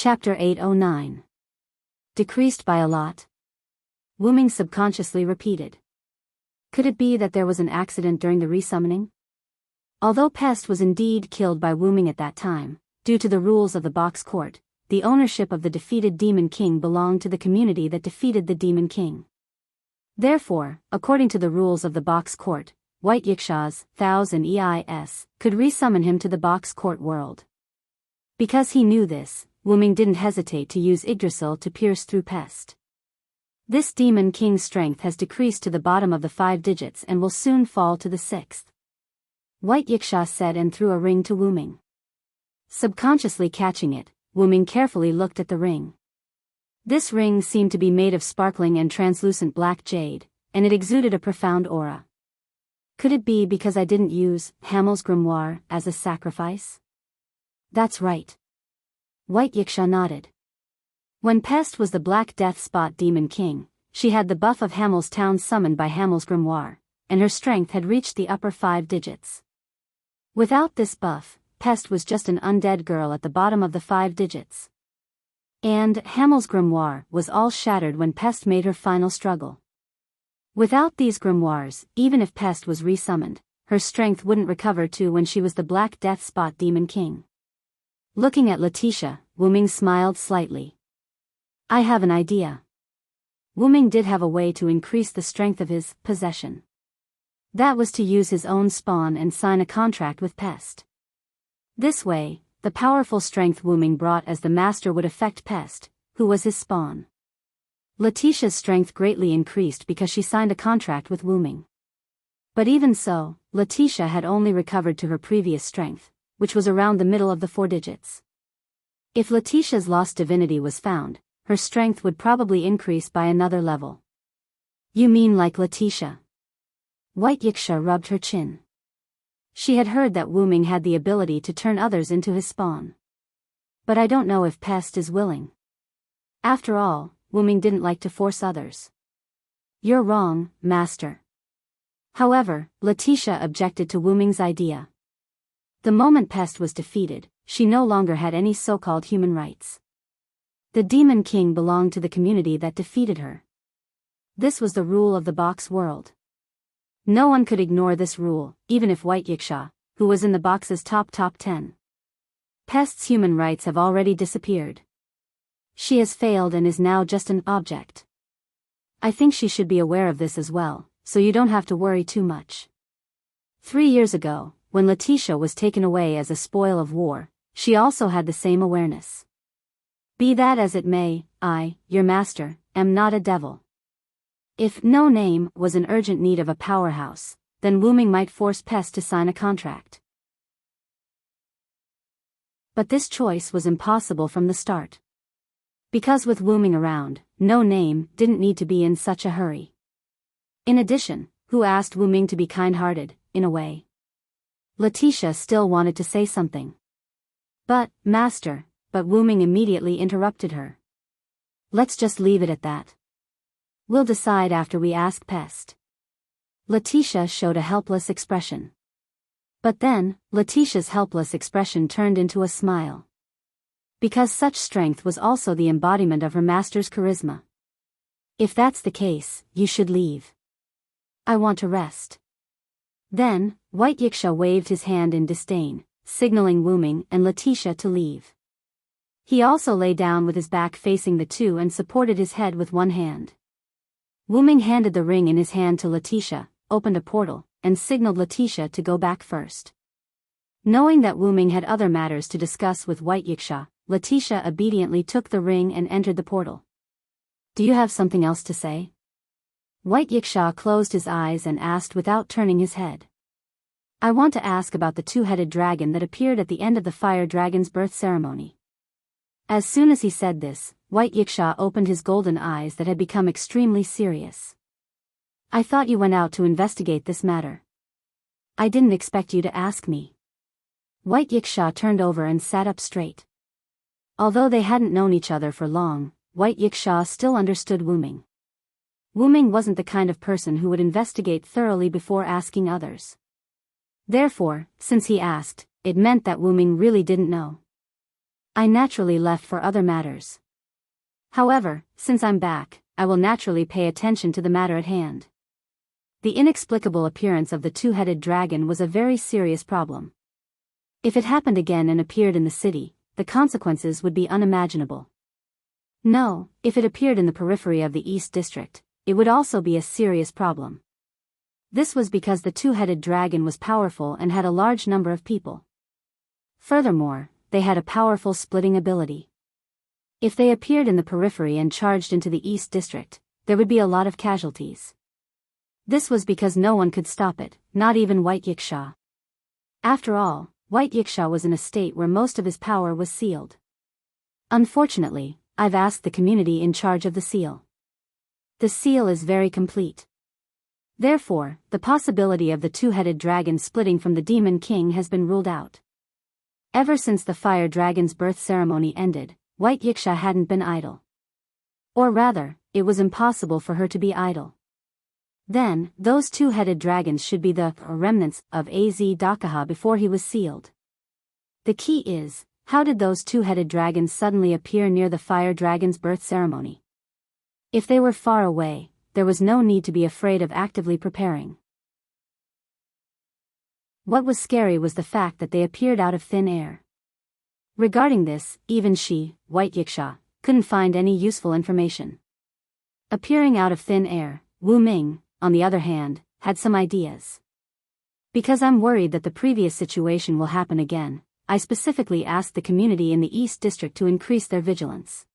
Chapter 809. Decreased by a lot? Wu-Ming subconsciously repeated. Could it be that there was an accident during the resummoning? Although Pest was indeed killed by Wu-Ming at that time, due to the rules of the Box Court, the ownership of the defeated Demon King belonged to the community that defeated the Demon King. Therefore, according to the rules of the Box Court, White Yiksha's, Thous and EIS, could resummon him to the Box Court world. Because he knew this, Wu-Ming didn't hesitate to use Yggdrasil to pierce through Pest. This Demon King's strength has decreased to the bottom of the 5 digits and will soon fall to the 6th. White Yiksha said and threw a ring to Wu-Ming. Subconsciously catching it, Wu-Ming carefully looked at the ring. This ring seemed to be made of sparkling and translucent black jade, and it exuded a profound aura. Could it be because I didn't use Hamel's grimoire as a sacrifice? That's right. White Yiksha nodded. When Pest was the Black Death Spot Demon King, she had the buff of Hamel's town summoned by Hamel's grimoire, and her strength had reached the upper 5 digits. Without this buff, Pest was just an undead girl at the bottom of the 5 digits. And Hamel's grimoire was all shattered when Pest made her final struggle. Without these grimoires, even if Pest was resummoned, her strength wouldn't recover to when she was the Black Death Spot Demon King. Looking at Letitia, Wu-Ming smiled slightly. I have an idea. Wu-Ming did have a way to increase the strength of his possession. That was to use his own spawn and sign a contract with Pest. This way, the powerful strength Wu-Ming brought as the master would affect Pest, who was his spawn. Letitia's strength greatly increased because she signed a contract with Wu-Ming. But even so, Letitia had only recovered to her previous strength, which was around the middle of the 4 digits. If Letitia's lost divinity was found, her strength would probably increase by another level. You mean like Letitia? White Yiksha rubbed her chin. She had heard that Wu-Ming had the ability to turn others into his spawn. But I don't know if Pest is willing. After all, Wu-Ming didn't like to force others. You're wrong, Master. However, Letitia objected to Wu-Ming's idea. The moment Pest was defeated, she no longer had any so-called human rights. The Demon King belonged to the community that defeated her. This was the rule of the box world. No one could ignore this rule, even if White Yiksha, who was in the box's top 10. Pest's human rights have already disappeared. She has failed and is now just an object. I think she should be aware of this as well, so you don't have to worry too much. 3 years ago, when Letitia was taken away as a spoil of war, she also had the same awareness. Be that as it may, I, your master, am not a devil. If No Name was in urgent need of a powerhouse, then Wu-Ming might force Pest to sign a contract. But this choice was impossible from the start. Because with Wu-Ming around, No Name didn't need to be in such a hurry. In addition, who asked Wu-Ming to be kind-hearted, in a way? Letitia still wanted to say something. But Wu-Ming immediately interrupted her. Let's just leave it at that. We'll decide after we ask Pest. Letitia showed a helpless expression. But then, Letitia's helpless expression turned into a smile. Because such strength was also the embodiment of her master's charisma. If that's the case, you should leave. I want to rest. Then, White Yiksha waved his hand in disdain, signaling Wu-Ming and Letitia to leave. He also lay down with his back facing the two and supported his head with one hand. Wu-Ming handed the ring in his hand to Letitia, opened a portal, and signaled Letitia to go back first. Knowing that Wu-Ming had other matters to discuss with White Yiksha, Letitia obediently took the ring and entered the portal. Do you have something else to say? White Yiksha closed his eyes and asked without turning his head. I want to ask about the 2-headed dragon that appeared at the end of the fire dragon's birth ceremony. As soon as he said this, White Yiksha opened his golden eyes that had become extremely serious. I thought you went out to investigate this matter. I didn't expect you to ask me. White Yiksha turned over and sat up straight. Although they hadn't known each other for long, White Yiksha still understood Wu-Ming. Wu-Ming wasn't the kind of person who would investigate thoroughly before asking others. Therefore, since he asked, it meant that Wu-Ming really didn't know. I naturally left for other matters. However, since I'm back, I will naturally pay attention to the matter at hand. The inexplicable appearance of the two-headed dragon was a very serious problem. If it happened again and appeared in the city, the consequences would be unimaginable. No, if it appeared in the periphery of the East District, it would also be a serious problem. This was because the two-headed dragon was powerful and had a large number of people. Furthermore, they had a powerful splitting ability. If they appeared in the periphery and charged into the East District, there would be a lot of casualties. This was because no one could stop it, not even White Yiksha. After all, White Yiksha was in a state where most of his power was sealed. Unfortunately, I've asked the community in charge of the seal. The seal is very complete. Therefore, the possibility of the two-headed dragon splitting from the Demon King has been ruled out. Ever since the Fire Dragon's birth ceremony ended, White Yiksha hadn't been idle. Or rather, it was impossible for her to be idle. Then, those two-headed dragons should be the remnants of Az Dakaha before he was sealed. The key is, how did those two-headed dragons suddenly appear near the Fire Dragon's birth ceremony? If they were far away, there was no need to be afraid of actively preparing. What was scary was the fact that they appeared out of thin air. Regarding this, even she, White Yiksha, couldn't find any useful information. Appearing out of thin air, Wu Ming, on the other hand, had some ideas. Because I'm worried that the previous situation will happen again, I specifically asked the community in the East District to increase their vigilance.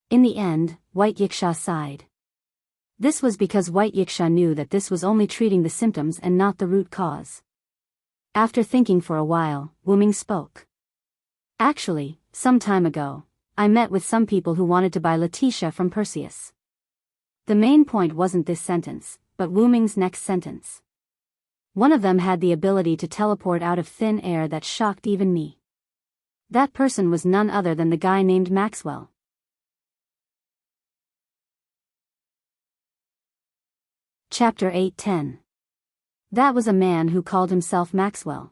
In the end, White Yiksha sighed. This was because White Yiksha knew that this was only treating the symptoms and not the root cause. After thinking for a while, Wu Ming spoke. Actually, some time ago, I met with some people who wanted to buy Letitia from Perseus. The main point wasn't this sentence, but Wu Ming's next sentence. One of them had the ability to teleport out of thin air that shocked even me. That person was none other than the guy named Maxwell. Chapter 8:10. That was a man who called himself Maxwell.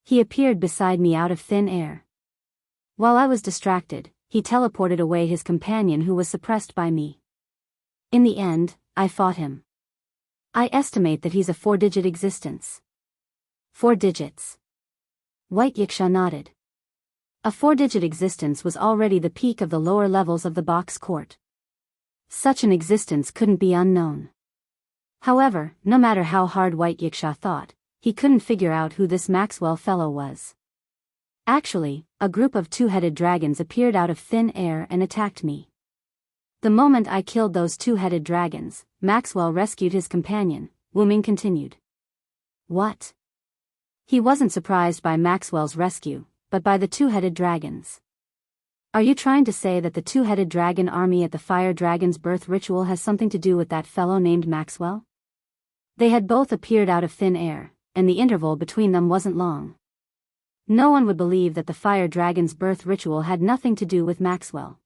He appeared beside me out of thin air. While I was distracted, he teleported away his companion who was suppressed by me. In the end, I fought him. I estimate that he's a 4-digit existence. 4 digits. White Yiksha nodded. A 4-digit existence was already the peak of the lower levels of the box court. Such an existence couldn't be unknown. However, no matter how hard White Yiksha thought, he couldn't figure out who this Maxwell fellow was. Actually, a group of two-headed dragons appeared out of thin air and attacked me. The moment I killed those two-headed dragons, Maxwell rescued his companion, Wu Ming continued. What? He wasn't surprised by Maxwell's rescue, but by the two-headed dragons. Are you trying to say that the two-headed dragon army at the Fire Dragon's birth ritual has something to do with that fellow named Maxwell? They had both appeared out of thin air, and the interval between them wasn't long. No one would believe that the Fire Dragon's birth ritual had nothing to do with Maxwell.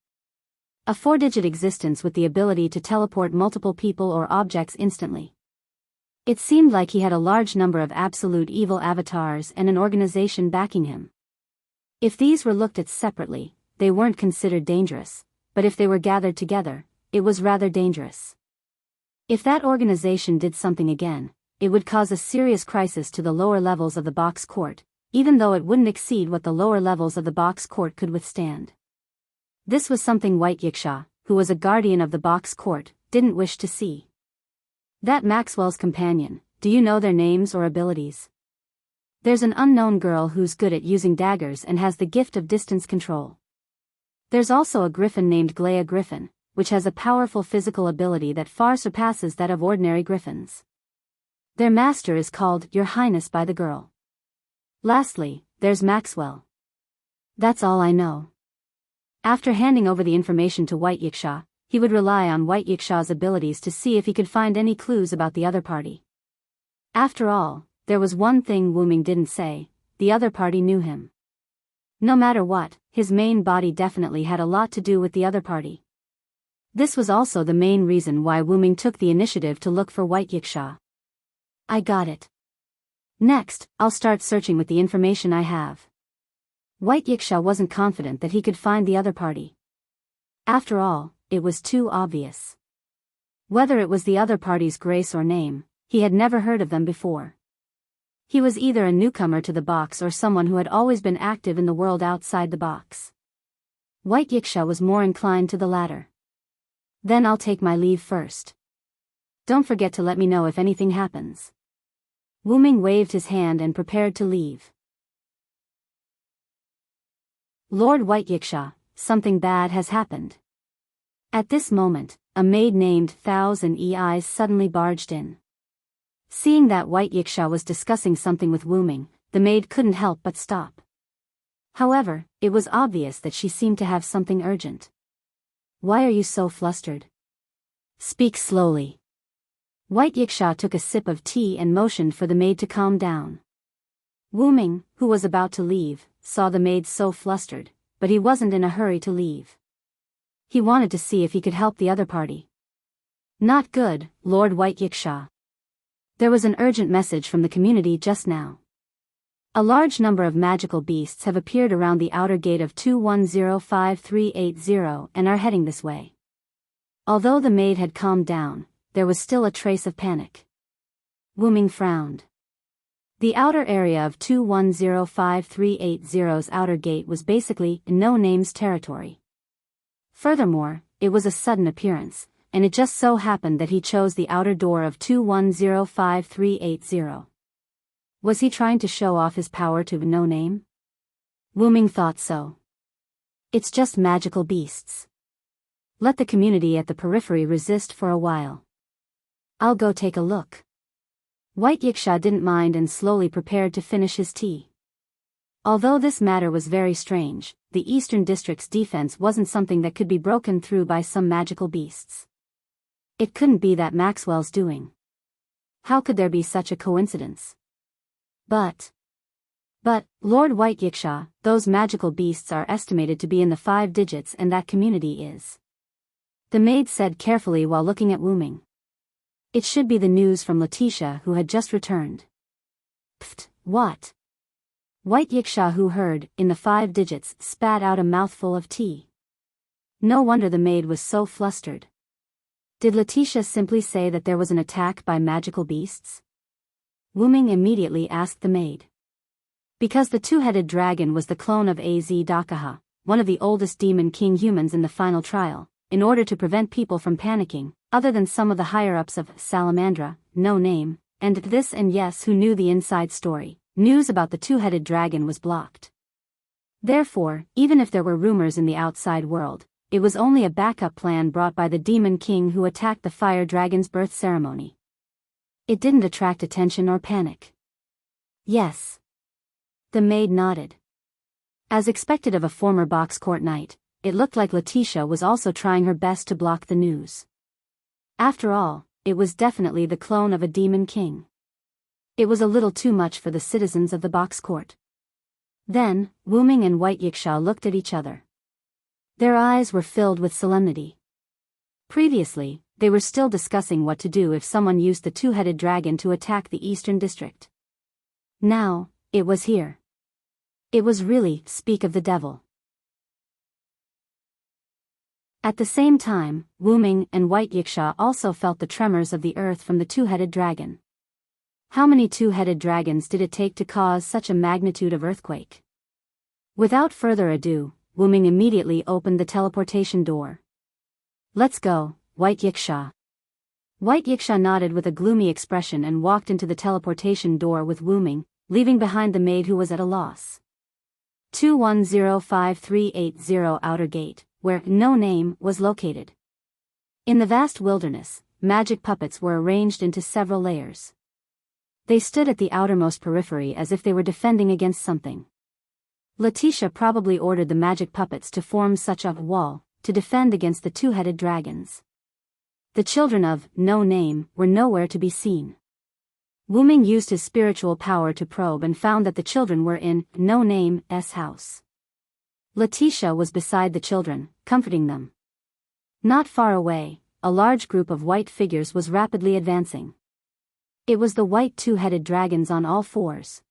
A 4-digit existence with the ability to teleport multiple people or objects instantly. It seemed like he had a large number of absolute evil avatars and an organization backing him. If these were looked at separately, they weren't considered dangerous, but if they were gathered together, it was rather dangerous. If that organization did something again, it would cause a serious crisis to the lower levels of the box court, even though it wouldn't exceed what the lower levels of the box court could withstand. This was something White Yiksha, who was a guardian of the box court, didn't wish to see. That Maxwell's companion, do you know their names or abilities? There's an unknown girl who's good at using daggers and has the gift of distance control. There's also a griffin named Glea Griffin, which has a powerful physical ability that far surpasses that of ordinary griffins. Their master is called Your Highness by the girl. Lastly, there's Maxwell. That's all I know. After handing over the information to White Yiksha, he would rely on White Yiksha's abilities to see if he could find any clues about the other party. After all, there was one thing Wu Ming didn't say: the other party knew him. No matter what, his main body definitely had a lot to do with the other party. This was also the main reason why Wu Ming took the initiative to look for White Yiksha. I got it. Next, I'll start searching with the information I have. White Yiksha wasn't confident that he could find the other party. After all, it was too obvious. Whether it was the other party's grace or name, he had never heard of them before. He was either a newcomer to the box or someone who had always been active in the world outside the box. White Yiksha was more inclined to the latter. Then I'll take my leave first. Don't forget to let me know if anything happens. Wu Ming waved his hand and prepared to leave. Lord White Yiksha, something bad has happened. At this moment, a maid named Thousand Eyes suddenly barged in. Seeing that White Yiksha was discussing something with Wu Ming, the maid couldn't help but stop. However, it was obvious that she seemed to have something urgent. Why are you so flustered? Speak slowly. White Yiksha took a sip of tea and motioned for the maid to calm down. Wu Ming, who was about to leave, saw the maid so flustered, but he wasn't in a hurry to leave. He wanted to see if he could help the other party. Not good, Lord White Yiksha. There was an urgent message from the community just now. A large number of magical beasts have appeared around the outer gate of 2105380 and are heading this way. Although the maid had calmed down, there was still a trace of panic. Wu Ming frowned. The outer area of 2105380's outer gate was basically no-name's territory. Furthermore, it was a sudden appearance, and it just so happened that he chose the outer door of 2105380. Was he trying to show off his power to no-name? Wu Ming thought so. It's just magical beasts. Let the community at the periphery resist for a while. I'll go take a look. White Yiksha didn't mind and slowly prepared to finish his tea. Although this matter was very strange, the Eastern District's defense wasn't something that could be broken through by some magical beasts. It couldn't be that Maxwell's doing. How could there be such a coincidence? But, Lord White Yiksha, those magical beasts are estimated to be in the 5 digits and that community is. The maid said carefully while looking at Wu Ming. It should be the news from Letitia who had just returned. Pfft, what? White Yiksha, who heard, in the 5 digits, spat out a mouthful of tea. No wonder the maid was so flustered. Did Letitia simply say that there was an attack by magical beasts? Wu Ming immediately asked the maid. Because the two-headed dragon was the clone of Az Dakaha, one of the oldest demon king humans in the final trial, in order to prevent people from panicking, other than some of the higher-ups of Salamandra, no name, and this and yes who knew the inside story, news about the two-headed dragon was blocked. Therefore, even if there were rumors in the outside world, it was only a backup plan brought by the demon king who attacked the fire dragon's birth ceremony. It didn't attract attention or panic. Yes. The maid nodded. As expected of a former box court knight, it looked like Letitia was also trying her best to block the news. After all, it was definitely the clone of a demon king. It was a little too much for the citizens of the box court. Then, Wu Ming and White Yiksha looked at each other. Their eyes were filled with solemnity. Previously, they were still discussing what to do if someone used the two-headed dragon to attack the Eastern District. Now, it was here. It was really, speak of the devil. At the same time, Wu Ming and White Yiksha also felt the tremors of the earth from the two-headed dragon. How many two-headed dragons did it take to cause such a magnitude of earthquake? Without further ado, Wu Ming immediately opened the teleportation door. Let's go, White Yiksha. White Yiksha nodded with a gloomy expression and walked into the teleportation door with Wu Ming, leaving behind the maid who was at a loss. 2105380 Outer Gate, where no name was located. In the vast wilderness, magic puppets were arranged into several layers. They stood at the outermost periphery as if they were defending against something. Letitia probably ordered the magic puppets to form such a wall to defend against the two-headed dragons. The children of no name were nowhere to be seen. Wu Ming used his spiritual power to probe and found that the children were in no name's house. Letitia was beside the children, comforting them. Not far away, a large group of white figures was rapidly advancing. It was the white two-headed dragons on all fours.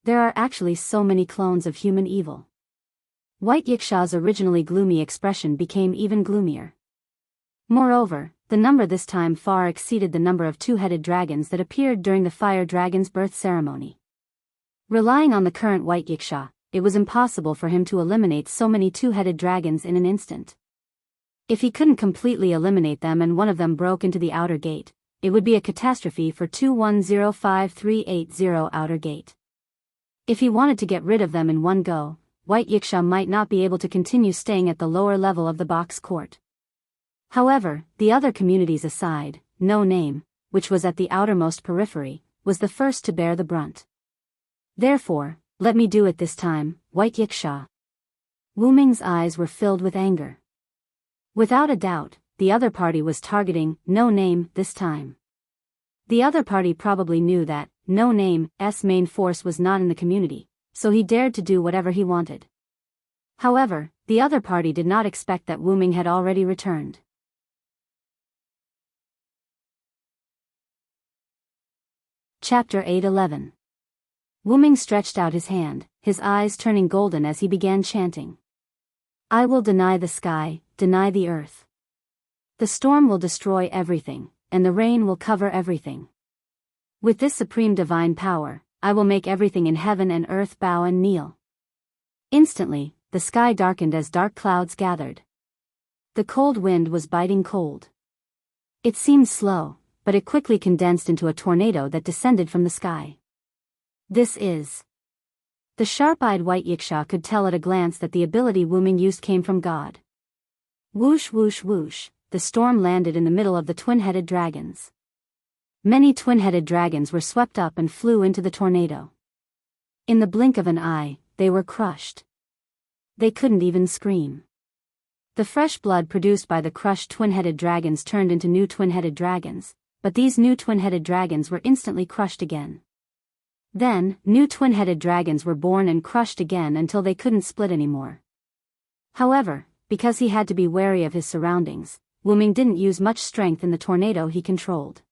There are actually so many clones of human evil. White Yiksha's originally gloomy expression became even gloomier. Moreover, the number this time far exceeded the number of two-headed dragons that appeared during the fire dragon's birth ceremony. Relying on the current White Yiksha, it was impossible for him to eliminate so many two-headed dragons in an instant. If he couldn't completely eliminate them and one of them broke into the outer gate, it would be a catastrophe for 2105380 outer gate. If he wanted to get rid of them in one go, White Yiksha might not be able to continue staying at the lower level of the box court. However, the other communities aside, No Name, which was at the outermost periphery, was the first to bear the brunt. Therefore, let me do it this time, White Yiksha. Wu Ming's eyes were filled with anger. Without a doubt, the other party was targeting No Name this time. The other party probably knew that No Name's main force was not in the community, so he dared to do whatever he wanted. However, the other party did not expect that Wu Ming had already returned. Chapter 8:11. Wu Ming stretched out his hand, his eyes turning golden as he began chanting. I will deny the sky, deny the earth. The storm will destroy everything, and the rain will cover everything. With this supreme divine power, I will make everything in heaven and earth bow and kneel. Instantly, the sky darkened as dark clouds gathered. The cold wind was biting cold. It seemed slow, but it quickly condensed into a tornado that descended from the sky. This is... The sharp-eyed White Yiksha could tell at a glance that the ability Wu Ming used came from God. Whoosh whoosh whoosh, the storm landed in the middle of the twin-headed dragons. Many twin-headed dragons were swept up and flew into the tornado. In the blink of an eye, they were crushed. They couldn't even scream. The fresh blood produced by the crushed twin-headed dragons turned into new twin-headed dragons, but these new twin-headed dragons were instantly crushed again. Then, new twin-headed dragons were born and crushed again until they couldn't split anymore. However, because he had to be wary of his surroundings, Wu Ming didn't use much strength in the tornado he controlled.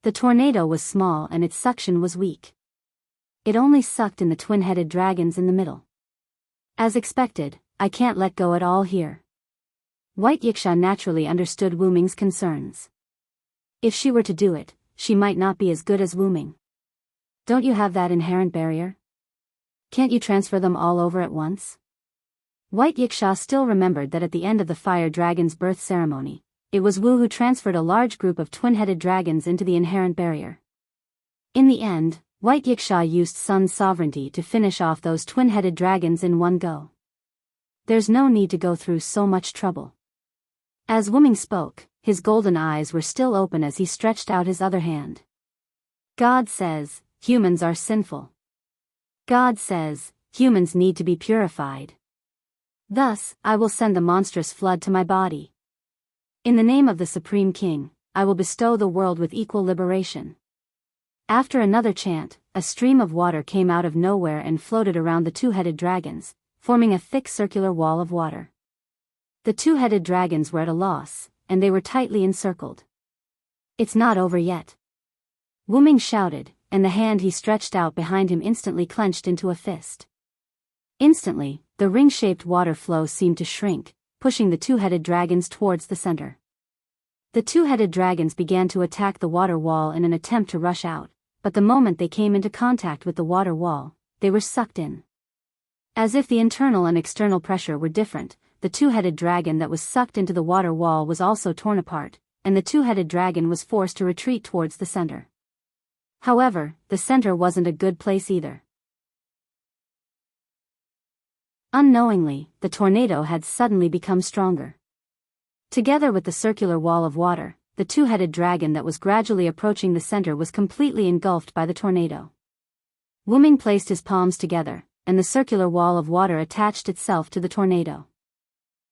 The tornado was small and its suction was weak. It only sucked in the twin-headed dragons in the middle. As expected, I can't let go at all here. White Yiksha naturally understood Wu Ming's concerns. If she were to do it, she might not be as good as Wu Ming. Don't you have that inherent barrier? Can't you transfer them all over at once? White Yiksha still remembered that at the end of the fire dragon's birth ceremony, it was Wu who transferred a large group of twin-headed dragons into the inherent barrier. In the end, White Yiksha used Sun's sovereignty to finish off those twin-headed dragons in one go. There's no need to go through so much trouble. As Wu Ming spoke, his golden eyes were still open as he stretched out his other hand. God says, humans are sinful. God says, humans need to be purified. Thus, I will send the monstrous flood to my body. In the name of the Supreme King, I will bestow the world with equal liberation. After another chant, a stream of water came out of nowhere and floated around the two-headed dragons, forming a thick circular wall of water. The two-headed dragons were at a loss, and they were tightly encircled. It's not over yet. Wu Ming shouted, and the hand he stretched out behind him instantly clenched into a fist. Instantly, the ring-shaped water flow seemed to shrink, pushing the two-headed dragons towards the center. The two-headed dragons began to attack the water wall in an attempt to rush out, but the moment they came into contact with the water wall, they were sucked in. As if the internal and external pressure were different, the two-headed dragon that was sucked into the water wall was also torn apart, and the two-headed dragon was forced to retreat towards the center. However, the center wasn't a good place either. Unknowingly, the tornado had suddenly become stronger. Together with the circular wall of water, the two-headed dragon that was gradually approaching the center was completely engulfed by the tornado. Wu Ming placed his palms together, and the circular wall of water attached itself to the tornado.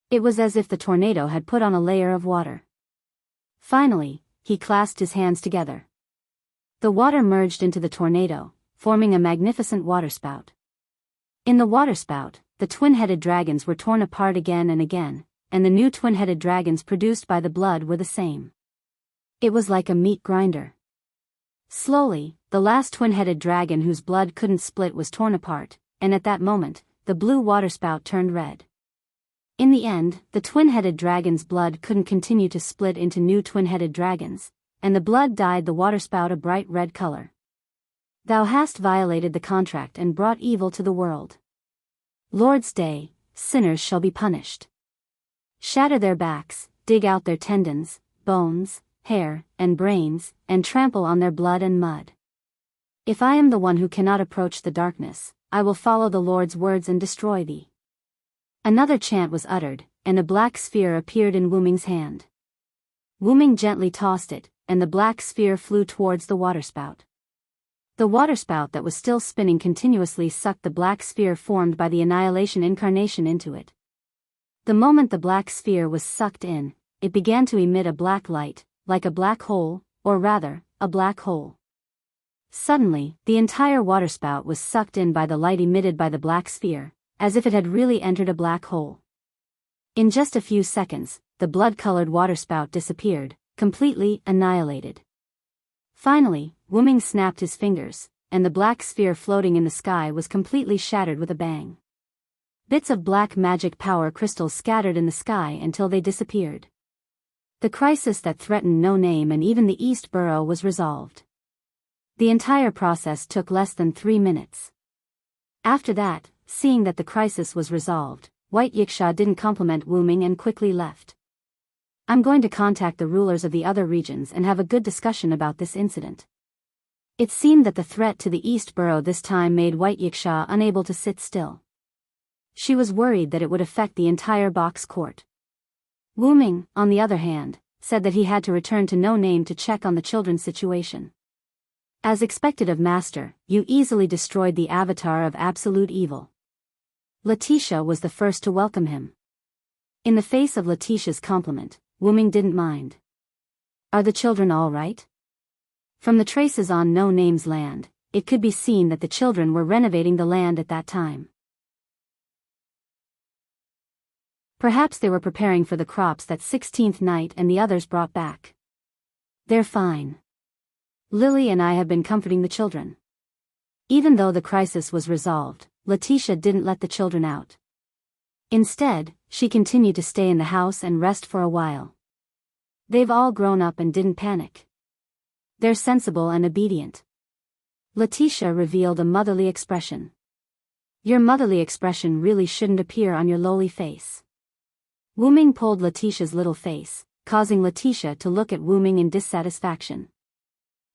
It was as if the tornado had put on a layer of water. Finally, he clasped his hands together. The water merged into the tornado, forming a magnificent waterspout. In the waterspout, the twin-headed dragons were torn apart again and again, and the new twin-headed dragons produced by the blood were the same. It was like a meat grinder. Slowly, the last twin-headed dragon whose blood couldn't split was torn apart, and at that moment, the blue waterspout turned red. In the end, the twin-headed dragon's blood couldn't continue to split into new twin-headed dragons, and the blood dyed the waterspout a bright red color. Thou hast violated the contract and brought evil to the world. Lord's Day, sinners shall be punished. Shatter their backs, dig out their tendons, bones, hair, and brains, and trample on their blood and mud. If I am the one who cannot approach the darkness, I will follow the Lord's words and destroy thee. Another chant was uttered, and a black sphere appeared in Wuming's hand. Wuming gently tossed it, and the black sphere flew towards the waterspout. The waterspout that was still spinning continuously sucked the black sphere formed by the annihilation incarnation into it. The moment the black sphere was sucked in, it began to emit a black light, like a black hole, or rather, a black hole. Suddenly, the entire waterspout was sucked in by the light emitted by the black sphere, as if it had really entered a black hole. In just a few seconds, the blood-colored waterspout disappeared, completely annihilated. Finally, Wuming snapped his fingers, and the black sphere floating in the sky was completely shattered with a bang. Bits of black magic power crystals scattered in the sky until they disappeared. The crisis that threatened No Name and even the East Borough was resolved. The entire process took less than 3 minutes. After that, seeing that the crisis was resolved, White Yiksha didn't compliment Wuming and quickly left. I'm going to contact the rulers of the other regions and have a good discussion about this incident. It seemed that the threat to the East Borough this time made White Yiksha unable to sit still. She was worried that it would affect the entire box court. Wuming, on the other hand, said that he had to return to No Name to check on the children's situation. As expected of Master, you easily destroyed the avatar of absolute evil. Letitia was the first to welcome him. In the face of Letitia's compliment, Wuming didn't mind. Are the children all right? From the traces on No Name's land, it could be seen that the children were renovating the land at that time. Perhaps they were preparing for the crops that 16th night and the others brought back. They're fine. Lily and I have been comforting the children. Even though the crisis was resolved, Letitia didn't let the children out. Instead, she continued to stay in the house and rest for a while. They've all grown up and didn't panic. They're sensible and obedient. Letitia revealed a motherly expression. Your motherly expression really shouldn't appear on your lowly face. Wuming pulled Letitia's little face, causing Letitia to look at Wuming in dissatisfaction.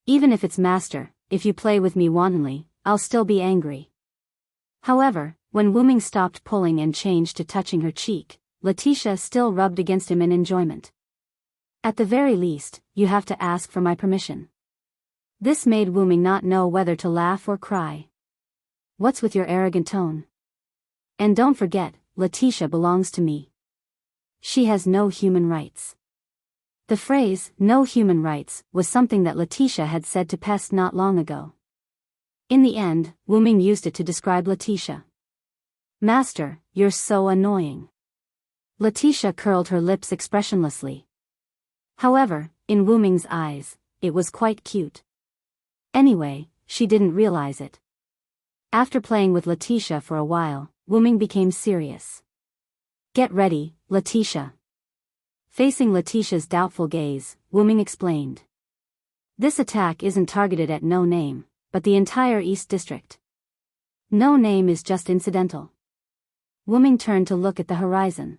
Even if it's Master, if you play with me wantonly, I'll still be angry. However, when Wuming stopped pulling and changed to touching her cheek, Letitia still rubbed against him in enjoyment. At the very least, you have to ask for my permission. This made Wuming not know whether to laugh or cry. What's with your arrogant tone? And don't forget, Letitia belongs to me. She has no human rights. The phrase, no human rights, was something that Letitia had said to Pest not long ago. In the end, Wuming used it to describe Letitia. Master, you're so annoying. Letitia curled her lips expressionlessly. However, in Wuming's eyes, it was quite cute. Anyway, she didn't realize it. After playing with Letitia for a while, Wuming became serious. Get ready, Letitia. Facing Letitia's doubtful gaze, Wuming explained. This attack isn't targeted at No Name, but the entire East District. No Name is just incidental. Wuming turned to look at the horizon.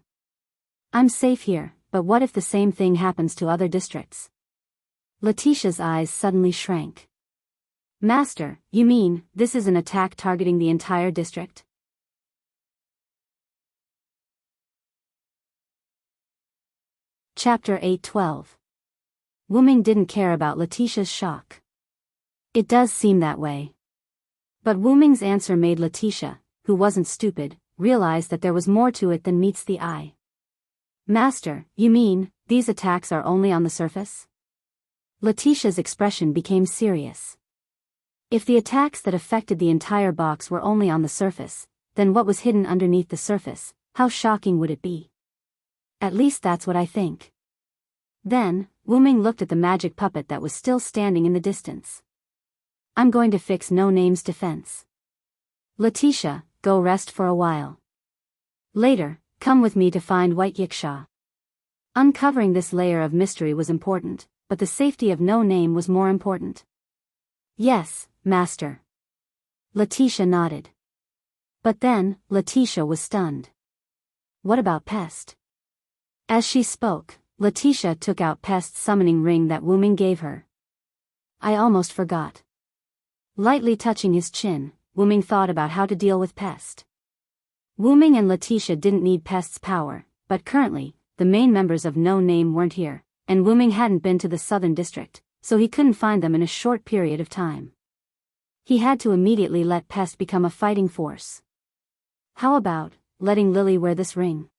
I'm safe here, but what if the same thing happens to other districts? Letitia's eyes suddenly shrank. Master, you mean, this is an attack targeting the entire district? Chapter 8:12. Wuming didn't care about Letitia's shock. It does seem that way. But Wuming's answer made Letitia, who wasn't stupid, realize that there was more to it than meets the eye. Master, you mean, these attacks are only on the surface? Letitia's expression became serious. If the attacks that affected the entire box were only on the surface, then what was hidden underneath the surface, how shocking would it be? At least that's what I think. Then, Wuming looked at the magic puppet that was still standing in the distance. I'm going to fix No Name's defense. Letitia, go rest for a while. Later, come with me to find White Yiksha. Uncovering this layer of mystery was important, but the safety of No Name was more important. Yes, Master. Letitia nodded. But then, Letitia was stunned. What about Pest? As she spoke, Letitia took out Pest's summoning ring that Wu Ming gave her. I almost forgot. Lightly touching his chin, Wu Ming thought about how to deal with Pest. Wu Ming and Letitia didn't need Pest's power, but currently, the main members of No Name weren't here, and Wu Ming hadn't been to the southern district, so he couldn't find them in a short period of time. He had to immediately let Pest become a fighting force. How about letting Lily wear this ring?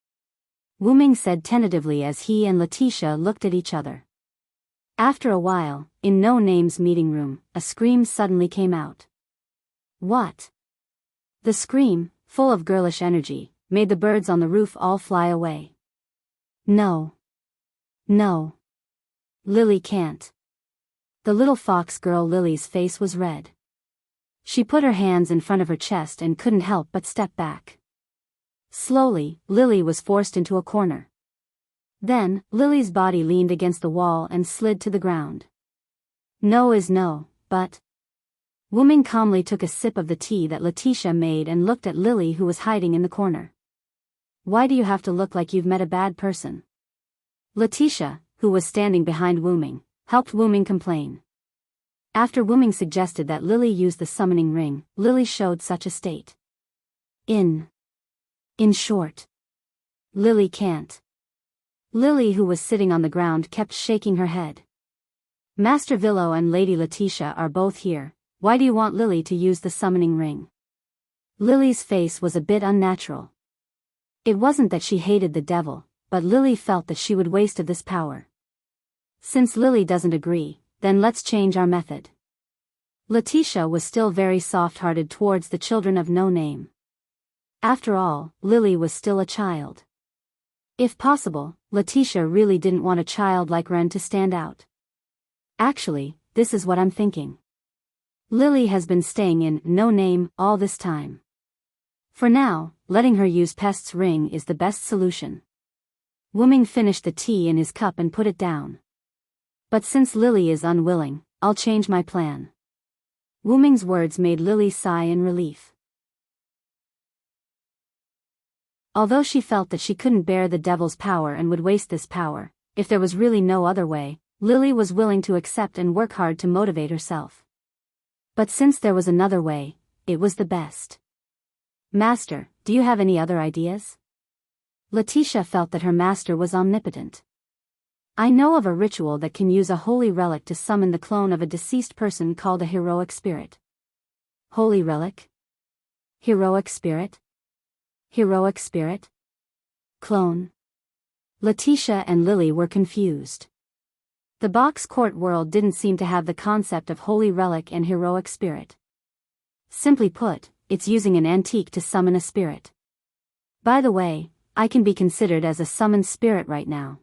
Wu Ming said tentatively as he and Letitia looked at each other. After a while, in No Name's meeting room, a scream suddenly came out. What? The scream, full of girlish energy, made the birds on the roof all fly away. No. No. Lily can't. The little fox girl Lily's face was red. She put her hands in front of her chest and couldn't help but step back. Slowly, Lily was forced into a corner. Then, Lily's body leaned against the wall and slid to the ground. No is no, but... Wu Ming calmly took a sip of the tea that Letitia made and looked at Lily, who was hiding in the corner. Why do you have to look like you've met a bad person? Letitia, who was standing behind Wu Ming, helped Wu Ming complain. After Wu Ming suggested that Lily use the summoning ring, Lily showed such a state. In short, Lily can't. Lily, who was sitting on the ground, kept shaking her head. Master Villo and Lady Letitia are both here. Why do you want Lily to use the summoning ring? Lily's face was a bit unnatural. It wasn't that she hated the devil, but Lily felt that she would waste this power. Since Lily doesn't agree, then let's change our method. Letitia was still very soft-hearted towards the children of No Name. After all, Lily was still a child. If possible, Letitia really didn't want a child like Ren to stand out. Actually, this is what I'm thinking. Lily has been staying in No Name all this time. For now, letting her use Pest's ring is the best solution. Wu Ming finished the tea in his cup and put it down. But since Lily is unwilling, I'll change my plan. Wu Ming's words made Lily sigh in relief. Although she felt that she couldn't bear the devil's power and would waste this power, if there was really no other way, Lily was willing to accept and work hard to motivate herself. But since there was another way, it was the best. Master, do you have any other ideas? Letitia felt that her master was omnipotent. I know of a ritual that can use a holy relic to summon the clone of a deceased person called a heroic spirit. Holy relic? Heroic spirit? Heroic spirit? Clone? Letitia and Lily were confused. The box court world didn't seem to have the concept of holy relic and heroic spirit. Simply put, it's using an antique to summon a spirit. By the way, I can be considered as a summoned spirit right now.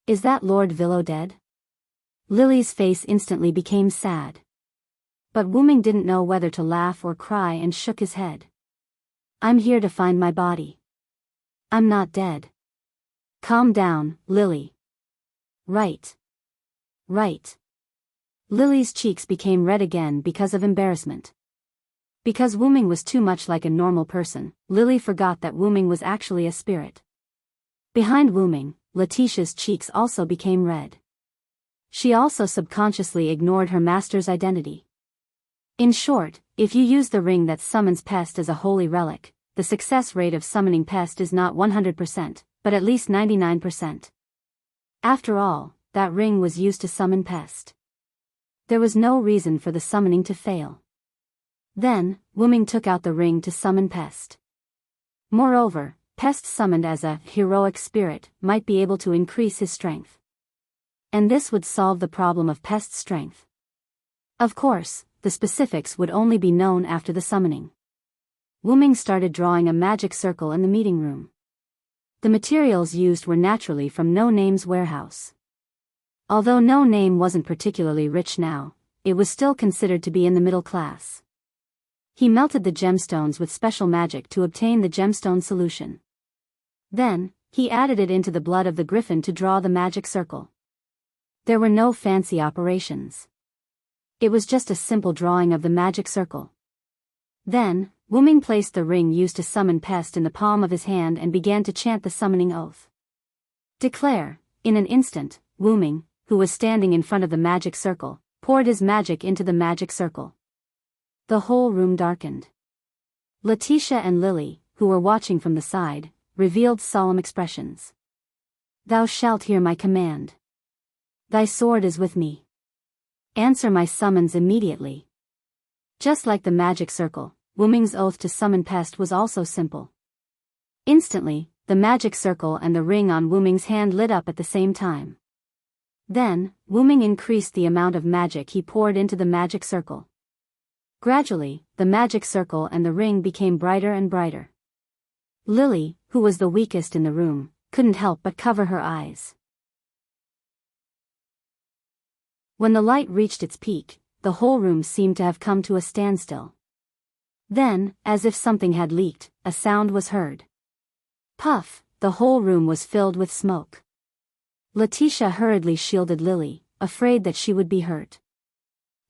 Is that Lord Villo dead? Lily's face instantly became sad. But Wu Ming didn't know whether to laugh or cry and shook his head. I'm here to find my body. I'm not dead. Calm down, Lily. Right. Right. Lily's cheeks became red again because of embarrassment. Because Wu Ming was too much like a normal person, Lily forgot that Wu Ming was actually a spirit. Behind Wu Ming, Letitia's cheeks also became red. She also subconsciously ignored her master's identity. In short, if you use the ring that summons Pest as a holy relic, the success rate of summoning Pest is not 100%, but at least 99%. After all, that ring was used to summon Pest. There was no reason for the summoning to fail. Then, Wu Ming took out the ring to summon Pest. Moreover, Pest summoned as a heroic spirit might be able to increase his strength. And this would solve the problem of Pest's strength. Of course, the specifics would only be known after the summoning. Wu Ming started drawing a magic circle in the meeting room. The materials used were naturally from No Name's warehouse. Although No Name wasn't particularly rich now, it was still considered to be in the middle class. He melted the gemstones with special magic to obtain the gemstone solution. Then, he added it into the blood of the griffin to draw the magic circle. There were no fancy operations. It was just a simple drawing of the magic circle. Then, Wu-Ming placed the ring used to summon Pest in the palm of his hand and began to chant the summoning oath. Declare. In an instant, Wu-Ming, who was standing in front of the magic circle, poured his magic into the magic circle. The whole room darkened. Letitia and Lily, who were watching from the side, revealed solemn expressions. Thou shalt hear my command. Thy sword is with me. Answer my summons immediately. Just like the magic circle, Wu-Ming's oath to summon Pest was also simple. Instantly, the magic circle and the ring on Wu-Ming's hand lit up at the same time. Then, Wu-Ming increased the amount of magic he poured into the magic circle. Gradually, the magic circle and the ring became brighter and brighter. Lily, who was the weakest in the room, couldn't help but cover her eyes. When the light reached its peak, the whole room seemed to have come to a standstill. Then, as if something had leaked, a sound was heard. Puff, the whole room was filled with smoke. Letitia hurriedly shielded Lily, afraid that she would be hurt.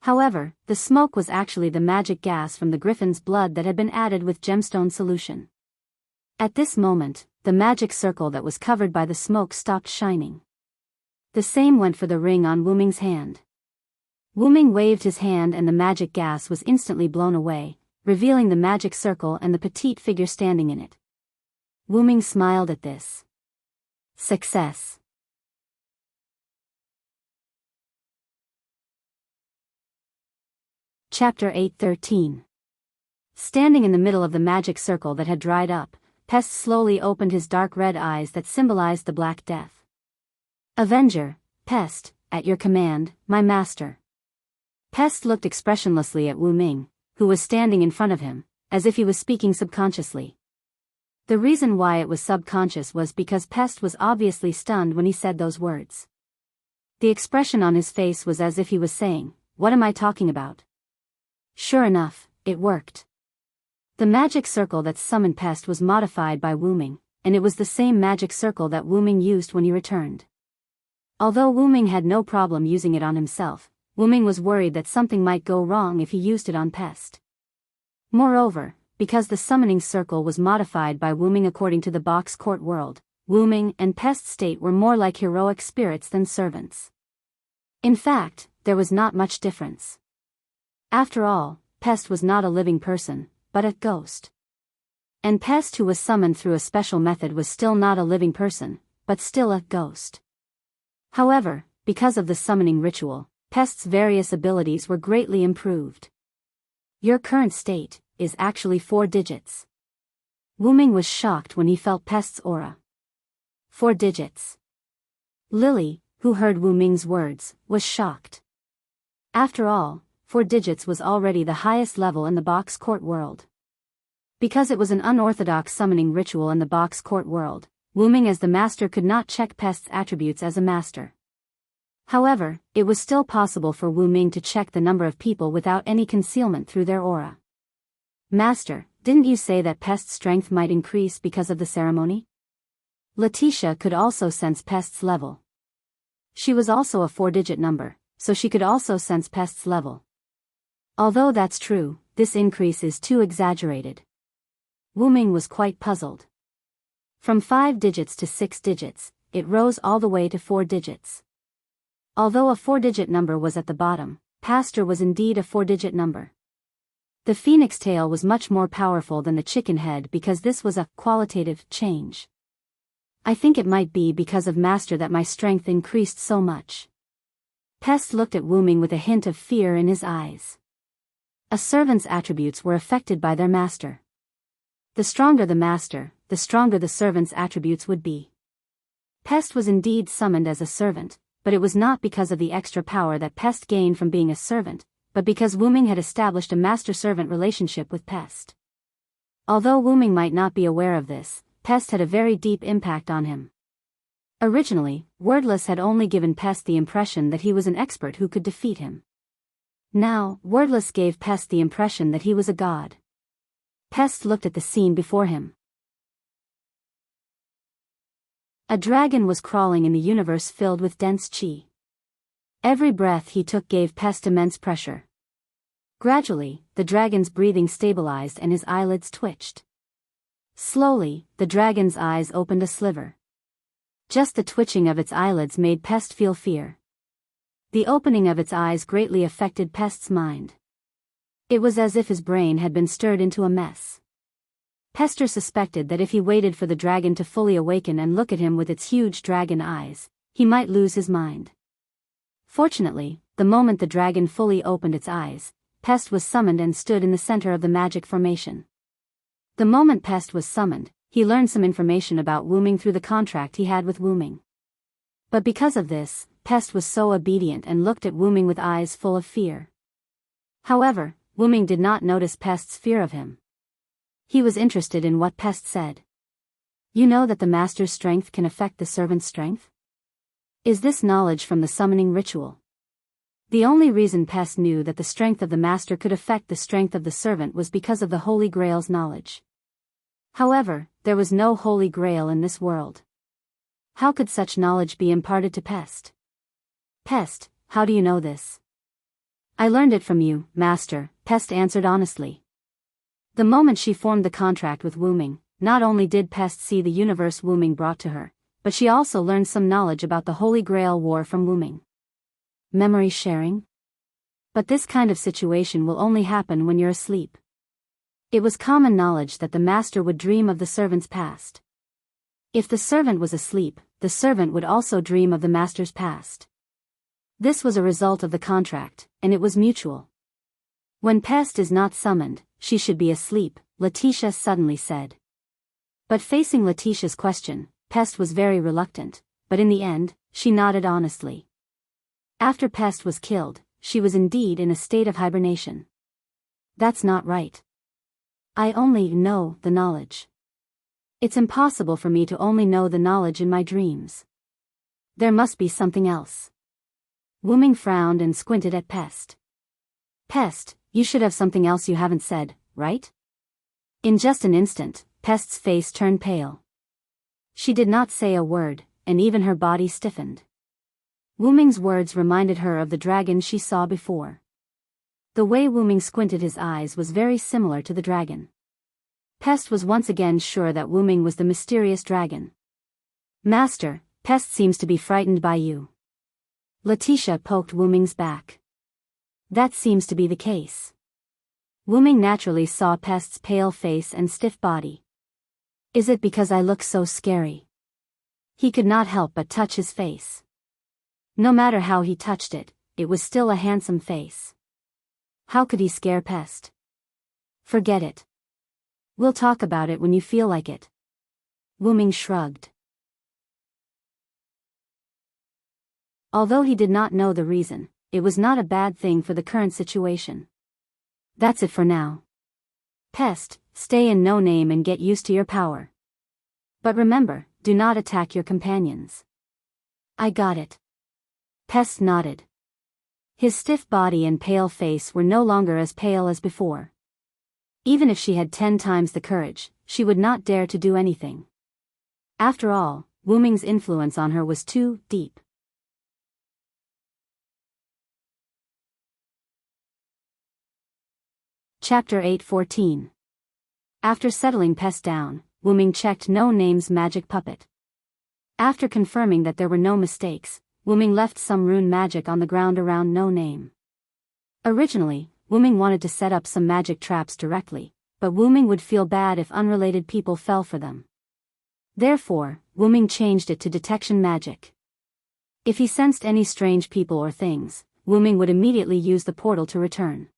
However, the smoke was actually the magic gas from the griffin's blood that had been added with gemstone solution. At this moment, the magic circle that was covered by the smoke stopped shining. The same went for the ring on Wu-Ming's hand. Wu-Ming waved his hand and the magic gas was instantly blown away, revealing the magic circle and the petite figure standing in it. Wu-Ming smiled at this. Success. Chapter 8:13. Standing in the middle of the magic circle that had dried up, Pest slowly opened his dark red eyes that symbolized the Black Death. Avenger, Pest, at your command, my master. Pest looked expressionlessly at Wu-Ming, who was standing in front of him, as if he was speaking subconsciously. The reason why it was subconscious was because Pest was obviously stunned when he said those words. The expression on his face was as if he was saying, "What am I talking about?" Sure enough, it worked. The magic circle that summoned Pest was modified by Wu-Ming, and it was the same magic circle that Wu-Ming used when he returned. Although Wu-Ming had no problem using it on himself, Wu-Ming was worried that something might go wrong if he used it on Pest. Moreover, because the summoning circle was modified by Wu-Ming according to the box court world, Wu-Ming and Pest's state were more like heroic spirits than servants. In fact, there was not much difference. After all, Pest was not a living person, but a ghost. And Pest, who was summoned through a special method, was still not a living person, but still a ghost. However, because of the summoning ritual, Pest's various abilities were greatly improved. Your current state is actually 4 digits. Wu-Ming was shocked when he felt Pest's aura. 4 digits. Lily, who heard Wu-Ming's words, was shocked. After all, 4 digits was already the highest level in the box court world. Because it was an unorthodox summoning ritual in the box court world, Wu-Ming as the master could not check Pest's attributes as a master. However, it was still possible for Wu-Ming to check the number of people without any concealment through their aura. Master, didn't you say that Pest's strength might increase because of the ceremony? Letitia could also sense Pest's level. She was also a 4-digit number, so she could also sense Pest's level. Although that's true, this increase is too exaggerated. Wu-Ming was quite puzzled. From 5 digits to 6 digits, it rose all the way to 4 digits. Although a 4-digit number was at the bottom, Pastor was indeed a 4-digit number. The phoenix tail was much more powerful than the chicken head because this was a qualitative change. I think it might be because of Master that my strength increased so much. Pest looked at Wu-Ming with a hint of fear in his eyes. A servant's attributes were affected by their master. The stronger the master, the stronger the servant's attributes would be. Pest was indeed summoned as a servant, but it was not because of the extra power that Pest gained from being a servant, but because Wu-Ming had established a master-servant relationship with Pest. Although Wu-Ming might not be aware of this, Pest had a very deep impact on him. Originally, Wordless had only given Pest the impression that he was an expert who could defeat him. Now, Wordless gave Pest the impression that he was a god. Pest looked at the scene before him. A dragon was crawling in the universe filled with dense chi. Every breath he took gave Pest immense pressure. Gradually, the dragon's breathing stabilized and his eyelids twitched. Slowly, the dragon's eyes opened a sliver. Just the twitching of its eyelids made Pest feel fear. The opening of its eyes greatly affected Pest's mind. It was as if his brain had been stirred into a mess. Pester suspected that if he waited for the dragon to fully awaken and look at him with its huge dragon eyes, he might lose his mind. Fortunately, the moment the dragon fully opened its eyes, Pest was summoned and stood in the center of the magic formation. The moment Pest was summoned, he learned some information about Wooming through the contract he had with Wooming. But because of this, Pest was so obedient and looked at Wooming with eyes full of fear. However, Wooming did not notice Pest's fear of him. He was interested in what Pest said. You know that the master's strength can affect the servant's strength? Is this knowledge from the summoning ritual? The only reason Pest knew that the strength of the master could affect the strength of the servant was because of the Holy Grail's knowledge. However, there was no Holy Grail in this world. How could such knowledge be imparted to Pest? Pest, how do you know this? I learned it from you, master, Pest answered honestly. The moment she formed the contract with Wooming, not only did Pest see the universe Wooming brought to her, but she also learned some knowledge about the Holy Grail war from Wooming. Memory sharing? But this kind of situation will only happen when you're asleep. It was common knowledge that the master would dream of the servant's past. If the servant was asleep, the servant would also dream of the master's past. This was a result of the contract, and it was mutual. When Pest is not summoned, she should be asleep, Letitia suddenly said. But facing Letitia's question, Pest was very reluctant, but in the end, she nodded honestly. After Pest was killed, she was indeed in a state of hibernation. That's not right. I only know the knowledge. It's impossible for me to only know the knowledge in my dreams. There must be something else. Wooming frowned and squinted at Pest. Pest, you should have something else you haven't said, right? In just an instant, Pest's face turned pale. She did not say a word, and even her body stiffened. Wooming's words reminded her of the dragon she saw before. The way Wooming squinted his eyes was very similar to the dragon. Pest was once again sure that Wooming was the mysterious dragon. Master, Pest seems to be frightened by you. Letitia poked Wooming's back. That seems to be the case. Wooming naturally saw Pest's pale face and stiff body. Is it because I look so scary? He could not help but touch his face. No matter how he touched it, it was still a handsome face. How could he scare Pest? Forget it. We'll talk about it when you feel like it. Wooming shrugged. Although he did not know the reason, it was not a bad thing for the current situation. That's it for now. Pest, stay in No Name and get used to your power. But remember, do not attack your companions. I got it. Pest nodded. His stiff body and pale face were no longer as pale as before. Even if she had 10 times the courage, she would not dare to do anything. After all, Wooming's influence on her was too deep. Chapter 8:14. After settling Pest down, Wooming checked No Name's magic puppet. After confirming that there were no mistakes, Wooming left some rune magic on the ground around No Name. Originally, Wooming wanted to set up some magic traps directly, but Wooming would feel bad if unrelated people fell for them. Therefore, Wooming changed it to detection magic. If he sensed any strange people or things, Wooming would immediately use the portal to return.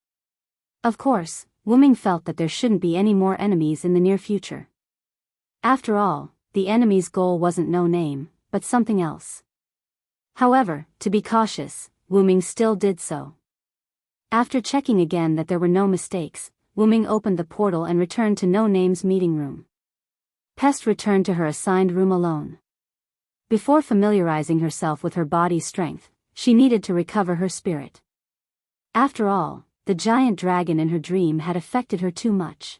Of course, Wooming felt that there shouldn't be any more enemies in the near future. After all, the enemy's goal wasn't No Name, but something else. However, to be cautious, Wooming still did so. After checking again that there were no mistakes, Wooming opened the portal and returned to No Name's meeting room. Pest returned to her assigned room alone. Before familiarizing herself with her body's strength, she needed to recover her spirit. After all, the giant dragon in her dream had affected her too much.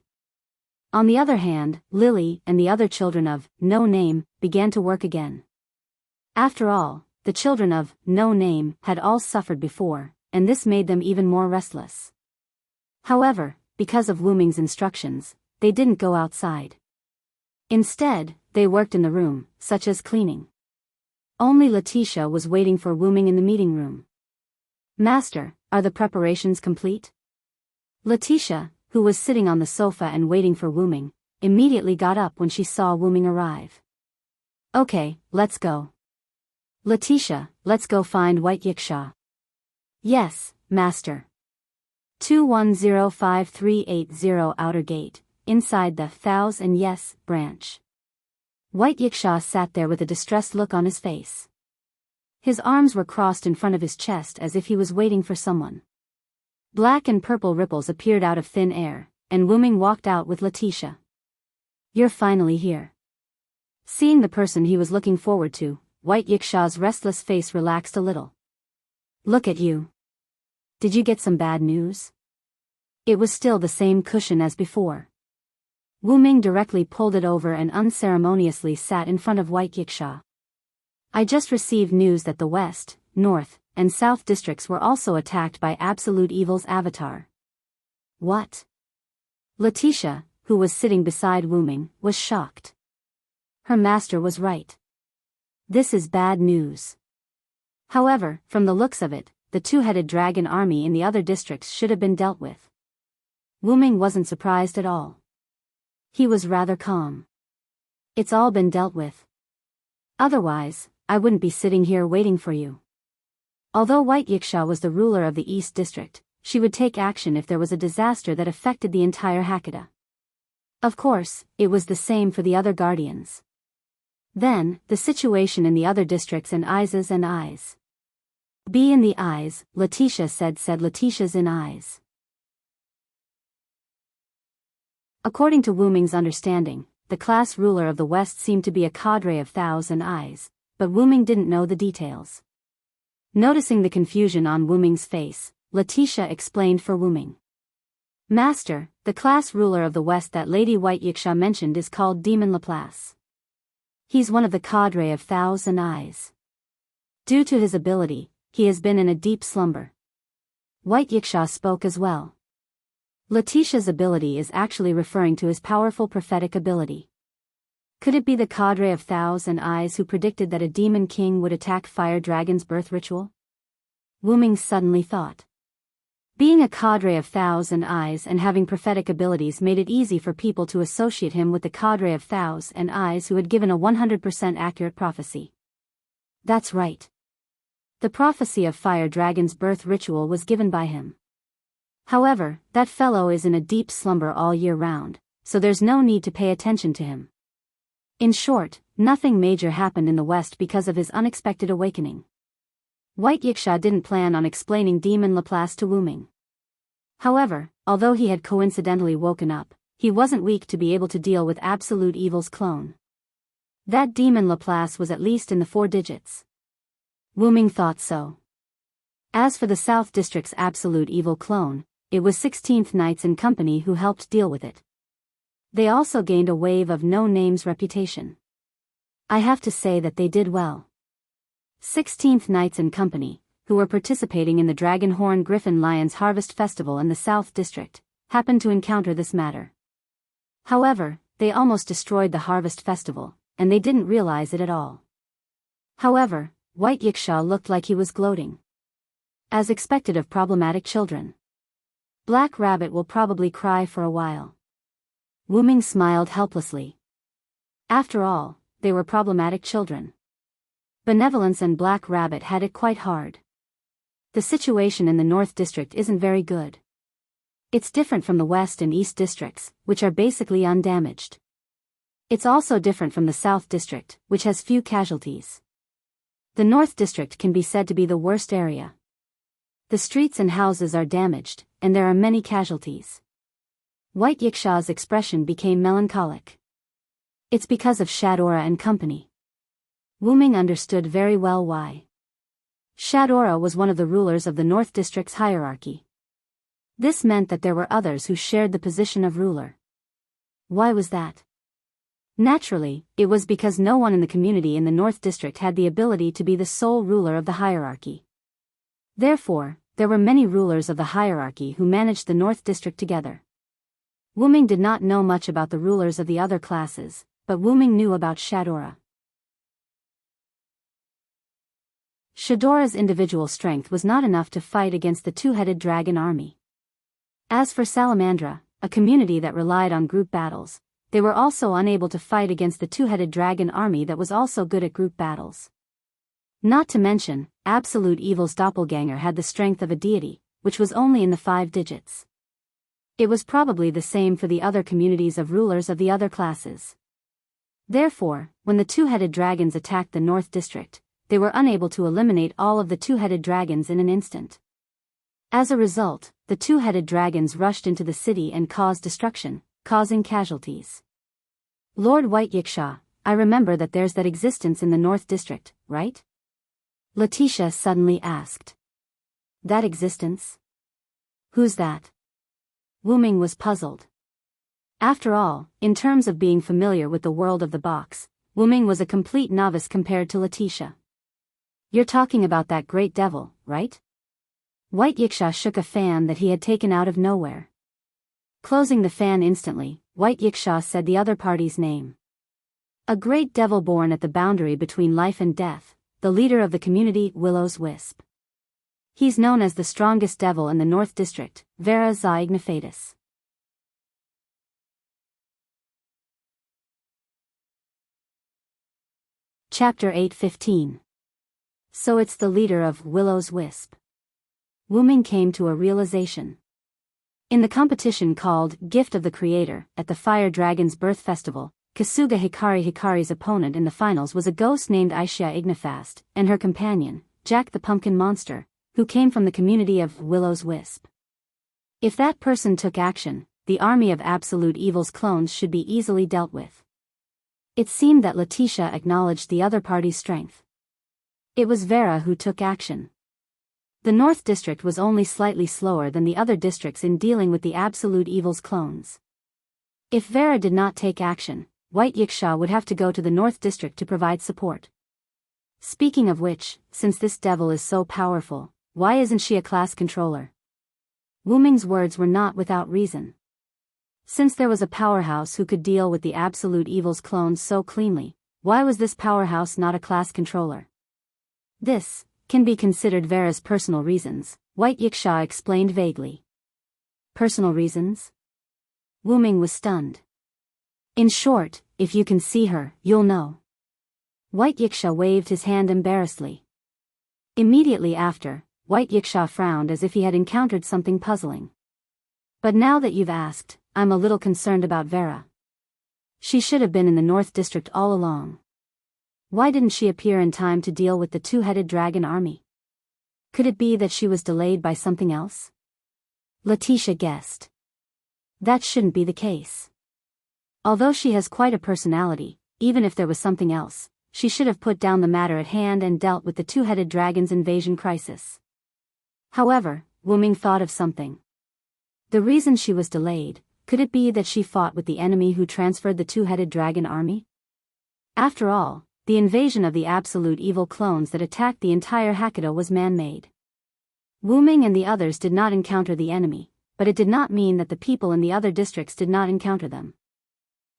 On the other hand, Lily and the other children of No Name began to work again. After all, the children of No Name had all suffered before, and this made them even more restless. However, because of Wu Ming's instructions, they didn't go outside. Instead, they worked in the room, such as cleaning. Only Letitia was waiting for Wu Ming in the meeting room. "Master, are the preparations complete?" Letitia, who was sitting on the sofa and waiting for Wu Ming, immediately got up when she saw Wu Ming arrive. "Okay, let's go." "Letitia, let's go find White Yiksha." "Yes, Master." 2105380 Outer Gate, inside the Thous and Yes branch. White Yiksha sat there with a distressed look on his face. His arms were crossed in front of his chest as if he was waiting for someone. Black and purple ripples appeared out of thin air, and Wu Ming walked out with Letitia. "You're finally here." Seeing the person he was looking forward to, White Yiksha's restless face relaxed a little. "Look at you. Did you get some bad news?" It was still the same cushion as before. Wu Ming directly pulled it over and unceremoniously sat in front of White Yiksha. "I just received news that the West, North, and South districts were also attacked by Absolute Evil's avatar." "What?" Letitia, who was sitting beside Wu Ming, was shocked. Her master was right. This is bad news. However, from the looks of it, the two-headed dragon army in the other districts should have been dealt with. Wu Ming wasn't surprised at all. He was rather calm. "It's all been dealt with. Otherwise, I wouldn't be sitting here waiting for you." Although White Yiksha was the ruler of the East District, she would take action if there was a disaster that affected the entire Hakata. Of course, it was the same for the other guardians. Then, the situation in the other districts and Eyes and Eyes. "Be in the eyes," Letitia said Letitia's in eyes. According to Wu Ming's understanding, the class ruler of the West seemed to be a cadre of Thous and Eyes, but Wu Ming didn't know the details. Noticing the confusion on Wu Ming's face, Letitia explained for Wu Ming. "Master, the class ruler of the West that Lady White Yiksha mentioned is called Demon Laplace. He's one of the cadre of Thous and Eyes. Due to his ability, he has been in a deep slumber." White Yiksha spoke as well. Letitia's ability is actually referring to his powerful prophetic ability. Could it be the cadre of Thous and Eyes who predicted that a demon king would attack Fire Dragon's birth ritual? Wu Ming suddenly thought. Being a cadre of Thous and Eyes and having prophetic abilities made it easy for people to associate him with the cadre of Thous and Eyes who had given a 100% accurate prophecy. That's right. The prophecy of Fire Dragon's birth ritual was given by him. However, that fellow is in a deep slumber all year round, so there's no need to pay attention to him. In short, nothing major happened in the West because of his unexpected awakening. White Yiksha didn't plan on explaining Demon Laplace to Wu Ming. However, although he had coincidentally woken up, he wasn't weak to be able to deal with Absolute Evil's clone. That Demon Laplace was at least in the 4 digits. Wu Ming thought so. As for the South District's Absolute Evil clone, it was 16th Knights and Company who helped deal with it. They also gained a wave of No Name's reputation. I have to say that they did well. 16th Knights and Company, who were participating in the Dragonhorn Griffin Lions Harvest Festival in the South District, happened to encounter this matter. However, they almost destroyed the Harvest Festival, and they didn't realize it at all. However, White Yiksha looked like he was gloating. As expected of problematic children. Black Rabbit will probably cry for a while. Wu Ming smiled helplessly. After all, they were problematic children. Benevolence and Black Rabbit had it quite hard. The situation in the North District isn't very good. It's different from the West and East Districts, which are basically undamaged. It's also different from the South District, which has few casualties. The North District can be said to be the worst area. The streets and houses are damaged, and there are many casualties. White Yiksha's expression became melancholic. It's because of Shadora and Company. Wu Ming understood very well why. Shadora was one of the rulers of the North District's hierarchy. This meant that there were others who shared the position of ruler. Why was that? Naturally, it was because no one in the community in the North District had the ability to be the sole ruler of the hierarchy. Therefore, there were many rulers of the hierarchy who managed the North District together. Wuming did not know much about the rulers of the other classes, but Wuming knew about Shadora. Shadora's individual strength was not enough to fight against the two-headed dragon army. As for Salamandra, a community that relied on group battles, they were also unable to fight against the two-headed dragon army that was also good at group battles. Not to mention, Absolute Evil's doppelganger had the strength of a deity, which was only in the 5 digits. It was probably the same for the other communities of rulers of the other classes. Therefore, when the two-headed dragons attacked the North District, they were unable to eliminate all of the two-headed dragons in an instant. As a result, the two-headed dragons rushed into the city and caused destruction, causing casualties. Lord White Yiksha, I remember that there's that existence in the North District, right? Letitia suddenly asked. That existence? Who's that? Wuming was puzzled. After all, in terms of being familiar with the world of the box, Wuming was a complete novice compared to Letitia. You're talking about that great devil, right? White Yiksha shook a fan that he had taken out of nowhere. Closing the fan instantly, White Yiksha said the other party's name. A great devil born at the boundary between life and death, the leader of the community, Willow's Wisp. He's known as the strongest devil in the North District, Vera Za Ignifatus. Chapter 8:15. So it's the leader of Willow's Wisp. Wuming came to a realization. In the competition called Gift of the Creator, at the Fire Dragon's Birth Festival, Kasuga Hikari's opponent in the finals was a ghost named Aishia Ignifast, and her companion, Jack the Pumpkin Monster, who came from the community of Willow's Wisp. If that person took action, the army of Absolute Evil's clones should be easily dealt with. It seemed that Letitia acknowledged the other party's strength. It was Vera who took action. The North District was only slightly slower than the other districts in dealing with the Absolute Evil's clones. If Vera did not take action, White Yiksha would have to go to the North District to provide support. Speaking of which, since this devil is so powerful, why isn't she a class controller? Wuming's words were not without reason. Since there was a powerhouse who could deal with the Absolute Evil's clones so cleanly, why was this powerhouse not a class controller? This can be considered Vera's personal reasons, White Yiksha explained vaguely. Personal reasons? Wuming was stunned. In short, if you can see her, you'll know. White Yiksha waved his hand embarrassedly. Immediately after, White Yiksha frowned as if he had encountered something puzzling. But now that you've asked, I'm a little concerned about Vera. She should have been in the North District all along. Why didn't she appear in time to deal with the two-headed dragon army? Could it be that she was delayed by something else? Letitia guessed. That shouldn't be the case. Although she has quite a personality, even if there was something else, she should have put down the matter at hand and dealt with the two-headed dragon's invasion crisis. However, Wuming thought of something. The reason she was delayed, could it be that she fought with the enemy who transferred the two-headed dragon army? After all, the invasion of the Absolute Evil clones that attacked the entire Hakuto was man-made. Wuming and the others did not encounter the enemy, but it did not mean that the people in the other districts did not encounter them.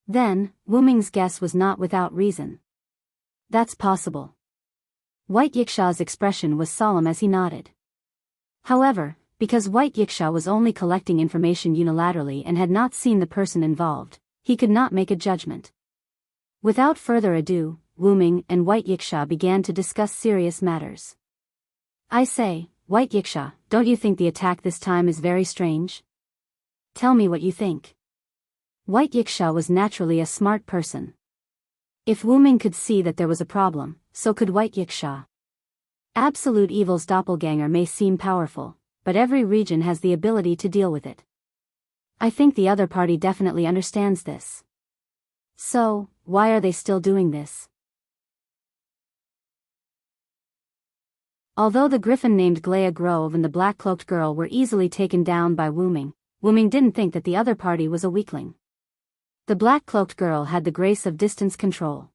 Then, Wuming's guess was not without reason. That's possible. White Yiksha's expression was solemn as he nodded. However, because White Yiksha was only collecting information unilaterally and had not seen the person involved, he could not make a judgment. Without further ado, Wuming and White Yiksha began to discuss serious matters. I say, White Yiksha, don't you think the attack this time is very strange? Tell me what you think. White Yiksha was naturally a smart person. If Wuming could see that there was a problem, so could White Yiksha. Absolute Evil's doppelganger may seem powerful, but every region has the ability to deal with it. I think the other party definitely understands this. So, why are they still doing this? Although the griffin named Glea Grove and the black-cloaked girl were easily taken down by Wooming, Wooming didn't think that the other party was a weakling. The black-cloaked girl had the grace of distance control.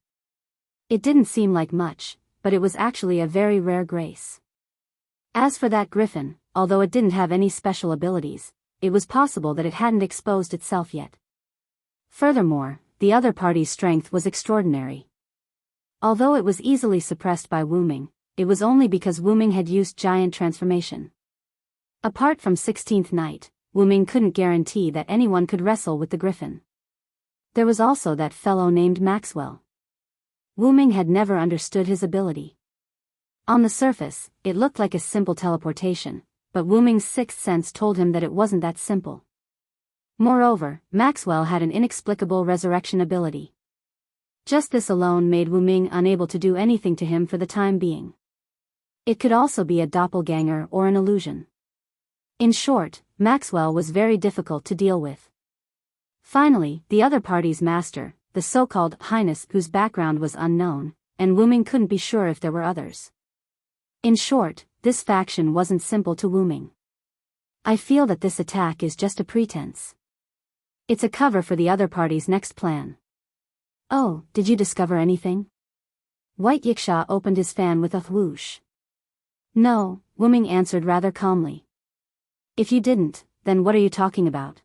It didn't seem like much, but it was actually a very rare grace. As for that griffin, although it didn't have any special abilities, it was possible that it hadn't exposed itself yet. Furthermore, the other party's strength was extraordinary. Although it was easily suppressed by Wooming, it was only because Wooming had used giant transformation. Apart from 16th Night, Wooming couldn't guarantee that anyone could wrestle with the griffin. There was also that fellow named Maxwell. Wooming had never understood his ability. On the surface, it looked like a simple teleportation, but Wooming's sixth sense told him that it wasn't that simple. Moreover, Maxwell had an inexplicable resurrection ability. Just this alone made Wooming unable to do anything to him for the time being. It could also be a doppelganger or an illusion. In short, Maxwell was very difficult to deal with. Finally, the other party's master, the so-called Highness whose background was unknown, and Wooming couldn't be sure if there were others. In short, this faction wasn't simple to Wooming. I feel that this attack is just a pretense. It's a cover for the other party's next plan. Oh, did you discover anything? White Yiksha opened his fan with a whoosh. No, Wooming answered rather calmly. If you didn't, then what are you talking about?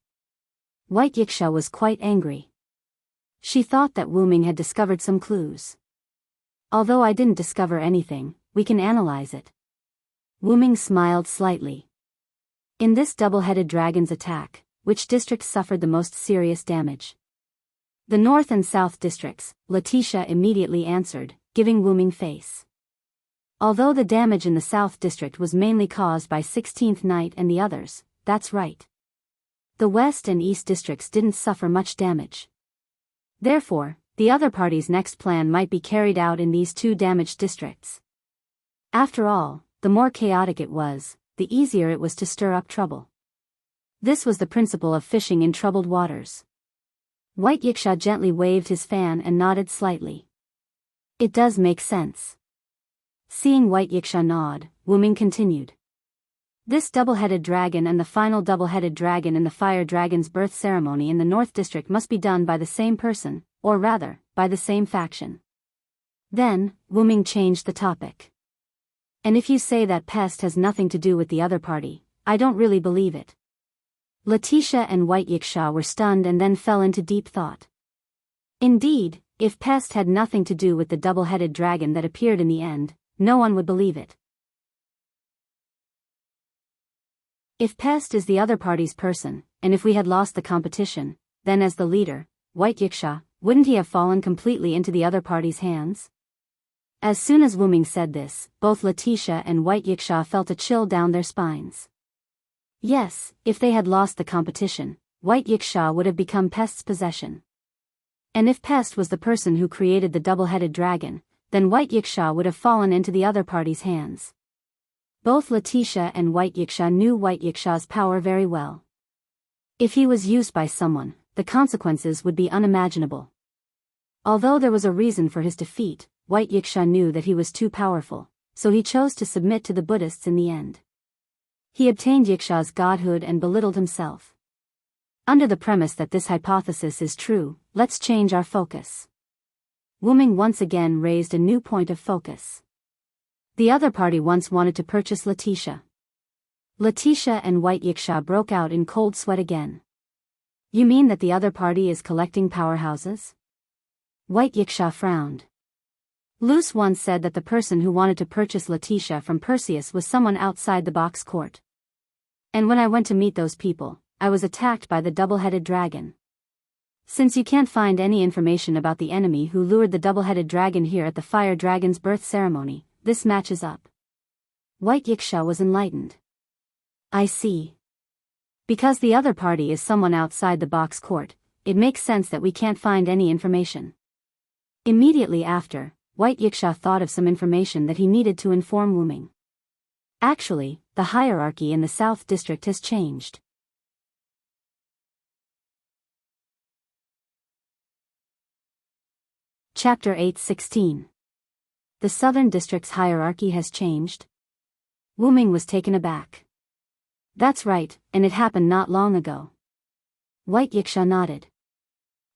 White Yiksha was quite angry. She thought that Wooming had discovered some clues. Although I didn't discover anything, we can analyze it. Wooming smiled slightly. In this double-headed dragon's attack, which districts suffered the most serious damage? The North and South districts, Letitia immediately answered, giving Wooming face. Although the damage in the South district was mainly caused by 16th Night and the others, that's right. The West and East districts didn't suffer much damage. Therefore, the other party's next plan might be carried out in these two damaged districts. After all, the more chaotic it was, the easier it was to stir up trouble. This was the principle of fishing in troubled waters. White Yiksha gently waved his fan and nodded slightly. It does make sense. Seeing White Yiksha nod, Wooming continued. This double-headed dragon and the final double-headed dragon in the fire dragon's birth ceremony in the North District must be done by the same person, or rather, by the same faction. Then, Wooming changed the topic. And if you say that pest has nothing to do with the other party, I don't really believe it. Letitia and White Yiksha were stunned and then fell into deep thought. Indeed, if pest had nothing to do with the double-headed dragon that appeared in the end, no one would believe it. If pest is the other party's person, and if we had lost the competition, then as the leader, White Yiksha, wouldn't he have fallen completely into the other party's hands? As soon as Wooming said this, both Letitia and White Yiksha felt a chill down their spines. Yes, if they had lost the competition, White Yiksha would have become Pest's possession. And if Pest was the person who created the double-headed dragon, then White Yiksha would have fallen into the other party's hands. Both Letitia and White Yiksha knew White Yiksha's power very well. If he was used by someone, the consequences would be unimaginable. Although there was a reason for his defeat, White Yiksha knew that he was too powerful, so he chose to submit to the Buddhists in the end. He obtained Yiksha's godhood and belittled himself. Under the premise that this hypothesis is true, let's change our focus. Wooming once again raised a new point of focus. The other party once wanted to purchase Letitia. Letitia and White Yiksha broke out in cold sweat again. You mean that the other party is collecting powerhouses? White Yiksha frowned. Luce once said that the person who wanted to purchase Letitia from Perseus was someone outside the box court. And when I went to meet those people, I was attacked by the double-headed dragon. Since you can't find any information about the enemy who lured the double-headed dragon here at the fire dragon's birth ceremony, this matches up. White Yiksha was enlightened. I see. Because the other party is someone outside the box court, it makes sense that we can't find any information. Immediately after, White Yiksha thought of some information that he needed to inform Wooming. Actually, the hierarchy in the South District has changed. Chapter 8:16. The Southern District's hierarchy has changed. Wu Ming was taken aback. That's right, and it happened not long ago. White Yiksha nodded.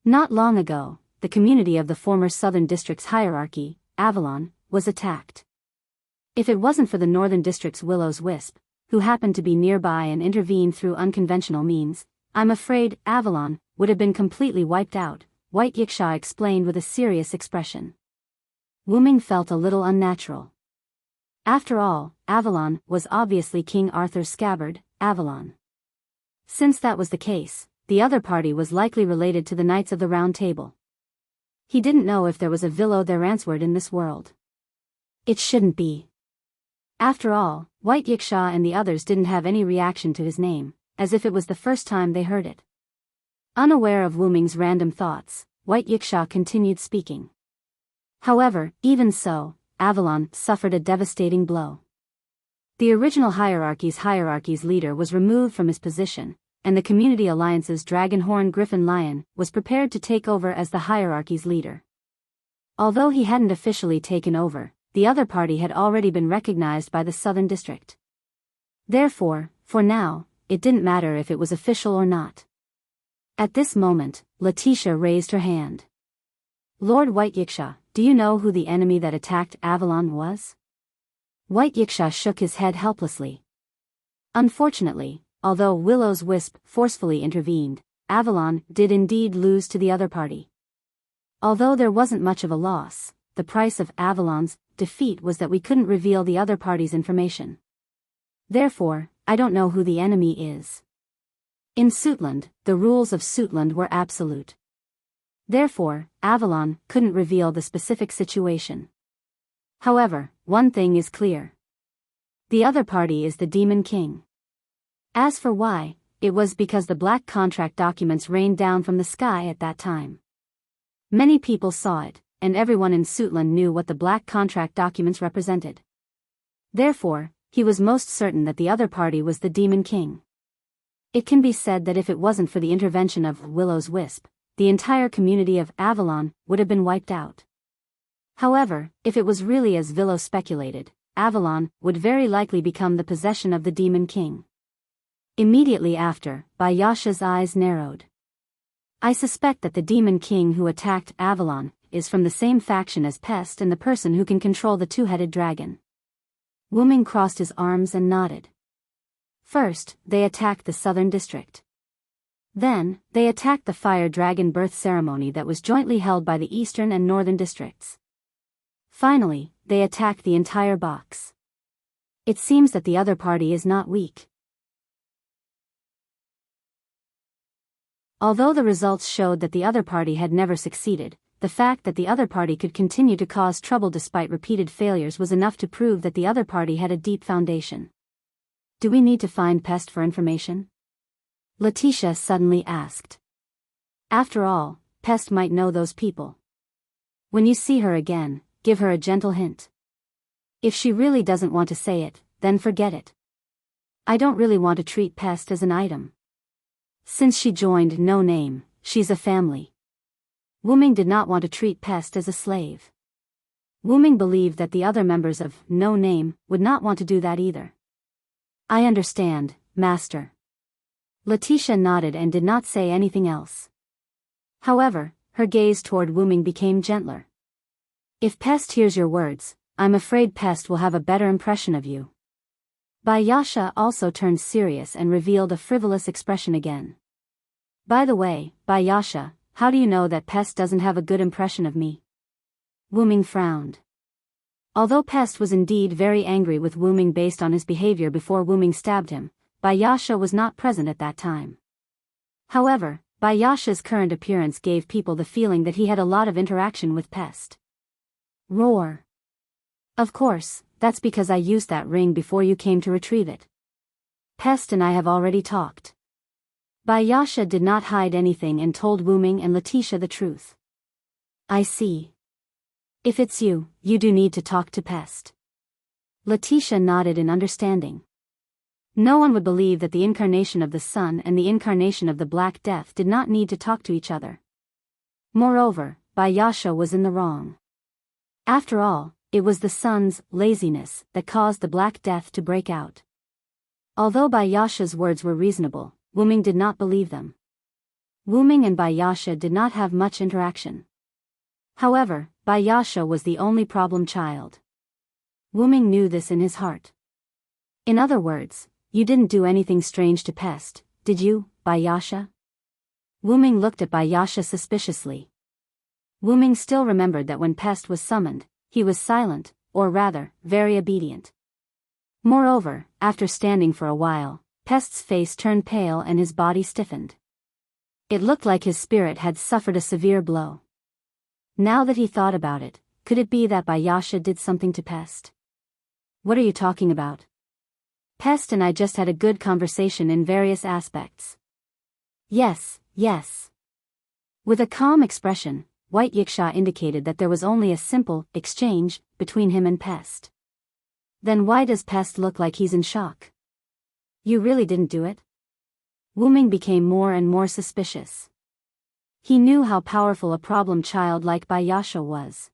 Not long ago, the community of the former Southern District's hierarchy, Avalon, was attacked. If it wasn't for the Northern District's Willow's Wisp, who happened to be nearby and intervened through unconventional means, I'm afraid Avalon would have been completely wiped out, White Yiksha explained with a serious expression. Wu Ming felt a little unnatural. After all, Avalon was obviously King Arthur's scabbard, Avalon. Since that was the case, the other party was likely related to the Knights of the Round Table. He didn't know if there was a Villo there answered in this world. It shouldn't be. After all, White Yiksha and the others didn't have any reaction to his name, as if it was the first time they heard it. Unaware of Wu Ming's random thoughts, White Yiksha continued speaking. However, even so, Avalon suffered a devastating blow. The original hierarchy's leader was removed from his position, and the Community Alliance's Dragonhorn Griffin Lion was prepared to take over as the hierarchy's leader. Although he hadn't officially taken over, the other party had already been recognized by the Southern District. Therefore, for now, it didn't matter if it was official or not. At this moment, Letitia raised her hand. Lord White Yiksha, do you know who the enemy that attacked Avalon was? White Yiksha shook his head helplessly. Unfortunately, although Willow's Wisp forcefully intervened, Avalon did indeed lose to the other party. Although there wasn't much of a loss, the price of Avalon's defeat was that we couldn't reveal the other party's information. Therefore, I don't know who the enemy is. In Suitland, the rules of Suitland were absolute. Therefore, Avalon couldn't reveal the specific situation. However, one thing is clear. The other party is the Demon King. As for why, it was because the black contract documents rained down from the sky at that time. Many people saw it, and everyone in Suitland knew what the black contract documents represented. Therefore, he was most certain that the other party was the Demon King. It can be said that if it wasn't for the intervention of Willow's Wisp, the entire community of Avalon would have been wiped out. However, if it was really as Villo speculated, Avalon would very likely become the possession of the Demon King. Immediately after, Bayasha's eyes narrowed. I suspect that the Demon King who attacked Avalon is from the same faction as Pest and the person who can control the two-headed dragon. Wu Ming crossed his arms and nodded. First, they attacked the Southern District. Then, they attacked the Fire Dragon birth ceremony that was jointly held by the Eastern and Northern Districts. Finally, they attacked the entire box. It seems that the other party is not weak. Although the results showed that the other party had never succeeded, the fact that the other party could continue to cause trouble despite repeated failures was enough to prove that the other party had a deep foundation. Do we need to find Pest for information? Letitia suddenly asked. After all, Pest might know those people. When you see her again, give her a gentle hint. If she really doesn't want to say it, then forget it. I don't really want to treat Pest as an item. Since she joined No Name, she's a family. Wu Ming did not want to treat Pest as a slave. Wu Ming believed that the other members of No Name would not want to do that either. I understand, Master. Letitia nodded and did not say anything else. However, her gaze toward Wu Ming became gentler. If Pest hears your words, I'm afraid Pest will have a better impression of you. Bayasha also turned serious and revealed a frivolous expression again. By the way, Bayasha, how do you know that Pest doesn't have a good impression of me? Wu Ming frowned. Although Pest was indeed very angry with Wu Ming based on his behavior before Wu Ming stabbed him, Bayasha was not present at that time. However, Bayasha's current appearance gave people the feeling that he had a lot of interaction with Pest. Roar. Of course, that's because I used that ring before you came to retrieve it. Pest and I have already talked. Bayasha did not hide anything and told Wu Ming and Letitia the truth. I see. If it's you, you do need to talk to Pest. Letitia nodded in understanding. No one would believe that the incarnation of the Sun and the incarnation of the Black Death did not need to talk to each other. Moreover, Bayasha was in the wrong. After all, it was the sun's laziness that caused the Black Death to break out. Although Bayasha's words were reasonable, Wuming did not believe them. Wuming and Bayasha did not have much interaction. However, Bayasha was the only problem child. Wuming knew this in his heart. In other words, you didn't do anything strange to Pest, did you, Bayasha? Wuming looked at Bayasha suspiciously. Wuming still remembered that when Pest was summoned, he was silent, or rather, very obedient. Moreover, after standing for a while, Pest's face turned pale and his body stiffened. It looked like his spirit had suffered a severe blow. Now that he thought about it, could it be that Bayasha did something to Pest? What are you talking about? Pest and I just had a good conversation in various aspects. Yes. With a calm expression, White Yiksha indicated that there was only a simple exchange between him and Pest. Then why does Pest look like he's in shock? You really didn't do it? Wuming became more and more suspicious. He knew how powerful a problem child like Bayasha was.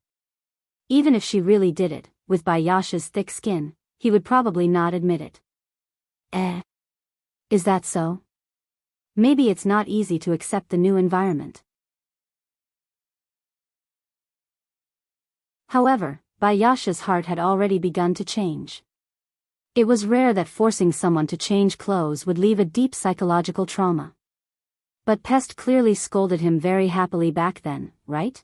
Even if she really did it, with Bayasha's thick skin, he would probably not admit it. Is that so? Maybe it's not easy to accept the new environment. However, Bayasha's heart had already begun to change. It was rare that forcing someone to change clothes would leave a deep psychological trauma. But Pest clearly scolded him very happily back then, right?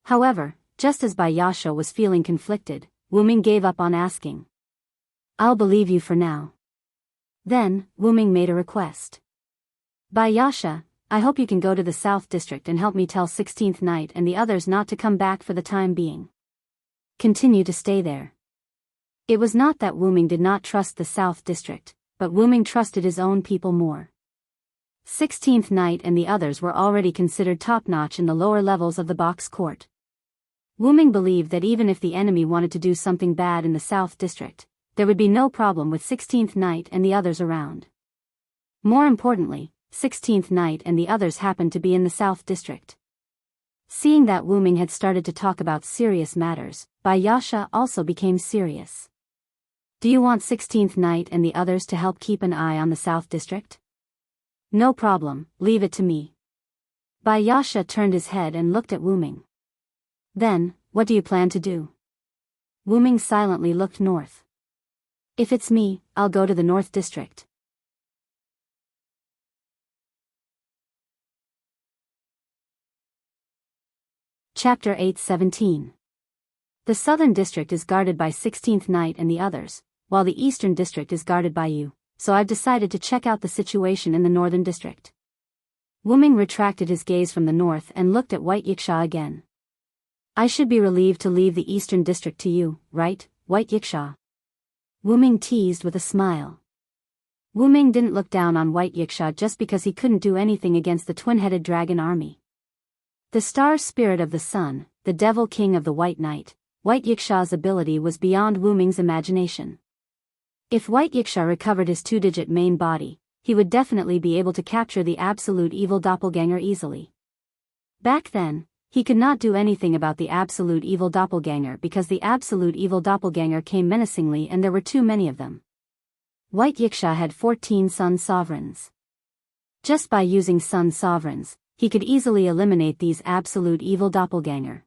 However, just as Bayasha was feeling conflicted, Wuming gave up on asking. I'll believe you for now. Then, Wuming made a request. Bayasha, I hope you can go to the South District and help me tell 16th Night and the others not to come back for the time being. Continue to stay there. It was not that Wuming did not trust the South District, but Wuming trusted his own people more. 16th Night and the others were already considered top-notch in the lower levels of the box court. Wuming believed that even if the enemy wanted to do something bad in the South District, there would be no problem with 16th Night and the others around. More importantly, 16th Night and the others happened to be in the South District. Seeing that Wuming had started to talk about serious matters, Bayasha also became serious. Do you want 16th Night and the others to help keep an eye on the South District? No problem, leave it to me. Bayasha turned his head and looked at Wuming. Then, what do you plan to do? Wuming silently looked north. If it's me, I'll go to the North District. Chapter 8:17. The Southern District is guarded by 16th Night and the others, while the Eastern District is guarded by you, so I've decided to check out the situation in the Northern District. Wuming retracted his gaze from the north and looked at White Yiksha again. I should be relieved to leave the Eastern District to you, right, White Yiksha? Wuming teased with a smile. Wuming didn't look down on White Yiksha just because he couldn't do anything against the twin-headed dragon army. The star spirit of the sun, the devil king of the White Knight, White Yiksha's ability was beyond Wuming's imagination. If White Yiksha recovered his two-digit main body, he would definitely be able to capture the absolute evil doppelganger easily. Back then, he could not do anything about the absolute evil doppelganger because the absolute evil doppelganger came menacingly and there were too many of them. White Yiksha had 14 sun sovereigns. Just by using sun sovereigns, he could easily eliminate these absolute evil doppelganger.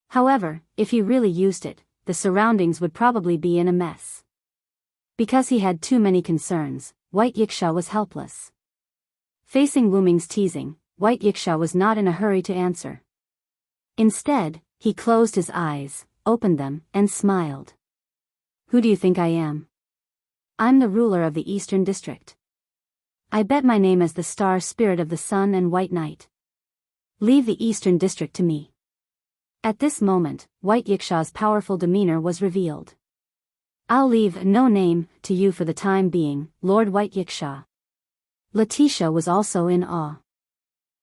However, if he really used it, the surroundings would probably be in a mess. Because he had too many concerns, White Yiksha was helpless. Facing Wuming's teasing, White Yiksha was not in a hurry to answer. Instead, he closed his eyes, opened them, and smiled. Who do you think I am? I'm the ruler of the Eastern District. I bet my name as the star spirit of the sun and White Knight. Leave the Eastern District to me. At this moment, White Yiksha's powerful demeanor was revealed. I'll leave no name to you for the time being, Lord White Yiksha. Letitia was also in awe.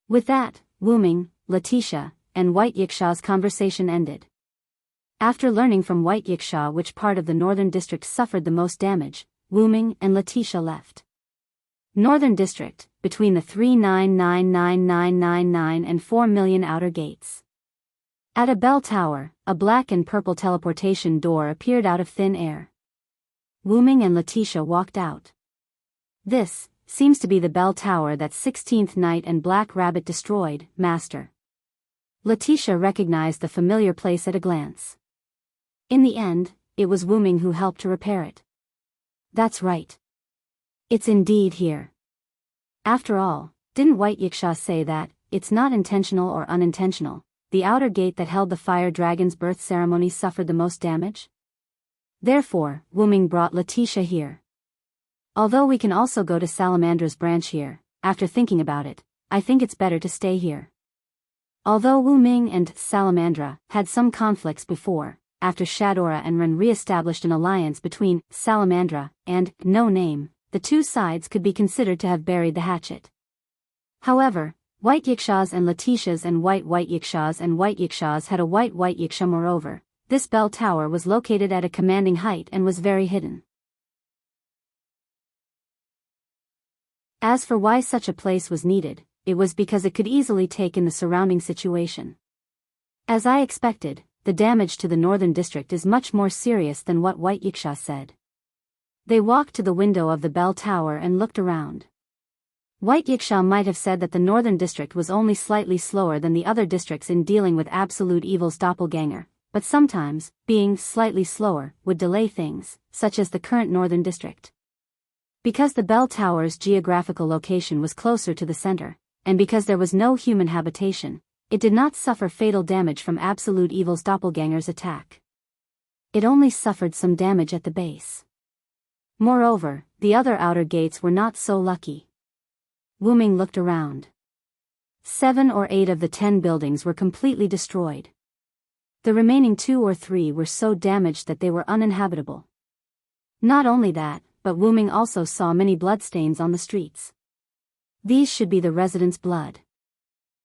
With that, Wuming, Letitia, and White Yiksha's conversation ended. After learning from White Yiksha which part of the Northern District suffered the most damage, Wuming and Letitia left. Northern District, between the 3999999 and 4 million outer gates. At a bell tower, a black and purple teleportation door appeared out of thin air. Wuming and Letitia walked out. This seems to be the bell tower that 16th Knight and Black Rabbit destroyed, Master. Letitia recognized the familiar place at a glance. In the end, it was Wuming who helped to repair it. That's right. It's indeed here. After all, didn't White Yiksha say that, it's not intentional or unintentional, the outer gate that held the fire dragon's birth ceremony suffered the most damage? Therefore, Wuming brought Letitia here. Although we can also go to Salamandra's branch here, after thinking about it, I think it's better to stay here. Although Wuming and Salamandra had some conflicts before, after Shadora and Ren re-established an alliance between Salamandra and No Name, the two sides could be considered to have buried the hatchet. However, White Yikshas and Letitia's and White Yikshas and White Yikshas had a White Yiksha. Moreover, this bell tower was located at a commanding height and was very hidden. As for why such a place was needed, it was because it could easily take in the surrounding situation. As I expected, the damage to the northern district is much more serious than what White Yiksha said. They walked to the window of the bell tower and looked around. White Yiksha might have said that the northern district was only slightly slower than the other districts in dealing with absolute evil's doppelganger, but sometimes, being slightly slower would delay things, such as the current northern district. Because the bell tower's geographical location was closer to the center, and because there was no human habitation, it did not suffer fatal damage from absolute evil's doppelganger's attack. It only suffered some damage at the base. Moreover, the other outer gates were not so lucky. Wuming looked around. 7 or 8 of the 10 buildings were completely destroyed. The remaining 2 or 3 were so damaged that they were uninhabitable. Not only that, but Wuming also saw many bloodstains on the streets. These should be the residents' blood.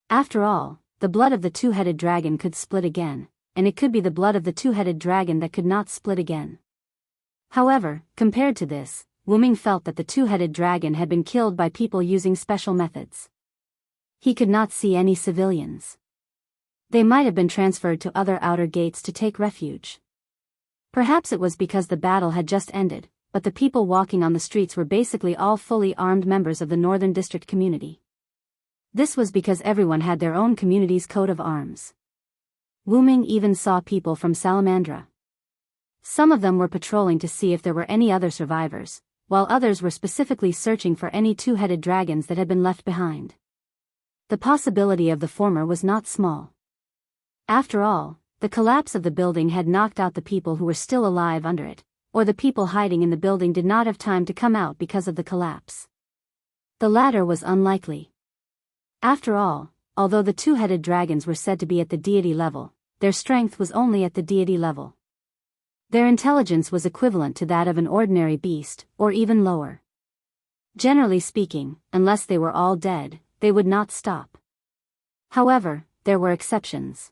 After all, the blood of the two-headed dragon could split again, and it could be the blood of the two-headed dragon that could not split again. However, compared to this, Wuming felt that the two-headed dragon had been killed by people using special methods. He could not see any civilians. They might have been transferred to other outer gates to take refuge. Perhaps it was because the battle had just ended, but the people walking on the streets were basically all fully armed members of the Northern District community. This was because everyone had their own community's coat of arms. Wuming even saw people from Salamandra. Some of them were patrolling to see if there were any other survivors, while others were specifically searching for any two-headed dragons that had been left behind. The possibility of the former was not small. After all, the collapse of the building had knocked out the people who were still alive under it, or the people hiding in the building did not have time to come out because of the collapse. The latter was unlikely. After all, although the two-headed dragons were said to be at the deity level, their strength was only at the deity level. Their intelligence was equivalent to that of an ordinary beast, or even lower. Generally speaking, unless they were all dead, they would not stop. However, there were exceptions.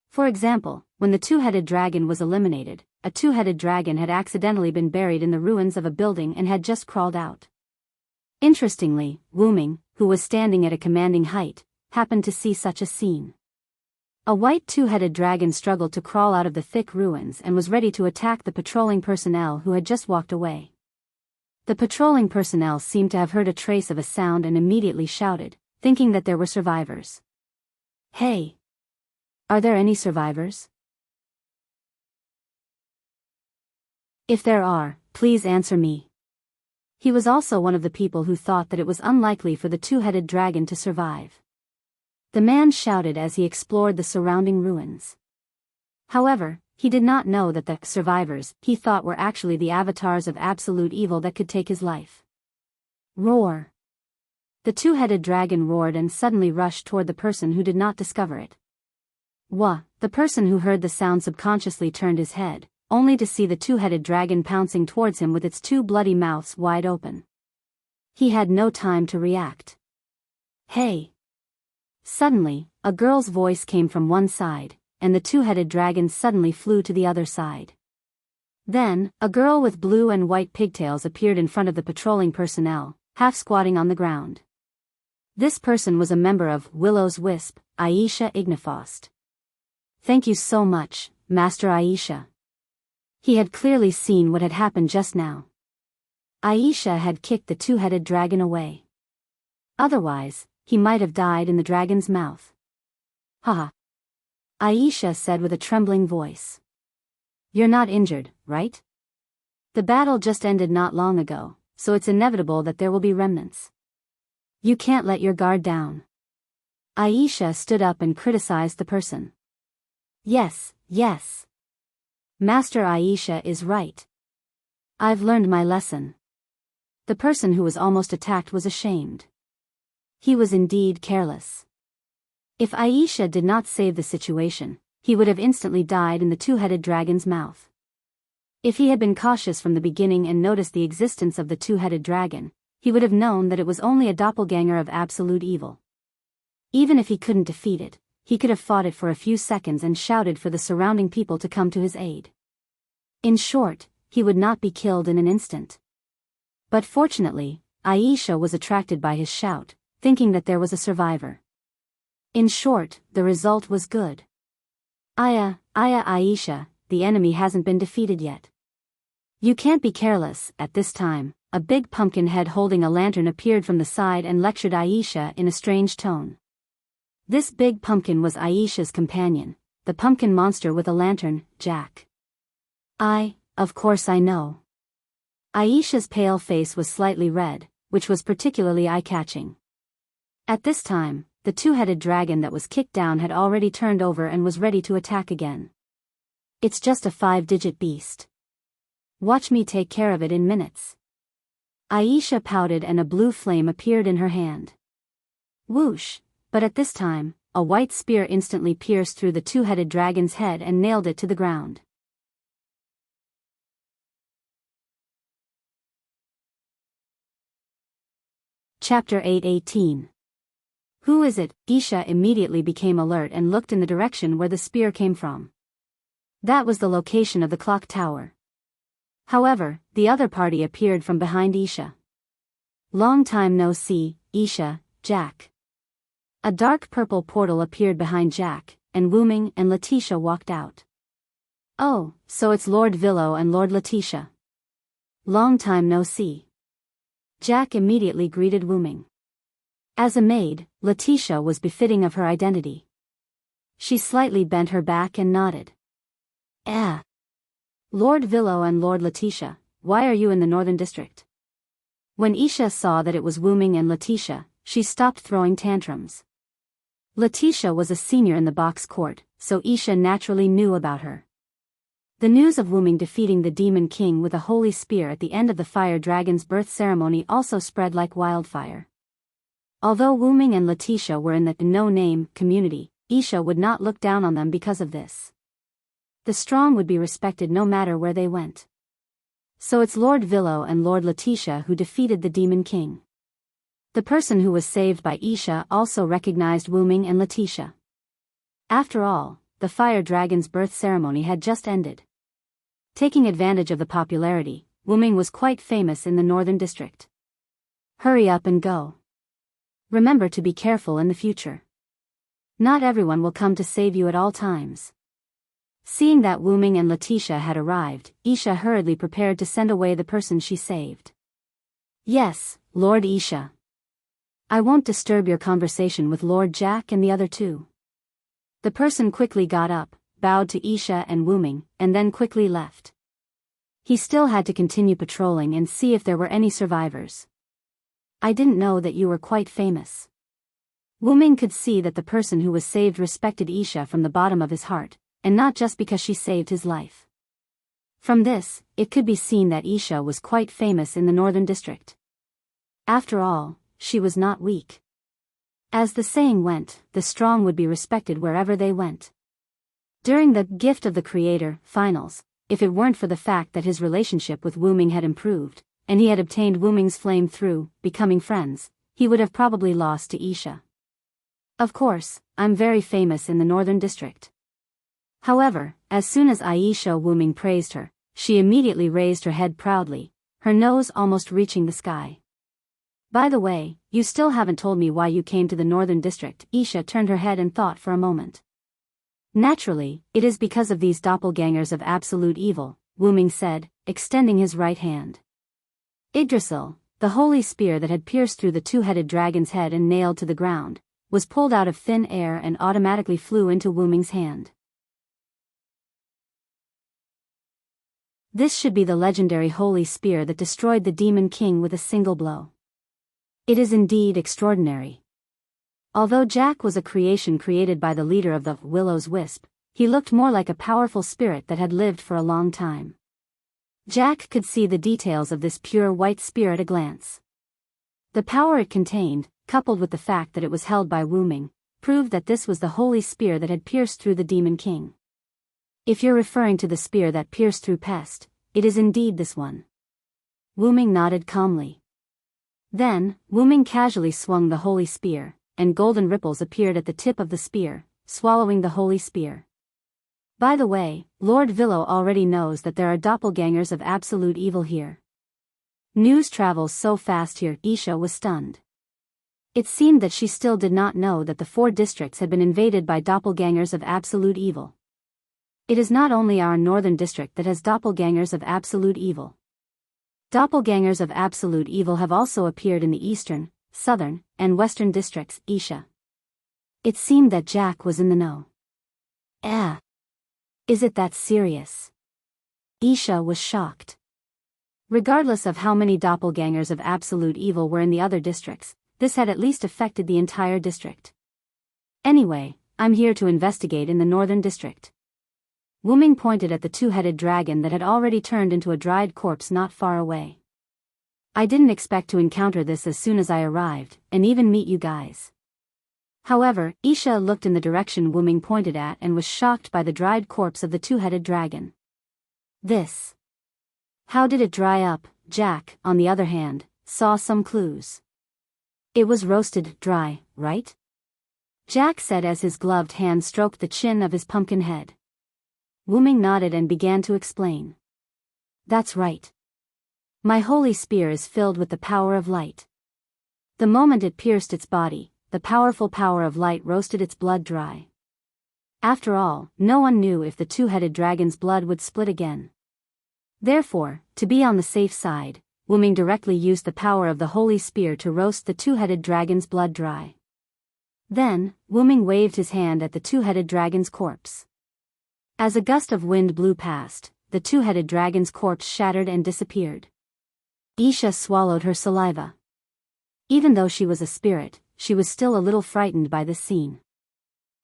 For example, when the two-headed dragon was eliminated, a two-headed dragon had accidentally been buried in the ruins of a building and had just crawled out. Interestingly, Wuming, who was standing at a commanding height, happened to see such a scene. A white two-headed dragon struggled to crawl out of the thick ruins and was ready to attack the patrolling personnel who had just walked away. The patrolling personnel seemed to have heard a trace of a sound and immediately shouted, thinking that there were survivors. "Hey! Are there any survivors? If there are, please answer me." He was also one of the people who thought that it was unlikely for the two-headed dragon to survive. The man shouted as he explored the surrounding ruins. However, he did not know that the survivors he thought were actually the avatars of absolute evil that could take his life. Roar! The two-headed dragon roared and suddenly rushed toward the person who did not discover it. Wah! The person who heard the sound subconsciously turned his head, only to see the two-headed dragon pouncing towards him with its 2 bloody mouths wide open. He had no time to react. "Hey!" Suddenly, a girl's voice came from one side, and the two-headed dragon suddenly flew to the other side. Then, a girl with blue and white pigtails appeared in front of the patrolling personnel, half squatting on the ground. This person was a member of Willow's Wisp, Aisha Ignifost. Thank you so much, Master Aisha. He had clearly seen what had happened just now. Aisha had kicked the two-headed dragon away. Otherwise, he might have died in the dragon's mouth. Haha. Aisha said with a trembling voice. You're not injured, right? The battle just ended not long ago, so it's inevitable that there will be remnants. You can't let your guard down. Aisha stood up and criticized the person. Yes. Master Aisha is right. I've learned my lesson. The person who was almost attacked was ashamed. He was indeed careless. If Aisha did not save the situation, he would have instantly died in the two-headed dragon's mouth. If he had been cautious from the beginning and noticed the existence of the two-headed dragon, he would have known that it was only a doppelganger of absolute evil. Even if he couldn't defeat it, he could have fought it for a few seconds and shouted for the surrounding people to come to his aid. In short, he would not be killed in an instant. But fortunately, Aisha was attracted by his shout, thinking that there was a survivor. In short, the result was good. Aisha, the enemy hasn't been defeated yet. You can't be careless. At this time, a big pumpkin head holding a lantern appeared from the side and lectured Aisha in a strange tone. This big pumpkin was Aisha's companion, the pumpkin monster with a lantern, Jack. Of course I know. Aisha's pale face was slightly red, which was particularly eye-catching. At this time, the two-headed dragon that was kicked down had already turned over and was ready to attack again. It's just a 5-digit beast. Watch me take care of it in minutes. Aisha pouted and a blue flame appeared in her hand. Whoosh! But at this time, a white spear instantly pierced through the two-headed dragon's head and nailed it to the ground. Chapter 8:18. Who is it? Aisha immediately became alert and looked in the direction where the spear came from. That was the location of the clock tower. However, the other party appeared from behind Aisha. Long time no see, Aisha, Jack. A dark purple portal appeared behind Jack, and Wooming and Letitia walked out. Oh, so it's Lord Villo and Lord Letitia. Long time no see. Jack immediately greeted Wooming. As a maid, Letitia was befitting of her identity. She slightly bent her back and nodded. Lord Villo and Lord Letitia, why are you in the Northern District? When Aisha saw that it was Wooming and Letitia, she stopped throwing tantrums. Letitia was a senior in the box court, so Aisha naturally knew about her. The news of Wooming defeating the Demon King with a holy spear at the end of the fire dragon's birth ceremony also spread like wildfire. Although Wooming and Letitia were in the no-name community, Aisha would not look down on them because of this. The strong would be respected no matter where they went. So it's Lord Villo and Lord Letitia who defeated the Demon King. The person who was saved by Aisha also recognized Wooming and Letitia. After all, the fire dragon's birth ceremony had just ended. Taking advantage of the popularity, Wooming was quite famous in the Northern District. Hurry up and go. Remember to be careful in the future. Not everyone will come to save you at all times. Seeing that Wooming and Letitia had arrived, Aisha hurriedly prepared to send away the person she saved. Yes, Lord Aisha. I won't disturb your conversation with Lord Jack and the other two. The person quickly got up, bowed to Aisha and Wooming, and then quickly left. He still had to continue patrolling and see if there were any survivors. I didn't know that you were quite famous. Wooming could see that the person who was saved respected Aisha from the bottom of his heart, and not just because she saved his life. From this, it could be seen that Aisha was quite famous in the Northern District. After all, she was not weak. As the saying went, the strong would be respected wherever they went. During the Gift of the Creator finals, if it weren't for the fact that his relationship with Wooming had improved, and he had obtained Wooming's flame through becoming friends, he would have probably lost to Aisha. Of course, I'm very famous in the Northern District. However, as soon as Aisha Wooming praised her, she immediately raised her head proudly, her nose almost reaching the sky. By the way, you still haven't told me why you came to the Northern District. Aisha turned her head and thought for a moment. Naturally, it is because of these doppelgangers of absolute evil, Wuming said, extending his right hand. Yggdrasil, the holy spear that had pierced through the two-headed dragon's head and nailed to the ground, was pulled out of thin air and automatically flew into Wuming's hand. This should be the legendary holy spear that destroyed the Demon King with a single blow. It is indeed extraordinary. Although Jack was a creation created by the leader of the Willow's Wisp, he looked more like a powerful spirit that had lived for a long time. Jack could see the details of this pure white spear at a glance. The power it contained, coupled with the fact that it was held by Wuming, proved that this was the holy spear that had pierced through the Demon King. If you're referring to the spear that pierced through Pest, it is indeed this one. Wuming nodded calmly. Then, Wuming casually swung the holy spear, and golden ripples appeared at the tip of the spear, swallowing the holy spear. By the way, Lord Villo already knows that there are doppelgangers of absolute evil here. News travels so fast here. Isha was stunned. It seemed that she still did not know that the 4 districts had been invaded by doppelgangers of absolute evil. It is not only our northern district that has doppelgangers of absolute evil. Doppelgangers of absolute evil have also appeared in the eastern, southern, and western districts, Isha. It seemed that Jack was in the know. Is it that serious? Isha was shocked. Regardless of how many doppelgangers of absolute evil were in the other districts, this had at least affected the entire district. Anyway, I'm here to investigate in the northern district. Wuming pointed at the two-headed dragon that had already turned into a dried corpse not far away. I didn't expect to encounter this as soon as I arrived, and even meet you guys. However, Isha looked in the direction Wuming pointed at and was shocked by the dried corpse of the two-headed dragon. This. How did it dry up? Jack, on the other hand, saw some clues. It was roasted dry, right? Jack said as his gloved hand stroked the chin of his pumpkin head. Wuming nodded and began to explain. That's right. My holy spear is filled with the power of light. The moment it pierced its body, the powerful power of light roasted its blood dry. After all, no one knew if the two-headed dragon's blood would split again. Therefore, to be on the safe side, Wuming directly used the power of the holy spear to roast the two-headed dragon's blood dry. Then, Wuming waved his hand at the two-headed dragon's corpse. As a gust of wind blew past, the two-headed dragon's corpse shattered and disappeared. Isha swallowed her saliva. Even though she was a spirit, she was still a little frightened by this scene.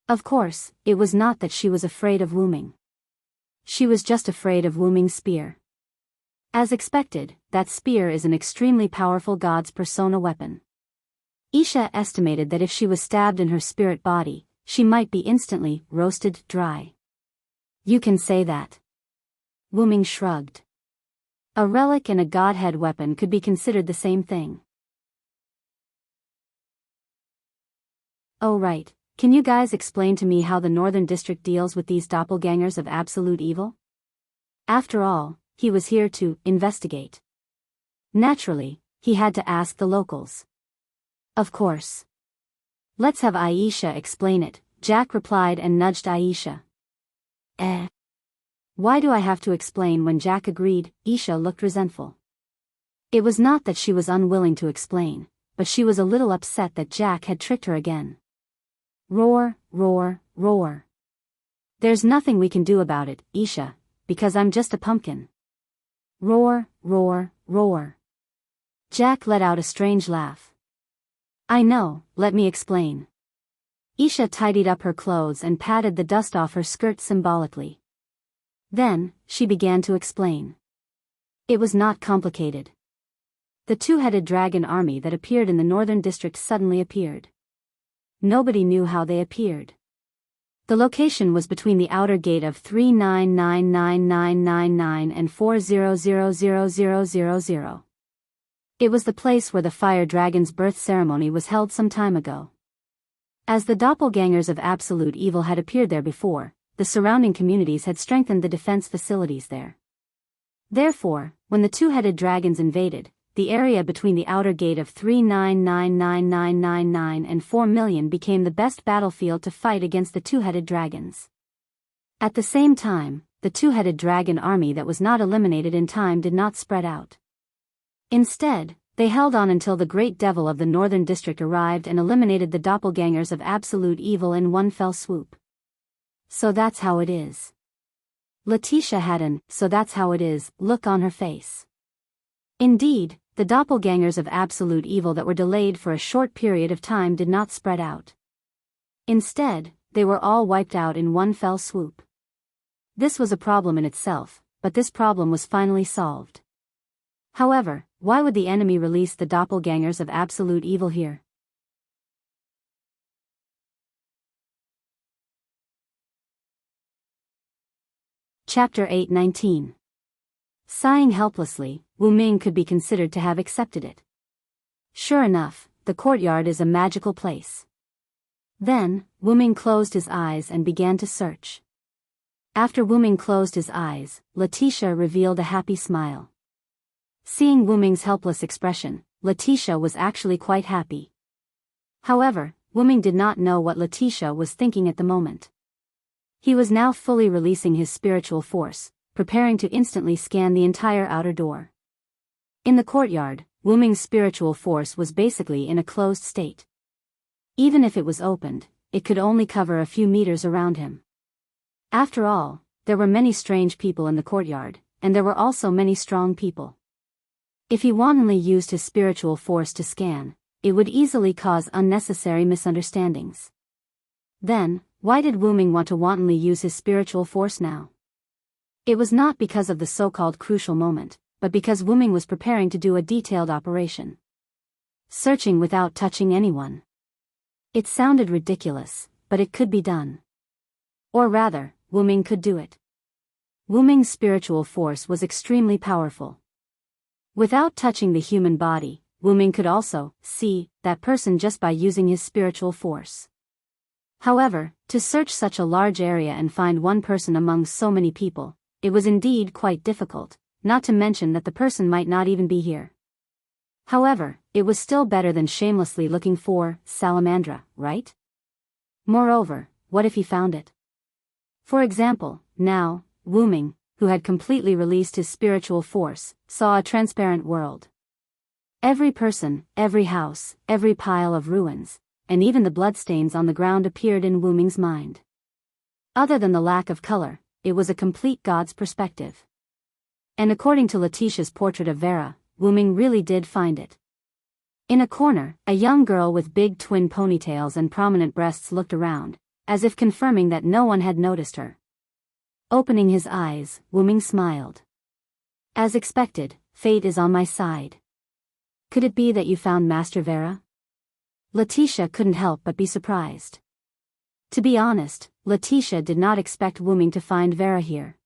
Of course, it was not that she was afraid of Wuming. She was just afraid of Wuming's spear. As expected, that spear is an extremely powerful god's persona weapon. Isha estimated that if she was stabbed in her spirit body, she might be instantly roasted dry. You can say that. Wuming shrugged. A relic and a godhead weapon could be considered the same thing. Oh right, can you guys explain to me how the Northern District deals with these doppelgangers of absolute evil? After all, he was here to investigate. Naturally, he had to ask the locals. Of course. Let's have Aisha explain it, Jack replied and nudged Aisha. Why do I have to explain when Jack agreed? Isha looked resentful. It was not that she was unwilling to explain, but she was a little upset that Jack had tricked her again. Roar, roar, roar. There's nothing we can do about it, Isha, because I'm just a pumpkin. Roar, roar, roar. Jack let out a strange laugh. I know, let me explain. Isha tidied up her clothes and patted the dust off her skirt symbolically. Then, she began to explain. It was not complicated. The two-headed dragon army that appeared in the northern district suddenly appeared. Nobody knew how they appeared. The location was between the outer gate of 399999 and 40000000. It was the place where the fire dragon's birth ceremony was held some time ago. As the doppelgangers of absolute evil had appeared there before, the surrounding communities had strengthened the defense facilities there. Therefore, when the two-headed dragons invaded, the area between the outer gate of 399999 and 4 million became the best battlefield to fight against the two-headed dragons. At the same time, the two-headed dragon army that was not eliminated in time did not spread out. Instead, they held on until the great devil of the northern district arrived and eliminated the doppelgangers of absolute evil in one fell swoop. So that's how it is. Letitia had an "so that's how it is" look on her face. Indeed, the doppelgangers of absolute evil that were delayed for a short period of time did not spread out. Instead, they were all wiped out in one fell swoop. This was a problem in itself, but this problem was finally solved. However, why would the enemy release the doppelgangers of absolute evil here? Chapter 8:19. Sighing helplessly, Wu Ming could be considered to have accepted it. Sure enough, the courtyard is a magical place. Then, Wu Ming closed his eyes and began to search. After Wu Ming closed his eyes, Letitia revealed a happy smile. Seeing Wu Ming's helpless expression, Letitia was actually quite happy. However, Wu Ming did not know what Letitia was thinking at the moment. He was now fully releasing his spiritual force, preparing to instantly scan the entire outer door. In the courtyard, Wu Ming's spiritual force was basically in a closed state. Even if it was opened, it could only cover a few meters around him. After all, there were many strange people in the courtyard, and there were also many strong people. If he wantonly used his spiritual force to scan, it would easily cause unnecessary misunderstandings. Then, why did Wu Ming want to wantonly use his spiritual force now? It was not because of the so-called crucial moment, but because Wu Ming was preparing to do a detailed operation. Searching without touching anyone. It sounded ridiculous, but it could be done. Or rather, Wu Ming could do it. Wu Ming's spiritual force was extremely powerful. Without touching the human body, Wu Ming could also see that person just by using his spiritual force. However, to search such a large area and find one person among so many people, it was indeed quite difficult, not to mention that the person might not even be here. However, it was still better than shamelessly looking for Salamandra, right? Moreover, what if he found it? For example, now, Wu Ming, who had completely released his spiritual force, saw a transparent world. Every person, every house, every pile of ruins, and even the bloodstains on the ground appeared in Wu Ming's mind. Other than the lack of color, it was a complete God's perspective. And according to Letitia's portrait of Vera, Wu Ming really did find it. In a corner, a young girl with big twin ponytails and prominent breasts looked around, as if confirming that no one had noticed her. Opening his eyes, Wu Ming smiled. As expected, fate is on my side. Could it be that you found Master Vera? Letitia couldn't help but be surprised. To be honest, Letitia did not expect Wu Ming to find Vera here.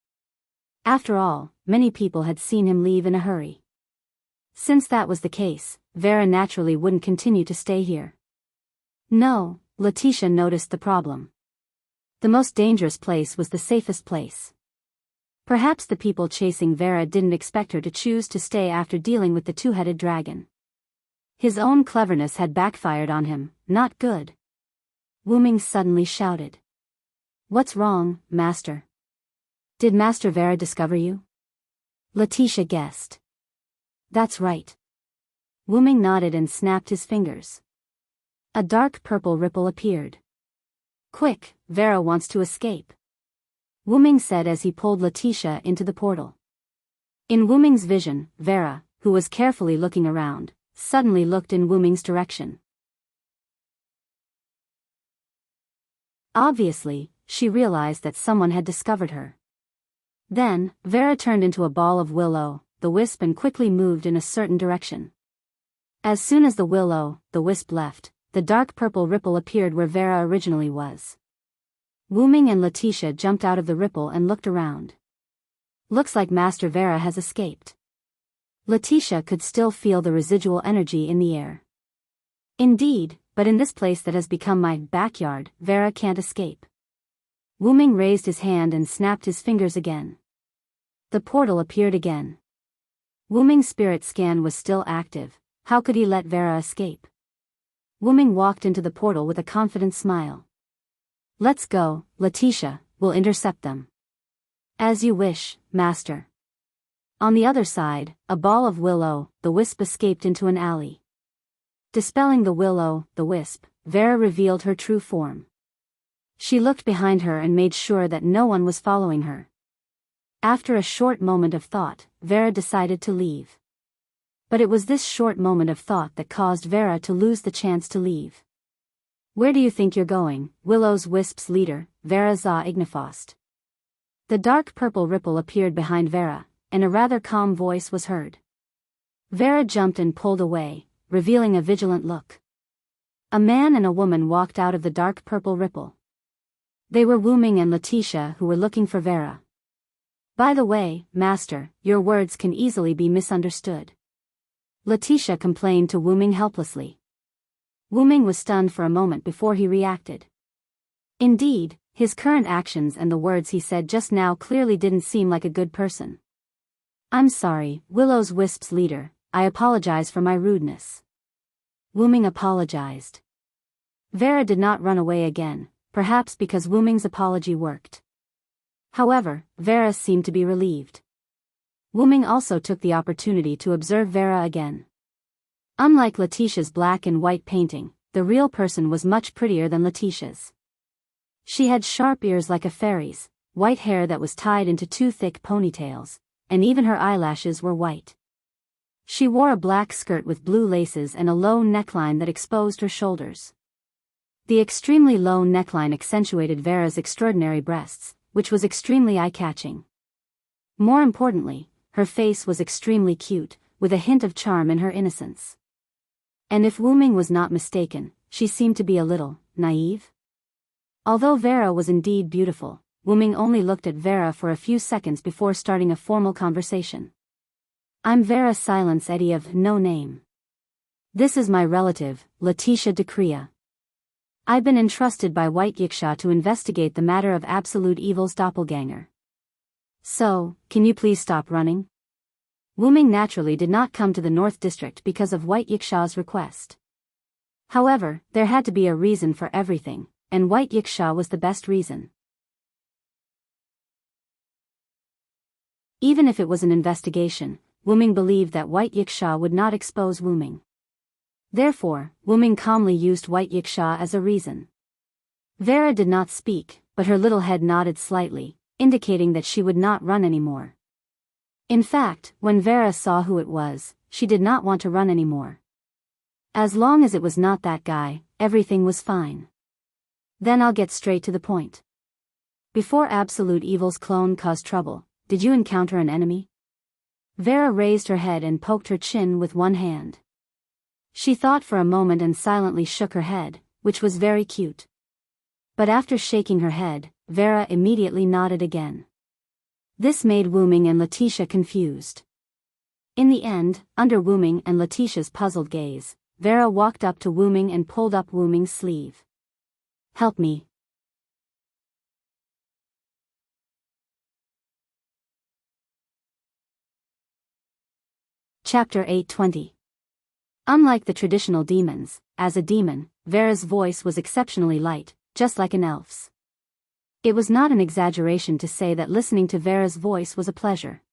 After all, many people had seen him leave in a hurry. Since that was the case, Vera naturally wouldn't continue to stay here. No, Letitia noticed the problem. The most dangerous place was the safest place. Perhaps the people chasing Vera didn't expect her to choose to stay after dealing with the two-headed dragon. His own cleverness had backfired on him, not good. Wu Ming suddenly shouted. What's wrong, Master? Did Master Vera discover you? Letitia guessed. That's right. Wu Ming nodded and snapped his fingers. A dark purple ripple appeared. Quick, Vera wants to escape. Wu Ming said as he pulled Letitia into the portal. In Wu Ming's vision, Vera, who was carefully looking around, suddenly looked in Wu Ming's direction. Obviously, she realized that someone had discovered her. Then, Vera turned into a ball of will-o'-the-wisp and quickly moved in a certain direction. As soon as the will-o'-the-wisp left, the dark purple ripple appeared where Vera originally was. Wu Ming and Letitia jumped out of the ripple and looked around. Looks like Master Vera has escaped. Letitia could still feel the residual energy in the air. Indeed, but in this place that has become my backyard, Vera can't escape. Wu Ming raised his hand and snapped his fingers again. The portal appeared again. Wu Ming's spirit scan was still active. How could he let Vera escape? Wu Ming walked into the portal with a confident smile. Let's go, Letitia, we'll intercept them. As you wish, master. On the other side, a ball of will-o'-the-wisp escaped into an alley. Dispelling the will-o'-the-wisp, Vera revealed her true form. She looked behind her and made sure that no one was following her. After a short moment of thought, Vera decided to leave. But it was this short moment of thought that caused Vera to lose the chance to leave. Where do you think you're going, Will-o'-the-Wisp's leader, Vera za Ignifost? The dark purple ripple appeared behind Vera, and a rather calm voice was heard. Vera jumped and pulled away, revealing a vigilant look. A man and a woman walked out of the dark purple ripple. They were Wuming and Letitia, who were looking for Vera. By the way, master, your words can easily be misunderstood. Letitia complained to Wuming helplessly. Wuming was stunned for a moment before he reacted. Indeed, his current actions and the words he said just now clearly didn't seem like a good person. I'm sorry, Will-o'-the-Wisp's leader, I apologize for my rudeness. Wuming apologized. Vera did not run away again, perhaps because Wuming's apology worked. However, Vera seemed to be relieved. Wuming also took the opportunity to observe Vera again. Unlike Letitia's black and white painting, the real person was much prettier than Letitia's. She had sharp ears like a fairy's, white hair that was tied into two thick ponytails, and even her eyelashes were white. She wore a black skirt with blue laces and a low neckline that exposed her shoulders. The extremely low neckline accentuated Vera's extraordinary breasts, which was extremely eye-catching. More importantly, her face was extremely cute, with a hint of charm in her innocence. And if Wuming was not mistaken, she seemed to be a little naive. Although Vera was indeed beautiful, Wuming only looked at Vera for a few seconds before starting a formal conversation. I'm Vera Silence Eddy of no name. This is my relative, Letitia Decrea. I've been entrusted by White Yiksha to investigate the matter of Absolute Evil's doppelganger. So, can you please stop running? Wuming naturally did not come to the North District because of White Yiksha's request. However, there had to be a reason for everything, and White Yiksha was the best reason. Even if it was an investigation, Wuming believed that White Yiksha would not expose Wuming. Therefore, Wuming calmly used White Yiksha as a reason. Vera did not speak, but her little head nodded slightly, indicating that she would not run anymore. In fact, when Vera saw who it was, she did not want to run anymore. As long as it was not that guy, everything was fine. Then I'll get straight to the point. Before Absolute Evil's clone caused trouble, did you encounter an enemy? Vera raised her head and poked her chin with one hand. She thought for a moment and silently shook her head, which was very cute. But after shaking her head, Vera immediately nodded again. This made Wuming and Letitia confused. In the end, under Wuming and Letitia's puzzled gaze, Vera walked up to Wuming and pulled up Wuming's sleeve. Help me. Chapter 820. Unlike the traditional demons, as a demon, Vera's voice was exceptionally light, just like an elf's. It was not an exaggeration to say that listening to Vera's voice was a pleasure.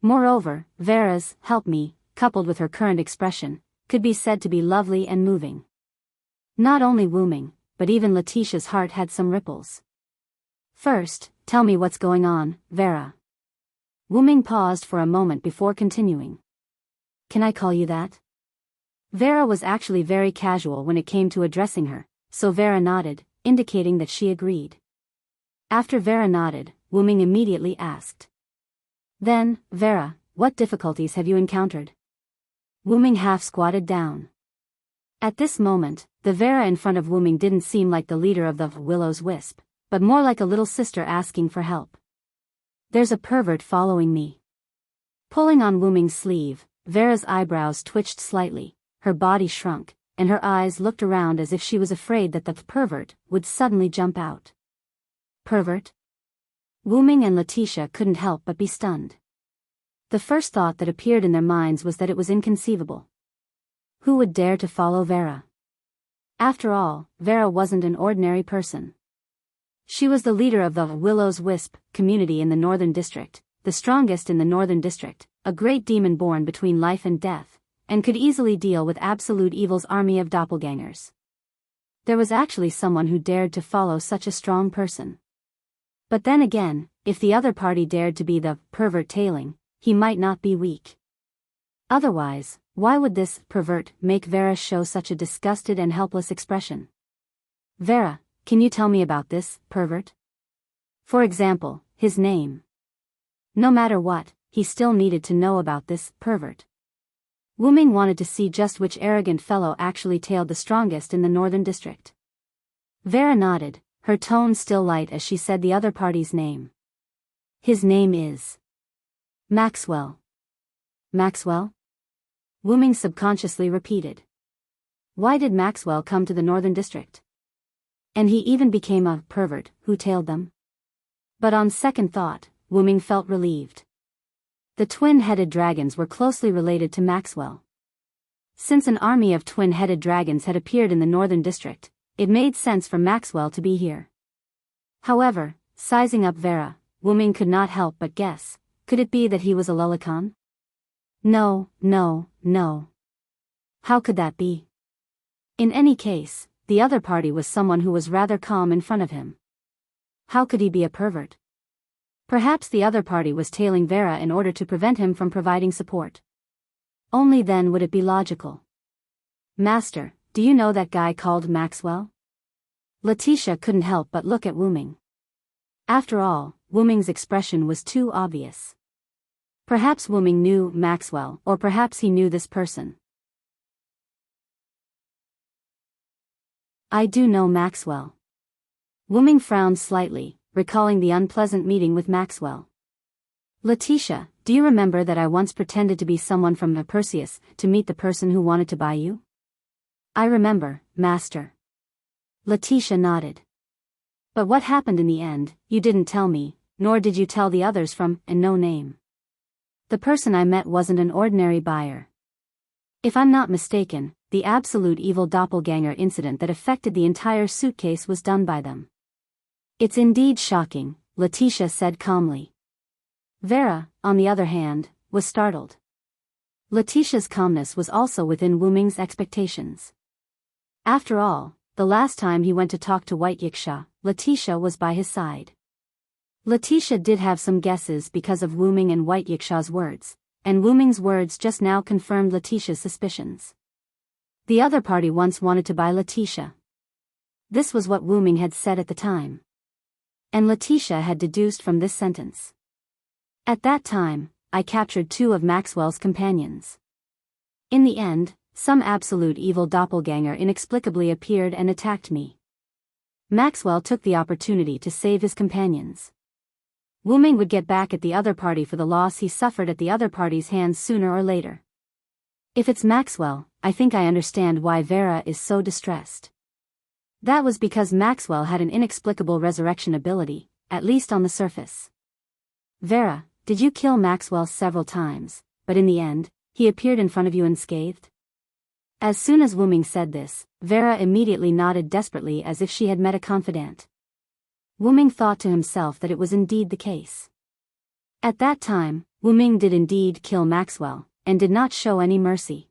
Moreover, Vera's "help me," coupled with her current expression, could be said to be lovely and moving. Not only Wuming, but even Letitia's heart had some ripples. First, tell me what's going on, Vera. Wuming paused for a moment before continuing. Can I call you that? Vera was actually very casual when it came to addressing her, so Vera nodded, indicating that she agreed. After Vera nodded, Wuming immediately asked. Then, Vera, what difficulties have you encountered? Wuming half squatted down. At this moment, the Vera in front of Wuming didn't seem like the leader of the Will-o'-the-Wisp, but more like a little sister asking for help. There's a pervert following me. Pulling on Wuming's sleeve, Vera's eyebrows twitched slightly, her body shrunk, and her eyes looked around as if she was afraid that the pervert would suddenly jump out. Pervert? Wuming and Letitia couldn't help but be stunned. The first thought that appeared in their minds was that it was inconceivable. Who would dare to follow Vera? After all, Vera wasn't an ordinary person. She was the leader of the Willow's Wisp community in the Northern District, the strongest in the Northern District, a great demon born between life and death, and could easily deal with absolute evil's army of doppelgangers. There was actually someone who dared to follow such a strong person. But then again, if the other party dared to be the pervert tailing, he might not be weak. Otherwise, why would this pervert make Vera show such a disgusted and helpless expression? Vera, can you tell me about this pervert? For example, his name. No matter what, he still needed to know about this pervert. Wu-Ming wanted to see just which arrogant fellow actually tailed the strongest in the Northern District. Vera nodded, her tone still light as she said the other party's name. His name is Maxwell. Maxwell? Wu-Ming subconsciously repeated. Why did Maxwell come to the Northern District? And he even became a pervert who tailed them? But on second thought, Wu-Ming felt relieved. The twin-headed dragons were closely related to Maxwell. Since an army of twin-headed dragons had appeared in the Northern District, it made sense for Maxwell to be here. However, sizing up Vera, Wu-Ming could not help but guess, could it be that he was a Lulacan? No. How could that be? In any case, the other party was someone who was rather calm in front of him. How could he be a pervert? Perhaps the other party was tailing Vera in order to prevent him from providing support. Only then would it be logical. Master, do you know that guy called Maxwell? Letitia couldn't help but look at Wu-Ming. After all, Wu-Ming's expression was too obvious. Perhaps Wu-Ming knew Maxwell, or perhaps he knew this person. I do know Maxwell. Wu-Ming frowned slightly, recalling the unpleasant meeting with Maxwell. Letitia, do you remember that I once pretended to be someone from Perseus to meet the person who wanted to buy you? I remember, Master. Letitia nodded. But what happened in the end, you didn't tell me, nor did you tell the others from, and no name. The person I met wasn't an ordinary buyer. If I'm not mistaken, the absolute evil doppelganger incident that affected the entire suitcase was done by them. It's indeed shocking, Letitia said calmly. Vera, on the other hand, was startled. Letitia's calmness was also within Wu-Ming's expectations. After all, the last time he went to talk to White Yiksha, Letitia was by his side. Letitia did have some guesses because of Wu-Ming and White Yiksha's words, and Wu-Ming's words just now confirmed Letitia's suspicions. The other party once wanted to buy Letitia. This was what Wu-Ming had said at the time. And Letitia had deduced from this sentence. At that time, I captured 2 of Maxwell's companions. In the end, some absolute evil doppelganger inexplicably appeared and attacked me. Maxwell took the opportunity to save his companions. Wu-Ming would get back at the other party for the loss he suffered at the other party's hands sooner or later. If it's Maxwell, I think I understand why Vera is so distressed. That was because Maxwell had an inexplicable resurrection ability, at least on the surface. Vera, did you kill Maxwell several times, but in the end, he appeared in front of you unscathed? As soon as Wu-Ming said this, Vera immediately nodded desperately as if she had met a confidant. Wu-Ming thought to himself that it was indeed the case. At that time, Wu-Ming did indeed kill Maxwell, and did not show any mercy.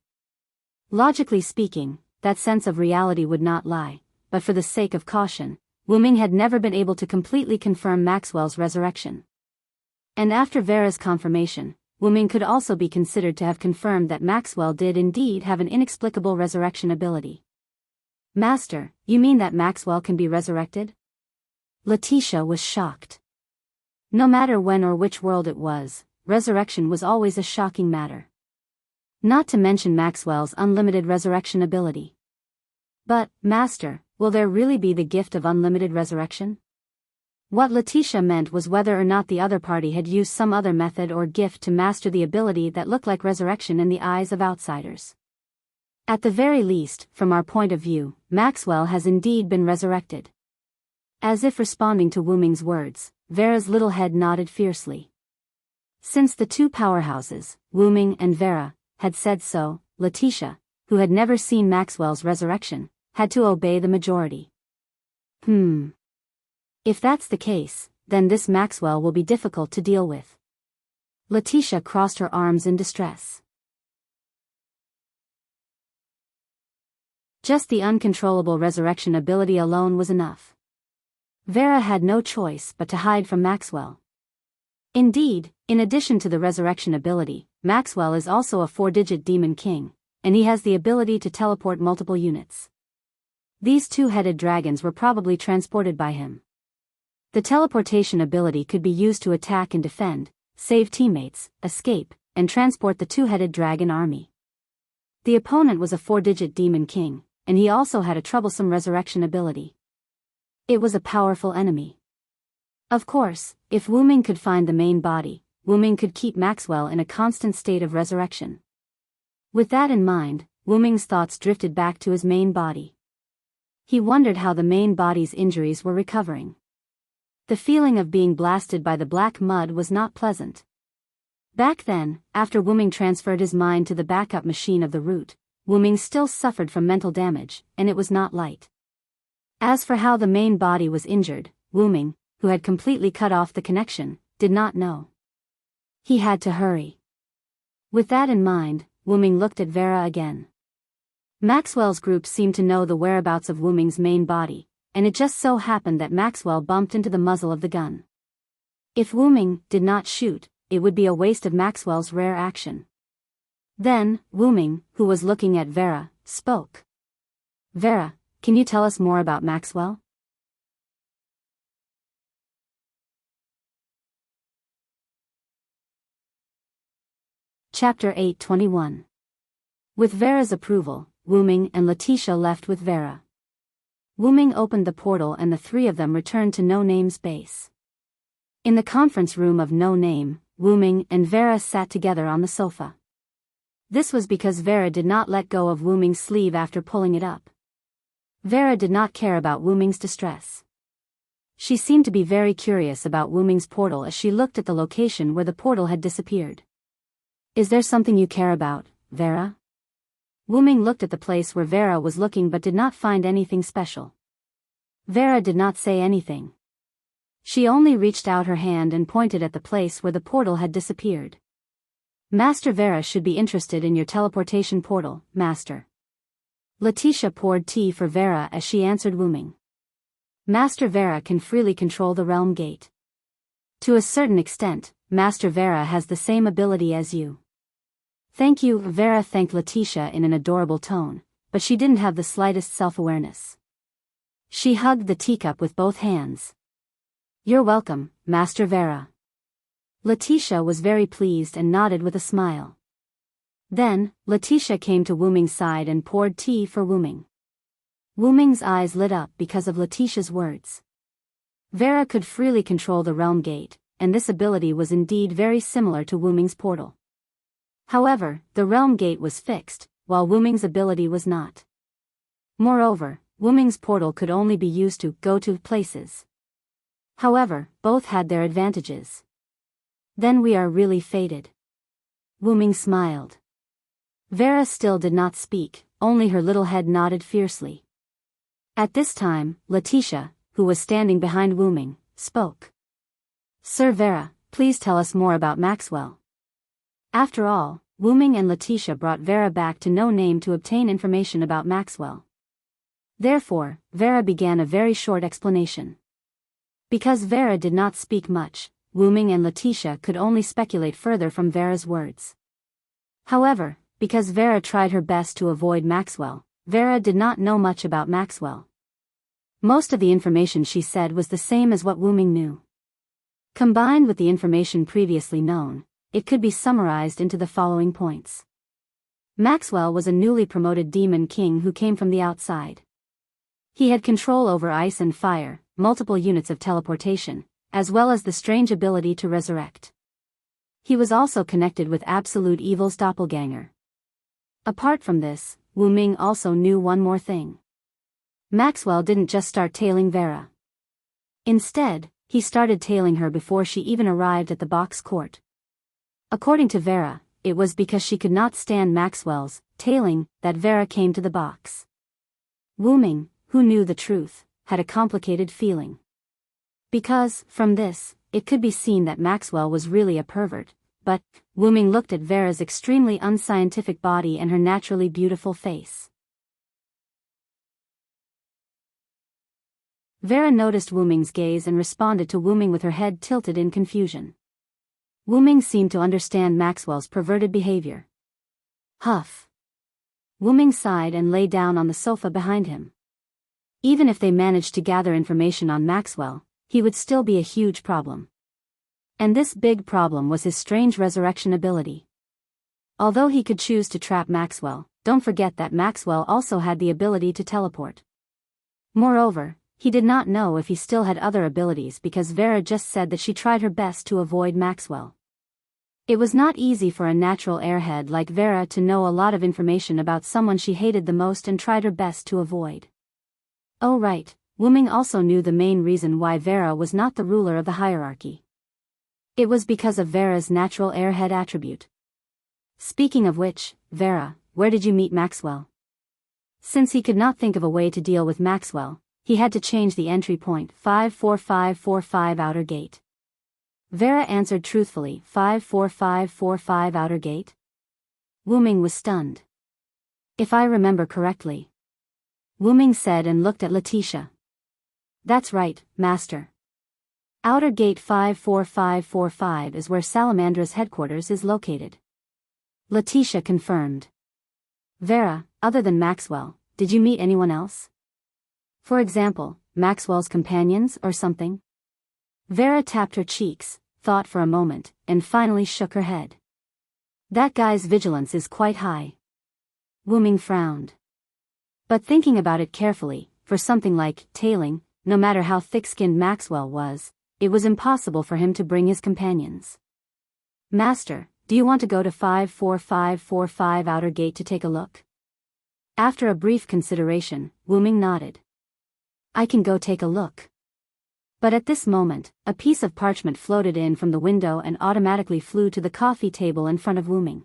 Logically speaking, that sense of reality would not lie, but for the sake of caution, Wu-Ming had never been able to completely confirm Maxwell's resurrection. And after Vera's confirmation, Wu-Ming could also be considered to have confirmed that Maxwell did indeed have an inexplicable resurrection ability. Master, you mean that Maxwell can be resurrected? Letitia was shocked. No matter when or which world it was, resurrection was always a shocking matter. Not to mention Maxwell's unlimited resurrection ability. But, Master, will there really be the gift of unlimited resurrection? What Letitia meant was whether or not the other party had used some other method or gift to master the ability that looked like resurrection in the eyes of outsiders. At the very least, from our point of view, Maxwell has indeed been resurrected. As if responding to Wu-Ming's words, Vera's little head nodded fiercely. Since the 2 powerhouses, Wu-Ming and Vera, had said so, Letitia, who had never seen Maxwell's resurrection, had to obey the majority. If that's the case, then this Maxwell will be difficult to deal with. Letitia crossed her arms in distress. Just the uncontrollable resurrection ability alone was enough. Vera had no choice but to hide from Maxwell. Indeed, in addition to the resurrection ability, Maxwell is also a 4-digit demon king, and he has the ability to teleport multiple units. These two-headed dragons were probably transported by him. The teleportation ability could be used to attack and defend, save teammates, escape, and transport the two-headed dragon army. The opponent was a 4-digit demon king, and he also had a troublesome resurrection ability. It was a powerful enemy. Of course, if Wu Ming could find the main body, Wu Ming could keep Maxwell in a constant state of resurrection. With that in mind, Wu Ming's thoughts drifted back to his main body. He wondered how the main body's injuries were recovering. The feeling of being blasted by the black mud was not pleasant. Back then, after Wu Ming transferred his mind to the backup machine of the root, Wu Ming still suffered from mental damage, and it was not light. As for how the main body was injured, Wu Ming, who had completely cut off the connection, did not know. He had to hurry. With that in mind, Wu Ming looked at Vera again. Maxwell's group seemed to know the whereabouts of Wu Ming's main body, and it just so happened that Maxwell bumped into the muzzle of the gun. If Wu Ming did not shoot, it would be a waste of Maxwell's rare action. Then, Wu Ming, who was looking at Vera, spoke. Vera, can you tell us more about Maxwell? Chapter 8:21. With Vera's approval, Wu Ming and Letitia left with Vera. Wu Ming opened the portal and the three of them returned to No Name's base. In the conference room of No Name, Wu Ming and Vera sat together on the sofa. This was because Vera did not let go of Wu Ming's sleeve after pulling it up. Vera did not care about Wu Ming's distress. She seemed to be very curious about Wu Ming's portal as she looked at the location where the portal had disappeared. Is there something you care about, Vera? Wu Ming looked at the place where Vera was looking but did not find anything special. Vera did not say anything. She only reached out her hand and pointed at the place where the portal had disappeared. Master Vera should be interested in your teleportation portal, Master. Letitia poured tea for Vera as she answered Wu Ming. Master Vera can freely control the realm gate. To a certain extent, Master Vera has the same ability as you. Thank you, Vera thanked Letitia in an adorable tone, but she didn't have the slightest self-awareness. She hugged the teacup with both hands. You're welcome, Master Vera. Letitia was very pleased and nodded with a smile. Then, Letitia came to Wu Ming's side and poured tea for Wu Ming. Wu Ming's eyes lit up because of Letitia's words. Vera could freely control the realm gate, and this ability was indeed very similar to Wu Ming's portal. However, the realm gate was fixed, while Wu Ming's ability was not. Moreover, Wu Ming's portal could only be used to go to places. However, both had their advantages. Then we are really fated. Wu Ming smiled. Vera still did not speak, only her little head nodded fiercely. At this time, Letitia, who was standing behind Wu Ming, spoke. Sir Vera, please tell us more about Maxwell. After all, Wu Ming and Letitia brought Vera back to No Name to obtain information about Maxwell. Therefore, Vera began a very short explanation. Because Vera did not speak much, Wu Ming and Letitia could only speculate further from Vera's words. However, because Vera tried her best to avoid Maxwell, Vera did not know much about Maxwell. Most of the information she said was the same as what Wu Ming knew. Combined with the information previously known, it could be summarized into the following points. Maxwell was a newly promoted demon king who came from the outside. He had control over ice and fire, multiple units of teleportation, as well as the strange ability to resurrect. He was also connected with Absolute Evil's doppelganger. Apart from this, Wu Ming also knew one more thing. Maxwell didn't just start tailing Vera. Instead, he started tailing her before she even arrived at the box court. According to Vera, it was because she could not stand Maxwell's tailing that Vera came to the box. Wu Ming, who knew the truth, had a complicated feeling. Because, from this, it could be seen that Maxwell was really a pervert, but, Wu-Ming looked at Vera's extremely unscientific body and her naturally beautiful face. Vera noticed Wu-Ming's gaze and responded to Wu-Ming with her head tilted in confusion. Wu-Ming seemed to understand Maxwell's perverted behavior. Huff. Wu-Ming sighed and lay down on the sofa behind him. Even if they managed to gather information on Maxwell, he would still be a huge problem. And this big problem was his strange resurrection ability. Although he could choose to trap Maxwell, don't forget that Maxwell also had the ability to teleport. Moreover, he did not know if he still had other abilities because Vera just said that she tried her best to avoid Maxwell. It was not easy for a natural airhead like Vera to know a lot of information about someone she hated the most and tried her best to avoid. Oh right, Wu-Ming also knew the main reason why Vera was not the ruler of the hierarchy. It was because of Vera's natural airhead attribute. Speaking of which, Vera, where did you meet Maxwell? Since he could not think of a way to deal with Maxwell, he had to change the entry point 54545 Outer Gate. Vera answered truthfully 54545 Outer Gate. Wu-Ming was stunned. If I remember correctly. Wu-Ming said and looked at Letitia. That's right, Master. Outer Gate 54545 is where Salamandra's headquarters is located. Letitia confirmed. Vera, other than Maxwell, did you meet anyone else? For example, Maxwell's companions or something? Vera tapped her cheeks, thought for a moment, and finally shook her head. That guy's vigilance is quite high. Wu-Ming frowned. But thinking about it carefully, for something like tailing, no matter how thick-skinned Maxwell was, it was impossible for him to bring his companions. Master, do you want to go to 54545 Outer Gate to take a look? After a brief consideration, Wu-Ming nodded. I can go take a look. But at this moment, a piece of parchment floated in from the window and automatically flew to the coffee table in front of Wu-Ming.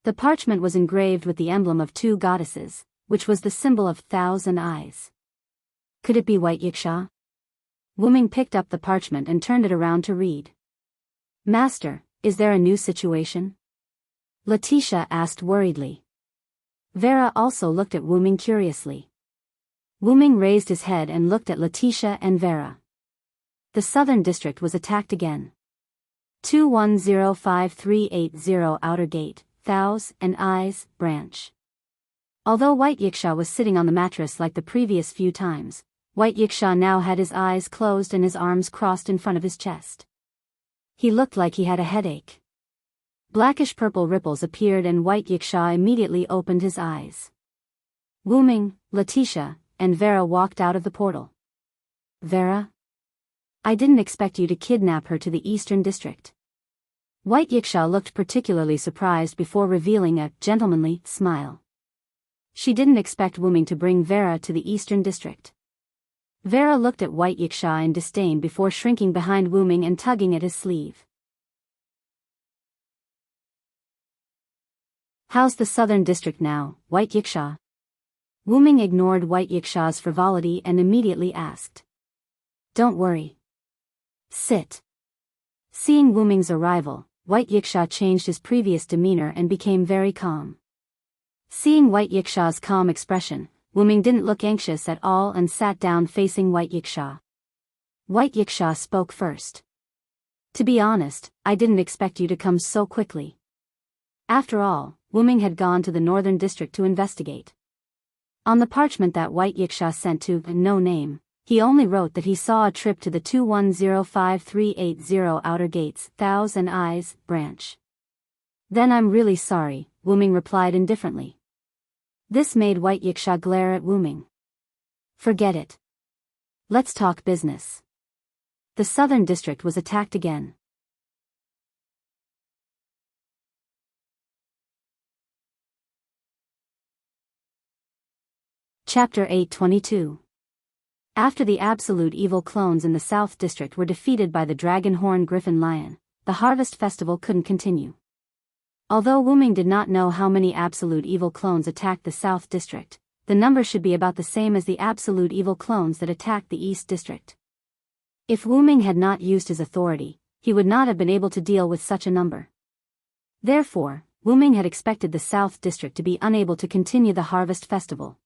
The parchment was engraved with the emblem of two goddesses, which was the symbol of 1,000 eyes. Could it be White Yiksha? Wu-Ming picked up the parchment and turned it around to read. Master, is there a new situation? Letitia asked worriedly. Vera also looked at Wu-Ming curiously. Wu-Ming raised his head and looked at Letitia and Vera. The southern district was attacked again. 2105380 Outer Gate, and Eyes, Branch. Although White Yiksha was sitting on the mattress like the previous few times, White Yiksha now had his eyes closed and his arms crossed in front of his chest. He looked like he had a headache. Blackish-purple ripples appeared and White Yiksha immediately opened his eyes. Wu-Ming, Letitia, and Vera walked out of the portal. Vera? I didn't expect you to kidnap her to the Eastern District. White Yiksha looked particularly surprised before revealing a gentlemanly smile. She didn't expect Wu-Ming to bring Vera to the Eastern District. Vera looked at White Yiksha in disdain before shrinking behind Wu-Ming and tugging at his sleeve. How's the Southern District now, White Yiksha? Wu-Ming ignored White Yiksha's frivolity and immediately asked. Don't worry. Sit. Seeing Wu-Ming's arrival, White Yiksha changed his previous demeanor and became very calm. Seeing White Yiksha's calm expression, Wu-Ming didn't look anxious at all and sat down facing White Yiksha. White Yiksha spoke first. To be honest, I didn't expect you to come so quickly. After all, Wu-Ming had gone to the Northern District to investigate. On the parchment that White Yiksha sent to no name, he only wrote that he saw a trip to the 2105380 Outer Gates, and Eyes, Branch. Then I'm really sorry, Wu-Ming replied indifferently. This made White Yiksha glare at Wu-Ming. Forget it. Let's talk business. The Southern District was attacked again. Chapter 822. After the absolute evil clones in the South District were defeated by the Dragonhorn Griffin Lion, the Harvest Festival couldn't continue. Although Wu-Ming did not know how many absolute evil clones attacked the South District, the number should be about the same as the absolute evil clones that attacked the East District. If Wu Ming had not used his authority, he would not have been able to deal with such a number. Therefore, Wu Ming had expected the South District to be unable to continue the Harvest Festival.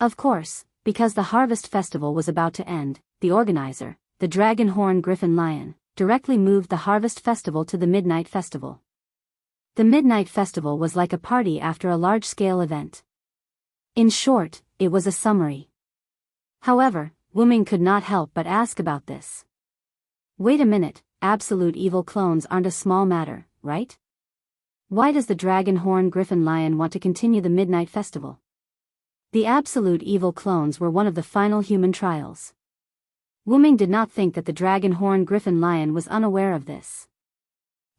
Of course, because the Harvest Festival was about to end, the organizer, the Dragon Horn Griffin Lion, directly moved the Harvest Festival to the Midnight Festival. The Midnight Festival was like a party after a large-scale event. In short, it was a summary. However, Wu Ming could not help but ask about this. Wait a minute, absolute evil clones aren't a small matter, right? Why does the Dragon Horn Griffin Lion want to continue the Midnight Festival? The absolute evil clones were one of the final human trials. Wu Ming did not think that the Dragon Horn Griffin Lion was unaware of this.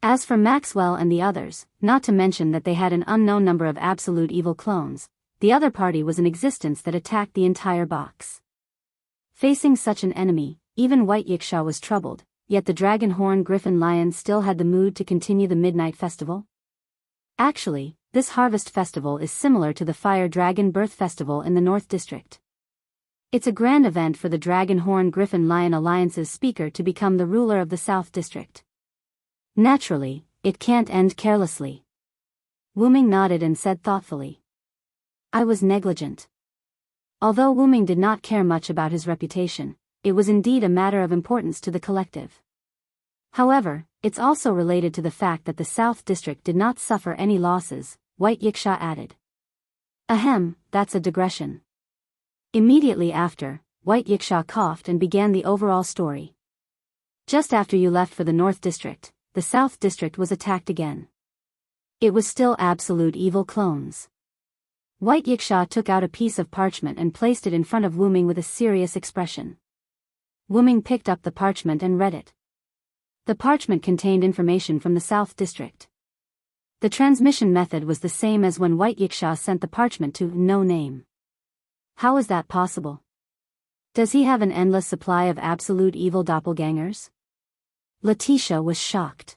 As for Maxwell and the others, not to mention that they had an unknown number of absolute evil clones, the other party was in existence that attacked the entire box. Facing such an enemy, even White Yiksha was troubled, yet the Dragon Horn Griffin Lion still had the mood to continue the Midnight Festival. Actually, this Harvest Festival is similar to the Fire Dragon Birth Festival in the North District. It's a grand event for the Dragon Horn Griffin Lion Alliance's speaker to become the ruler of the South District. Naturally, it can't end carelessly. Wu Ming nodded and said thoughtfully. I was negligent. Although Wu Ming did not care much about his reputation, it was indeed a matter of importance to the collective. However, it's also related to the fact that the South District did not suffer any losses, White Yiksha added. Ahem, that's a digression. Immediately after, White Yiksha coughed and began the overall story. Just after you left for the North District, the South District was attacked again. It was still absolute evil clones. White Yiksha took out a piece of parchment and placed it in front of Wu Ming with a serious expression. Wu Ming picked up the parchment and read it. The parchment contained information from the South District. The transmission method was the same as when White Yiksha sent the parchment to No Name. How is that possible? Does he have an endless supply of absolute evil doppelgangers? Letitia was shocked.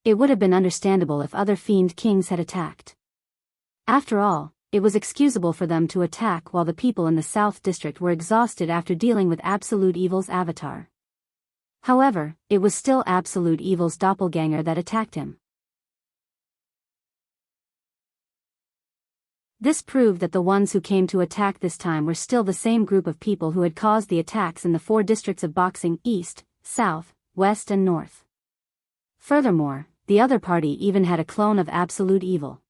It would have been understandable if other fiend kings had attacked. After all, it was excusable for them to attack while the people in the South District were exhausted after dealing with Absolute Evil's avatar. However, it was still Absolute Evil's doppelganger that attacked him. This proved that the ones who came to attack this time were still the same group of people who had caused the attacks in the 4 districts of Boxing: East, South, West and North. Furthermore, the other party even had a clone of Absolute Evil.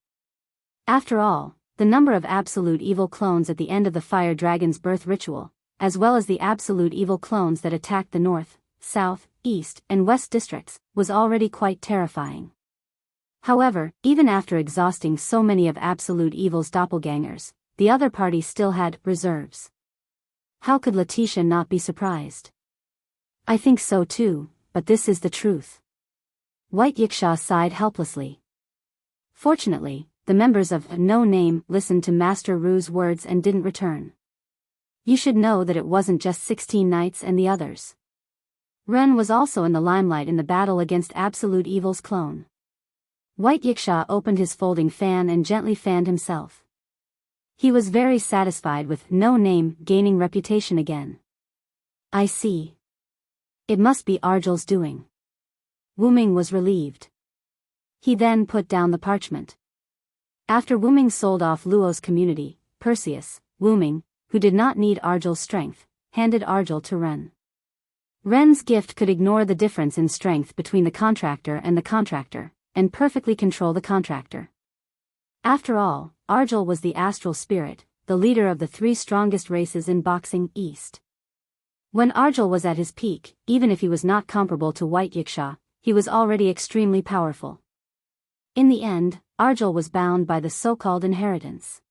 After all, the number of Absolute Evil clones at the end of the Fire Dragon's birth ritual, as well as the Absolute Evil clones that attacked the North, South, East, and West districts, was already quite terrifying. However, even after exhausting so many of Absolute Evil's doppelgangers, the other party still had reserves. How could Letitia not be surprised? I think so too, but this is the truth. White Yiksha sighed helplessly. Fortunately, the members of No Name listened to Master Ru's words and didn't return. You should know that it wasn't just 16 knights and the others. Ren was also in the limelight in the battle against Absolute Evil's clone. White Yiksha opened his folding fan and gently fanned himself. He was very satisfied with No Name gaining reputation again. I see. It must be Argel's doing. Wu Ming was relieved. He then put down the parchment. After Wu Ming sold off Luo's community, Perseus, Wu Ming, who did not need Argel's strength, handed Argel to Ren. Ren's gift could ignore the difference in strength between the contractor, and perfectly control the contractor. After all, Argel was the astral spirit, the leader of the 3 strongest races in Boxing: East. When Argel was at his peak, even if he was not comparable to White Yiksha, he was already extremely powerful. In the end, Argel was bound by the so-called inheritance.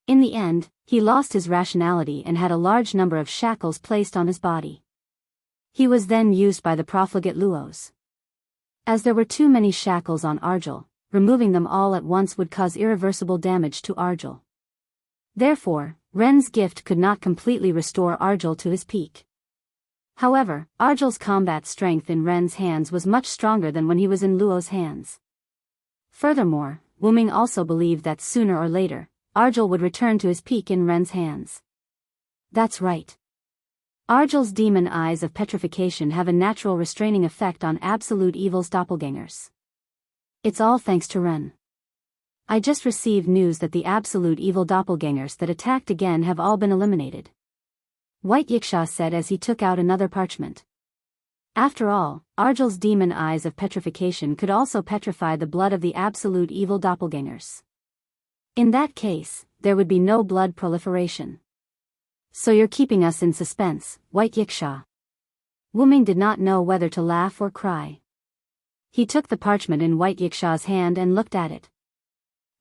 In the end, he lost his rationality and had a large number of shackles placed on his body. He was then used by the profligate Luos. As there were too many shackles on Argel, removing them all at once would cause irreversible damage to Argel. Therefore, Ren's gift could not completely restore Argel to his peak. However, Argel's combat strength in Ren's hands was much stronger than when he was in Luo's hands. Furthermore, Wu Ming also believed that sooner or later, Argel would return to his peak in Ren's hands. That's right. Argyll's demon eyes of petrification have a natural restraining effect on absolute evil's doppelgangers. It's all thanks to Ren. I just received news that the absolute evil doppelgangers that attacked again have all been eliminated. White Yiksha said as he took out another parchment. After all, Argyll's demon eyes of petrification could also petrify the blood of the absolute evil doppelgangers. In that case, there would be no blood proliferation. So you're keeping us in suspense, White Yiksha. Wuming did not know whether to laugh or cry. He took the parchment in White Yiksha's hand and looked at it.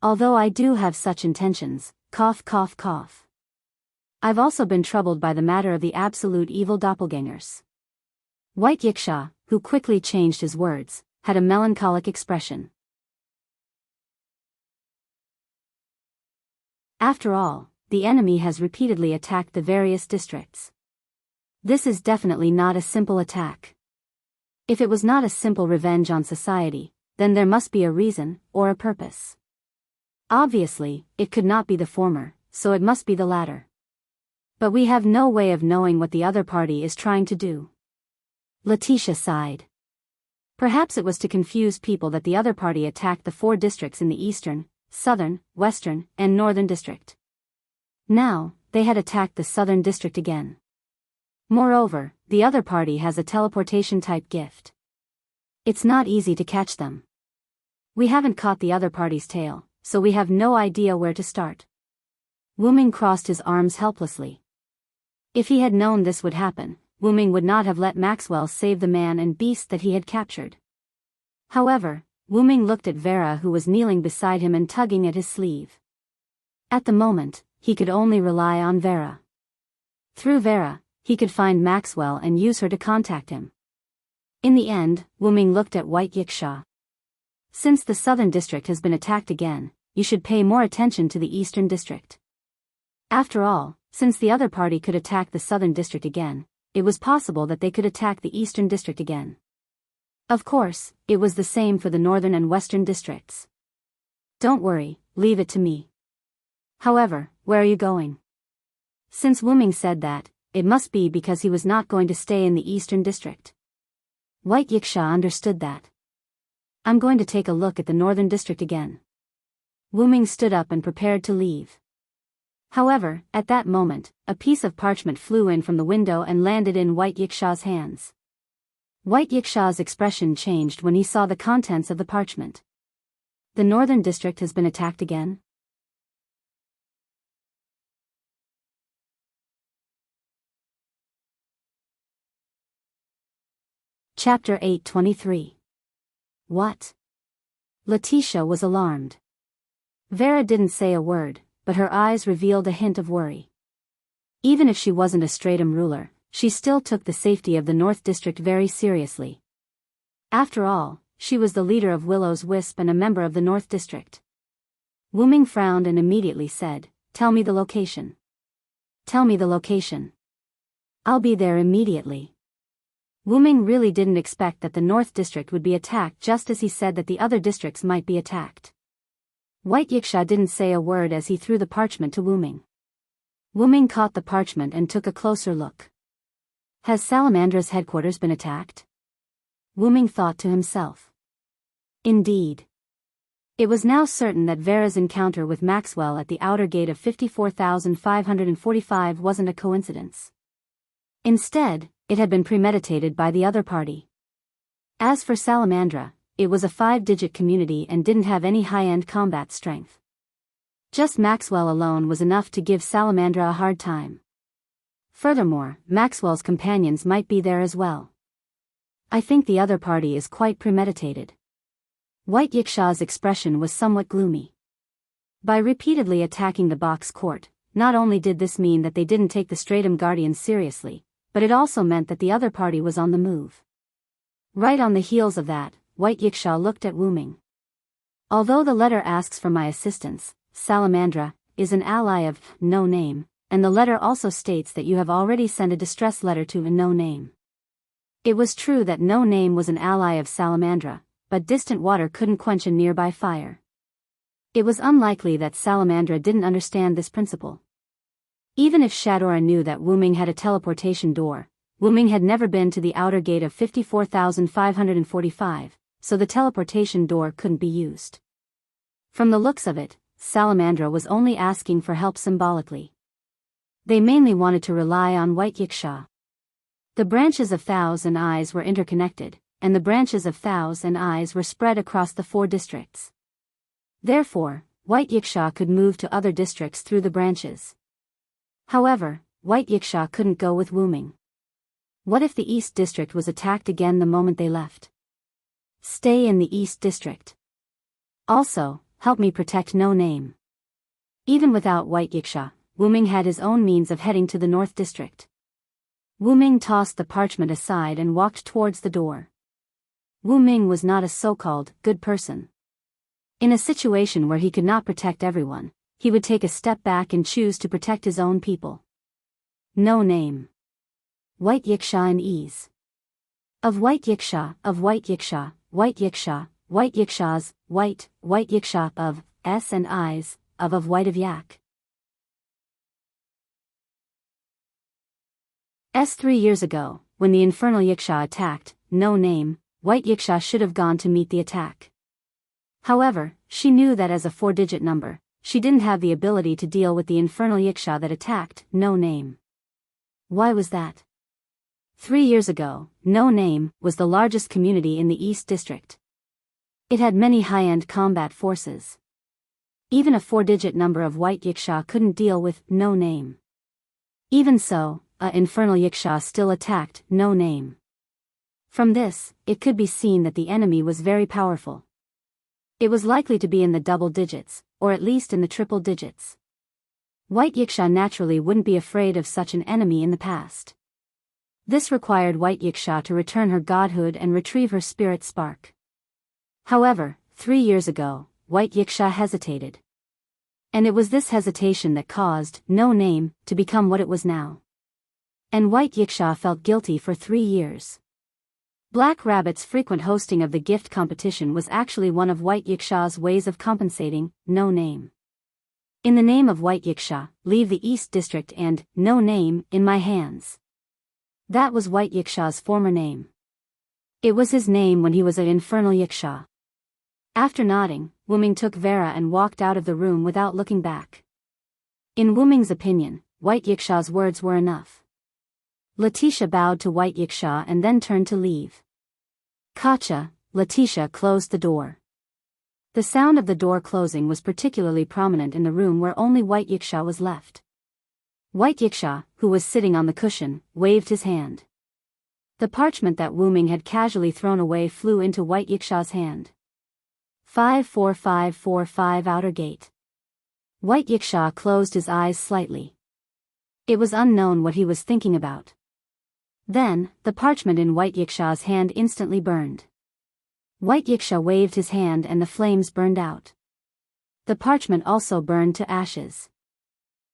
Although I do have such intentions, cough cough cough. I've also been troubled by the matter of the absolute evil doppelgangers. White Yiksha, who quickly changed his words, had a melancholic expression. After all, the enemy has repeatedly attacked the various districts. This is definitely not a simple attack. If it was not a simple revenge on society, then there must be a reason, or a purpose. Obviously, it could not be the former, so it must be the latter. But we have no way of knowing what the other party is trying to do. Letitia sighed. Perhaps it was to confuse people that the other party attacked the 4 districts in the eastern, southern, western, and northern district. Now, they had attacked the southern district again. Moreover, the other party has a teleportation-type gift. It's not easy to catch them. We haven't caught the other party's tail, so we have no idea where to start. Wuming crossed his arms helplessly. If he had known this would happen, Wuming would not have let Maxwell save the man and beast that he had captured. However, Wuming looked at Vera, who was kneeling beside him and tugging at his sleeve. At the moment, he could only rely on Vera. Through Vera, he could find Maxwell and use her to contact him. In the end, Wuming looked at White Yiksha. Since the southern district has been attacked again, you should pay more attention to the eastern district. After all, since the other party could attack the southern district again, it was possible that they could attack the eastern district again. Of course, it was the same for the northern and western districts. Don't worry, leave it to me. However, where are you going? Since Wuming said that, it must be because he was not going to stay in the eastern district. White Yiksha understood that. I'm going to take a look at the northern district again. Wuming stood up and prepared to leave. However, at that moment, a piece of parchment flew in from the window and landed in White Yiksha's hands. White Yiksha's expression changed when he saw the contents of the parchment. The northern district has been attacked again? Chapter 823. What? Letitia was alarmed. Vera didn't say a word, but her eyes revealed a hint of worry. Even if she wasn't a Stratum ruler, she still took the safety of the North District very seriously. After all, she was the leader of Willow's Wisp and a member of the North District. Wuming frowned and immediately said, "Tell me the location." "Tell me the location." "I'll be there immediately." Wuming really didn't expect that the North District would be attacked just as he said that the other districts might be attacked. White Yiksha didn't say a word as he threw the parchment to Wuming. Wuming caught the parchment and took a closer look. Has Salamandra's headquarters been attacked? Wuming thought to himself. Indeed. It was now certain that Vera's encounter with Maxwell at the outer gate of 54,545 wasn't a coincidence. Instead, it had been premeditated by the other party. As for Salamandra, it was a 5-digit community and didn't have any high-end combat strength. Just Maxwell alone was enough to give Salamandra a hard time. Furthermore, Maxwell's companions might be there as well. I think the other party is quite premeditated. White Yiksha's expression was somewhat gloomy. By repeatedly attacking the box court, not only did this mean that they didn't take the Stratum Guardians seriously, but it also meant that the other party was on the move. Right on the heels of that, White Yiksha looked at Wuming. Although the letter asks for my assistance, Salamandra is an ally of No Name, and the letter also states that you have already sent a distress letter to No Name. It was true that No Name was an ally of Salamandra, but distant water couldn't quench a nearby fire. It was unlikely that Salamandra didn't understand this principle. Even if Shadora knew that Wuming had a teleportation door, Wuming had never been to the outer gate of 54,545, so the teleportation door couldn't be used. From the looks of it, Salamandra was only asking for help symbolically. They mainly wanted to rely on White Yiksha. The branches of Thous and Eyes were interconnected, and the branches of Thous and Eyes were spread across the 4 districts. Therefore, White Yiksha could move to other districts through the branches. However, White Yiksha couldn't go with Wuming. What if the East District was attacked again the moment they left? Stay in the East District. Also, help me protect No Name. Even without White Yiksha, Wuming had his own means of heading to the North District. Wuming tossed the parchment aside and walked towards the door. Wuming was not a so-called good person. In a situation where he could not protect everyone, he would take a step back and choose to protect his own people. No Name. White Yiksha and Ease. Of White Yiksha, of White Yiksha, White Yiksha, White Yikshas, White Yiksha, of S and Eyes, of White of Yak. 3 years ago, when the Infernal Yiksha attacked, No Name, White Yiksha should have gone to meet the attack. However, she knew that as a 4-digit number, she didn't have the ability to deal with the Infernal Yiksha that attacked No Name. Why was that? 3 years ago, No Name was the largest community in the East District. It had many high-end combat forces. Even a 4-digit number of White Yiksha couldn't deal with No Name. Even so, a Infernal Yiksha still attacked No Name. From this, it could be seen that the enemy was very powerful. It was likely to be in the double digits, or at least in the triple digits. White Yiksha naturally wouldn't be afraid of such an enemy in the past. This required White Yiksha to return her godhood and retrieve her spirit spark. However, 3 years ago, White Yiksha hesitated. And it was this hesitation that caused No Name to become what it was now. And White Yiksha felt guilty for 3 years. Black Rabbit's frequent hosting of the gift competition was actually one of White Yiksha's ways of compensating No Name. In the name of White Yiksha, leave the East District and No Name in my hands. That was White Yiksha's former name. It was his name when he was an Infernal Yiksha. After nodding, Wuming took Vera and walked out of the room without looking back. In Wuming's opinion, White Yiksha's words were enough. Letitia bowed to White Yiksha and then turned to leave. Gotcha, Letitia closed the door. The sound of the door closing was particularly prominent in the room where only White Yiksha was left. White Yiksha, who was sitting on the cushion, waved his hand. The parchment that Wuming had casually thrown away flew into White Yiksha's hand. 54545 Outer Gate. White Yiksha closed his eyes slightly. It was unknown what he was thinking about. Then, the parchment in White Yiksha's hand instantly burned. White Yiksha waved his hand and the flames burned out. The parchment also burned to ashes.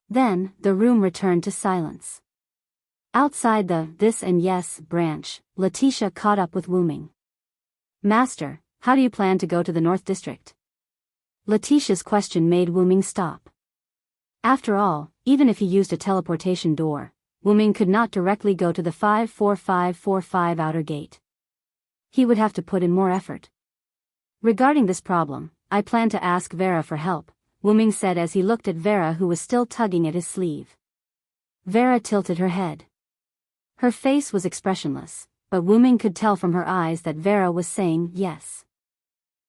Then, the room returned to silence. Outside the This and Yes branch, Letitia caught up with Wuming. Master, how do you plan to go to the North District? Letitia's question made Wuming stop. After all, even if he used a teleportation door, Wuming could not directly go to the 54545 Outer Gate. He would have to put in more effort. Regarding this problem, I plan to ask Vera for help, Wuming said as he looked at Vera, who was still tugging at his sleeve. Vera tilted her head. Her face was expressionless, but Wuming could tell from her eyes that Vera was saying yes.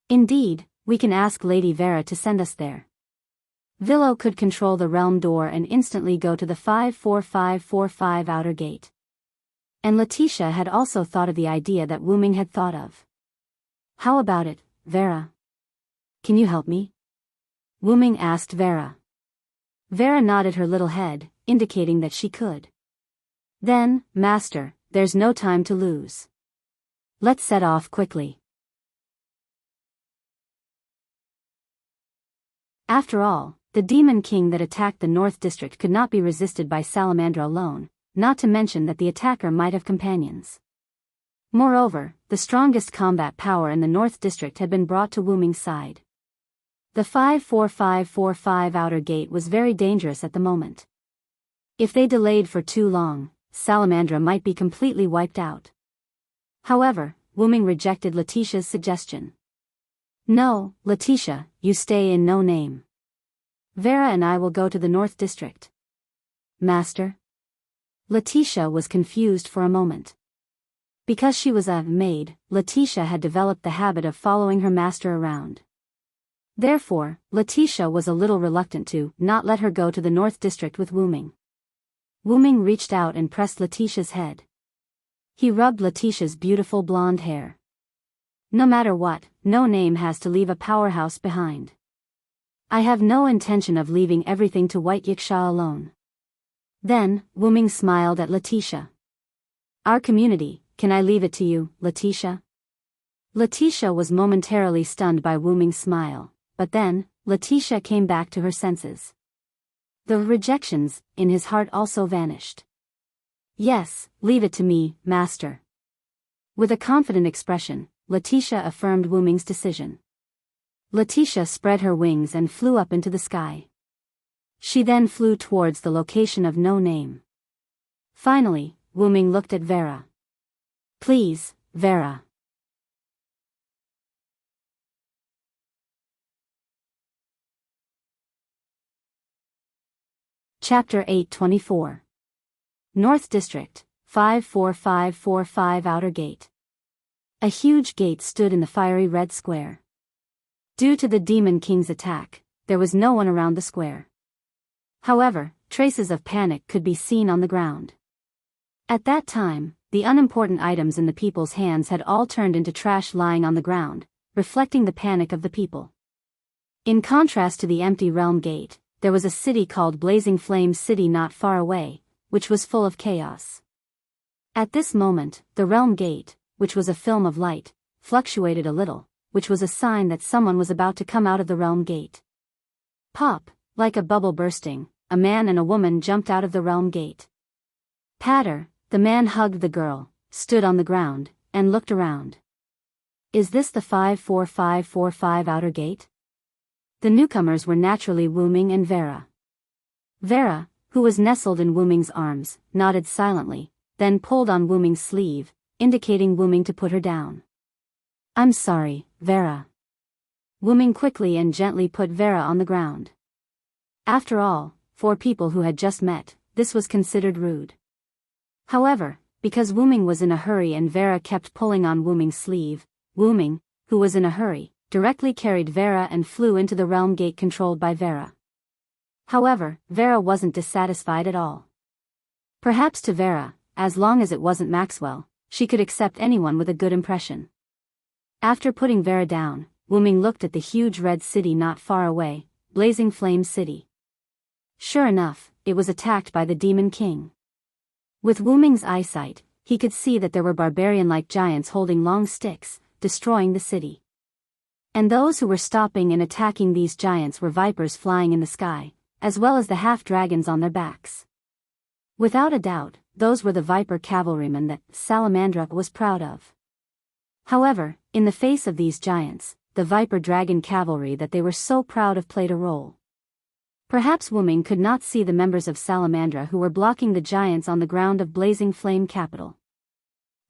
Indeed, we can ask Lady Vera to send us there. Villo could control the realm door and instantly go to the 54545 Outer Gate. And Letitia had also thought of the idea that Wuming had thought of. How about it, Vera? Can you help me? Wuming asked Vera. Vera nodded her little head, indicating that she could. Then, Master, there's no time to lose. Let's set off quickly. After all, the Demon King that attacked the North District could not be resisted by Salamandra alone, not to mention that the attacker might have companions. Moreover, the strongest combat power in the North District had been brought to Wuming's side. The 54545 Outer Gate was very dangerous at the moment. If they delayed for too long, Salamandra might be completely wiped out. However, Wuming rejected Letitia's suggestion. No, Letitia, you stay in No Name. Vera and I will go to the North District. Master? Letitia was confused for a moment. Because she was a maid, Letitia had developed the habit of following her master around. Therefore, Letitia was a little reluctant to not let her go to the North District with Wuming. Wuming reached out and pressed Letitia's head. He rubbed Letitia's beautiful blonde hair. No matter what, No Name has to leave a powerhouse behind. I have no intention of leaving everything to White Yiksha alone. Then, Wuming smiled at Letitia. Our community, can I leave it to you, Letitia? Letitia was momentarily stunned by Wuming's smile, but then, Letitia came back to her senses. The rejections in his heart also vanished. Yes, leave it to me, master. With a confident expression, Letitia affirmed Wuming's decision. Letitia spread her wings and flew up into the sky. She then flew towards the location of No Name. Finally, Wuming looked at Vera. Please, Vera. Chapter 824. North District, 54545 Outer Gate. A huge gate stood in the fiery red square. Due to the Demon King's attack, there was no one around the square. However, traces of panic could be seen on the ground. At that time, the unimportant items in the people's hands had all turned into trash lying on the ground, reflecting the panic of the people. In contrast to the empty realm gate, there was a city called Blazing Flame City not far away, which was full of chaos. At this moment, the realm gate, which was a film of light, fluctuated a little, which was a sign that someone was about to come out of the realm gate. Pop, like a bubble bursting, a man and a woman jumped out of the realm gate. Patter, the man hugged the girl, stood on the ground, and looked around. Is this the 54545 outer gate? The newcomers were naturally Wuming and Vera. Vera, who was nestled in Wuming's arms, nodded silently, then pulled on Wuming's sleeve, indicating Wuming to put her down. I'm sorry, Vera. Wuming quickly and gently put Vera on the ground. After all, for people who had just met, this was considered rude. However, because Wuming was in a hurry and Vera kept pulling on Wuming's sleeve, Wuming, who was in a hurry, directly carried Vera and flew into the realm gate controlled by Vera. However, Vera wasn't dissatisfied at all. Perhaps to Vera, as long as it wasn't Maxwell, she could accept anyone with a good impression. After putting Vera down, Wuming looked at the huge red city not far away, Blazing Flame City. Sure enough, it was attacked by the Demon King. With Wuming's eyesight, he could see that there were barbarian-like giants holding long sticks, destroying the city. And those who were stopping and attacking these giants were vipers flying in the sky, as well as the half-dragons on their backs. Without a doubt, those were the viper cavalrymen that Salamandra was proud of. However, in the face of these giants, the viper dragon cavalry that they were so proud of played a role. Perhaps Wuming could not see the members of Salamandra who were blocking the giants on the ground of Blazing Flame Capital.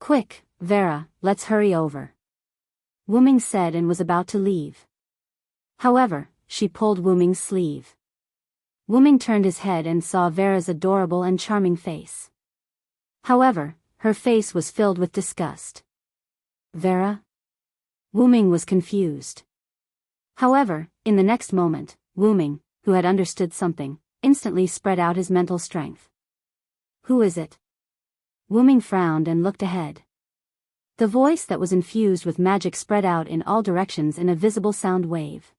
Quick, Vera, let's hurry over. Wuming said and was about to leave. However, she pulled Wuming's sleeve. Wuming turned his head and saw Vera's adorable and charming face. However, her face was filled with disgust. Vera? Wuming was confused. However, in the next moment, Wuming, who had understood something, instantly spread out his mental strength. Who is it? Wuming frowned and looked ahead. The voice that was infused with magic spread out in all directions in a visible sound wave.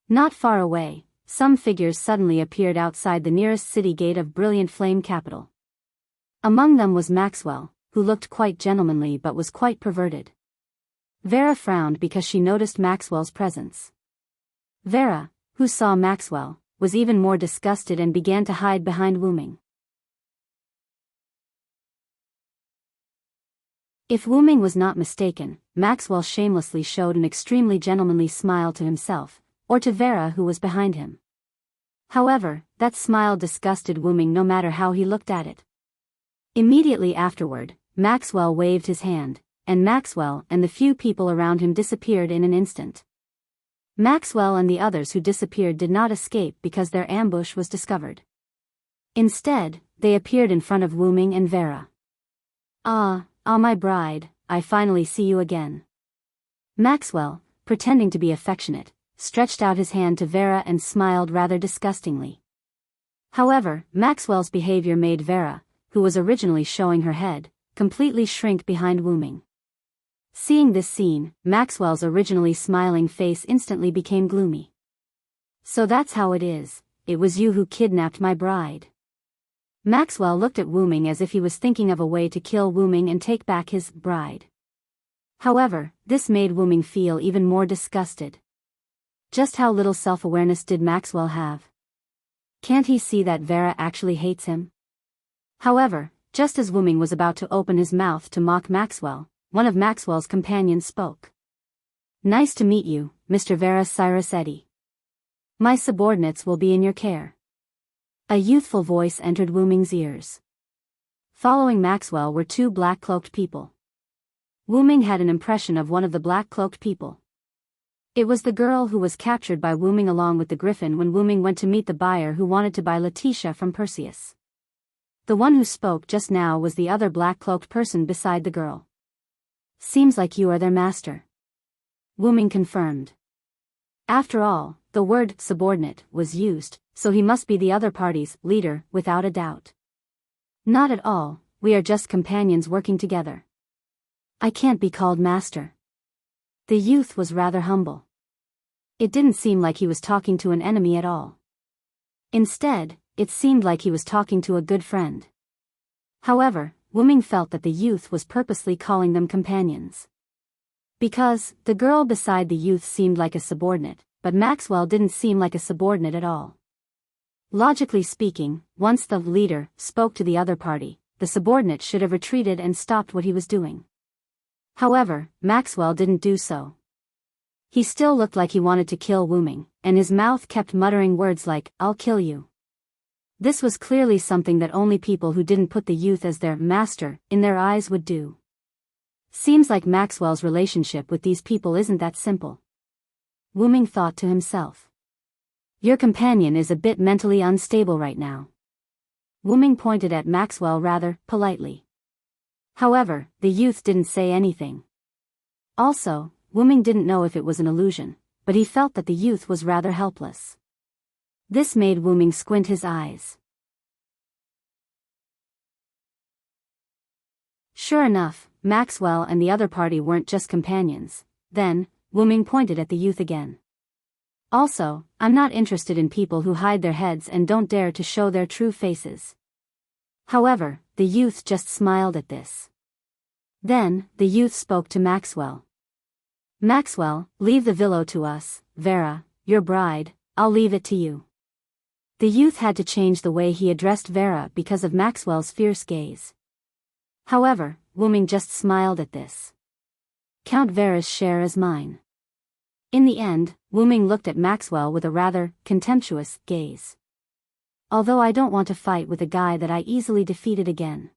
Not far away, some figures suddenly appeared outside the nearest city gate of Brilliant Flame Capital. Among them was Maxwell, who looked quite gentlemanly but was quite perverted. Vera frowned because she noticed Maxwell's presence. Vera, who saw Maxwell, was even more disgusted and began to hide behind Wuming. If Wuming was not mistaken, Maxwell shamelessly showed an extremely gentlemanly smile to himself, or to Vera who was behind him. However, that smile disgusted Wuming no matter how he looked at it. Immediately afterward, Maxwell waved his hand, and Maxwell and the few people around him disappeared in an instant. Maxwell and the others who disappeared did not escape because their ambush was discovered. Instead, they appeared in front of Wuming and Vera. "Ah, my bride, I finally see you again." Maxwell, pretending to be affectionate, stretched out his hand to Vera and smiled rather disgustingly. However, Maxwell's behavior made Vera, who was originally showing her head, completely shrink behind Wuming. Seeing this scene, Maxwell's originally smiling face instantly became gloomy. "So that's how it is, it was you who kidnapped my bride." Maxwell looked at Wuming as if he was thinking of a way to kill Wuming and take back his bride. However, this made Wuming feel even more disgusted. Just how little self-awareness did Maxwell have? Can't he see that Vera actually hates him? However, just as Wuming was about to open his mouth to mock Maxwell, one of Maxwell's companions spoke. "Nice to meet you, Mr. Vera Cyrus Eddy. My subordinates will be in your care." A youthful voice entered Wuming's ears. Following Maxwell were two black-cloaked people. Wuming had an impression of one of the black-cloaked people. It was the girl who was captured by Wuming along with the griffin when Wuming went to meet the buyer who wanted to buy Letitia from Perseus. The one who spoke just now was the other black-cloaked person beside the girl. "Seems like you are their master," Wuming confirmed. After all, the word subordinate was used, so he must be the other party's leader without a doubt. "Not at all, we are just companions working together. I can't be called master." The youth was rather humble. It didn't seem like he was talking to an enemy at all. Instead, it seemed like he was talking to a good friend. However, Wuming felt that the youth was purposely calling them companions. Because, the girl beside the youth seemed like a subordinate, but Maxwell didn't seem like a subordinate at all. Logically speaking, once the leader spoke to the other party, the subordinate should have retreated and stopped what he was doing. However, Maxwell didn't do so. He still looked like he wanted to kill Wuming, and his mouth kept muttering words like, "I'll kill you." This was clearly something that only people who didn't put the youth as their master in their eyes would do. Seems like Maxwell's relationship with these people isn't that simple. Wuming thought to himself. "Your companion is a bit mentally unstable right now." Wuming pointed at Maxwell rather politely. However, the youth didn't say anything. Also, Wuming didn't know if it was an illusion, but he felt that the youth was rather helpless. This made Wuming squint his eyes. Sure enough, Maxwell and the other party weren't just companions. Then, Wuming pointed at the youth again. "Also, I'm not interested in people who hide their heads and don't dare to show their true faces." However, the youth just smiled at this. Then, the youth spoke to Maxwell. "Maxwell, leave the villa to us, Vera, your bride, I'll leave it to you." The youth had to change the way he addressed Vera because of Maxwell's fierce gaze. However, Wuming just smiled at this. "Count Vera's share as mine." In the end, Wuming looked at Maxwell with a rather contemptuous gaze. "Although I don't want to fight with a guy that I easily defeated again."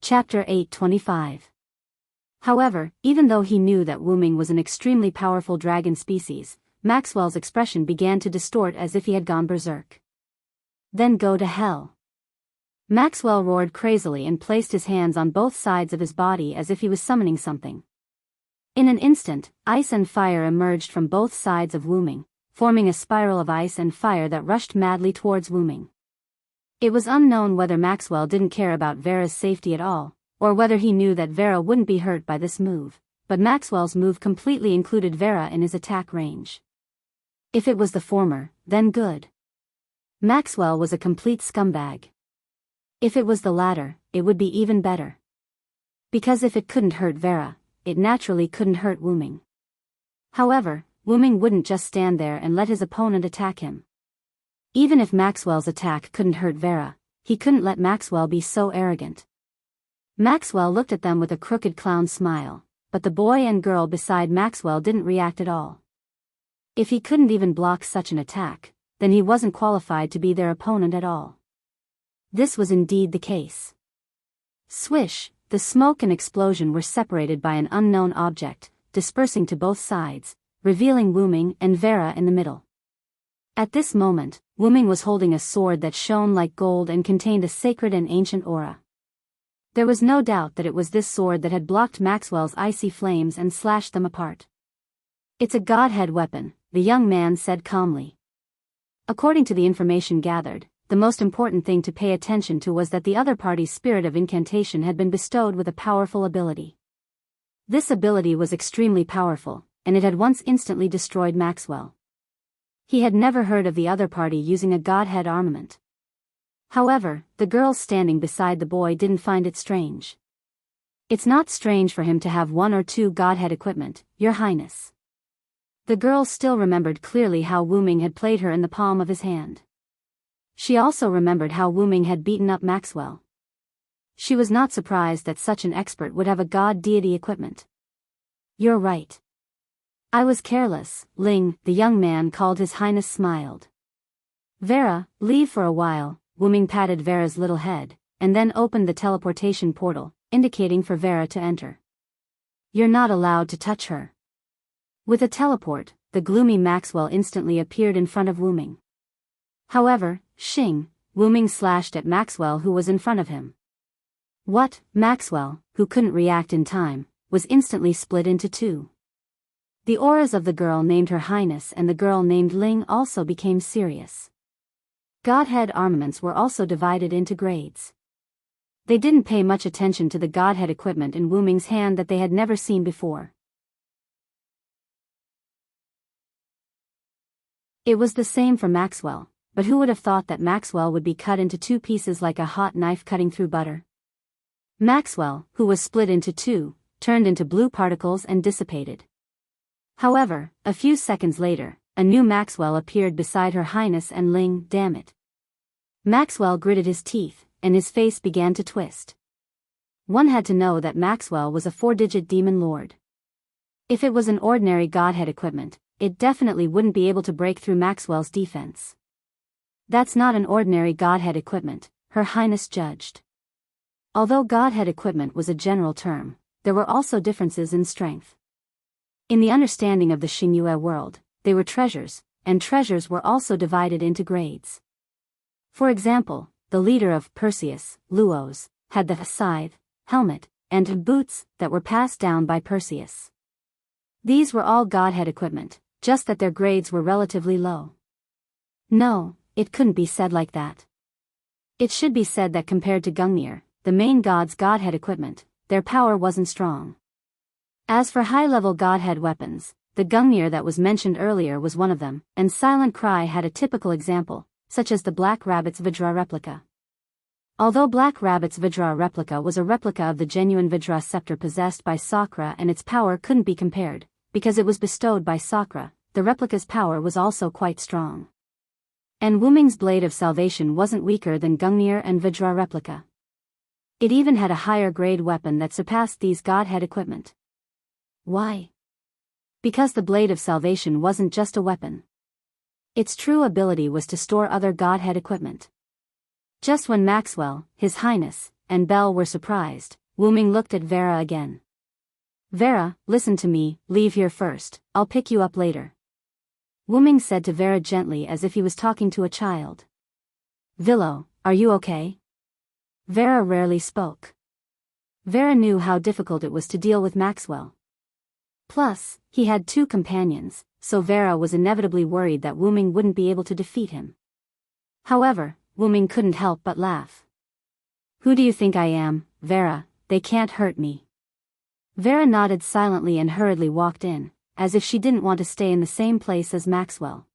Chapter 825. However, even though he knew that Wuming was an extremely powerful dragon species, Maxwell's expression began to distort as if he had gone berserk. "Then go to hell." Maxwell roared crazily and placed his hands on both sides of his body as if he was summoning something. In an instant, ice and fire emerged from both sides of Wuming, forming a spiral of ice and fire that rushed madly towards Wuming. It was unknown whether Maxwell didn't care about Vera's safety at all, or whether he knew that Vera wouldn't be hurt by this move, but Maxwell's move completely included Vera in his attack range. If it was the former, then good. Maxwell was a complete scumbag. If it was the latter, it would be even better. Because if it couldn't hurt Vera, it naturally couldn't hurt Wuming. However, Wuming wouldn't just stand there and let his opponent attack him. Even if Maxwell's attack couldn't hurt Vera, he couldn't let Maxwell be so arrogant. Maxwell looked at them with a crooked clown smile, but the boy and girl beside Maxwell didn't react at all. If he couldn't even block such an attack, then he wasn't qualified to be their opponent at all. This was indeed the case. Swish, the smoke and explosion were separated by an unknown object, dispersing to both sides, revealing Wuming and Vera in the middle. At this moment, Wuming was holding a sword that shone like gold and contained a sacred and ancient aura. There was no doubt that it was this sword that had blocked Maxwell's icy flames and slashed them apart. "It's a godhead weapon," the young man said calmly. According to the information gathered, the most important thing to pay attention to was that the other party's spirit of incantation had been bestowed with a powerful ability. This ability was extremely powerful, and it had once instantly destroyed Maxwell. He had never heard of the other party using a godhead armament. However, the girl standing beside the boy didn't find it strange. "It's not strange for him to have one or two godhead equipment, Your Highness." The girl still remembered clearly how Wuming had played her in the palm of his hand. She also remembered how Wuming had beaten up Maxwell. She was not surprised that such an expert would have a god deity equipment. "You're right. I was careless, Ling," the young man called. His Highness smiled. "Vera, leave for a while." Wuming patted Vera's little head, and then opened the teleportation portal, indicating for Vera to enter. "You're not allowed to touch her." With a teleport, the gloomy Maxwell instantly appeared in front of Wuming. However, Xing, Wuming slashed at Maxwell, who was in front of him. What? Maxwell, who couldn't react in time, was instantly split into two. The auras of the girl named Her Highness and the girl named Ling also became serious. Godhead armaments were also divided into grades. They didn't pay much attention to the godhead equipment in Wuming's hand that they had never seen before. It was the same for Maxwell, but who would have thought that Maxwell would be cut into two pieces like a hot knife cutting through butter? Maxwell, who was split into two, turned into blue particles and dissipated. However, a few seconds later, a new Maxwell appeared beside Her Highness and Ling. Damn it. Maxwell gritted his teeth, and his face began to twist. One had to know that Maxwell was a 4-digit demon lord. If it was an ordinary godhead equipment, it definitely wouldn't be able to break through Maxwell's defense. That's not an ordinary godhead equipment, Her Highness judged. Although godhead equipment was a general term, there were also differences in strength. In the understanding of the Xingyue world, they were treasures, and treasures were also divided into grades. For example, the leader of Perseus, Luos, had the scythe, helmet, and boots that were passed down by Perseus. These were all godhead equipment, just that their grades were relatively low. No, it couldn't be said like that. It should be said that compared to Gungnir, the main god's godhead equipment, their power wasn't strong. As for high-level godhead weapons, the Gungnir that was mentioned earlier was one of them, and Silent Cry had a typical example, such as the Black Rabbit's Vajra replica. Although Black Rabbit's Vajra replica was a replica of the genuine Vajra scepter possessed by Sakura and its power couldn't be compared, because it was bestowed by Sakura, the replica's power was also quite strong. And Wuming's Blade of Salvation wasn't weaker than Gungnir and Vajra replica. It even had a higher grade weapon that surpassed these godhead equipment. Why? Because the Blade of Salvation wasn't just a weapon. Its true ability was to store other godhead equipment. Just when Maxwell, His Highness, and Belle were surprised, Wuming looked at Vera again. "Vera, listen to me, leave here first, I'll pick you up later." Wuming said to Vera gently as if he was talking to a child. "Villo, are you okay?" Vera rarely spoke. Vera knew how difficult it was to deal with Maxwell. Plus, he had two companions, so Vera was inevitably worried that Wuming wouldn't be able to defeat him. However, Wuming couldn't help but laugh. "Who do you think I am, Vera? They can't hurt me." Vera nodded silently and hurriedly walked in, as if she didn't want to stay in the same place as Maxwell.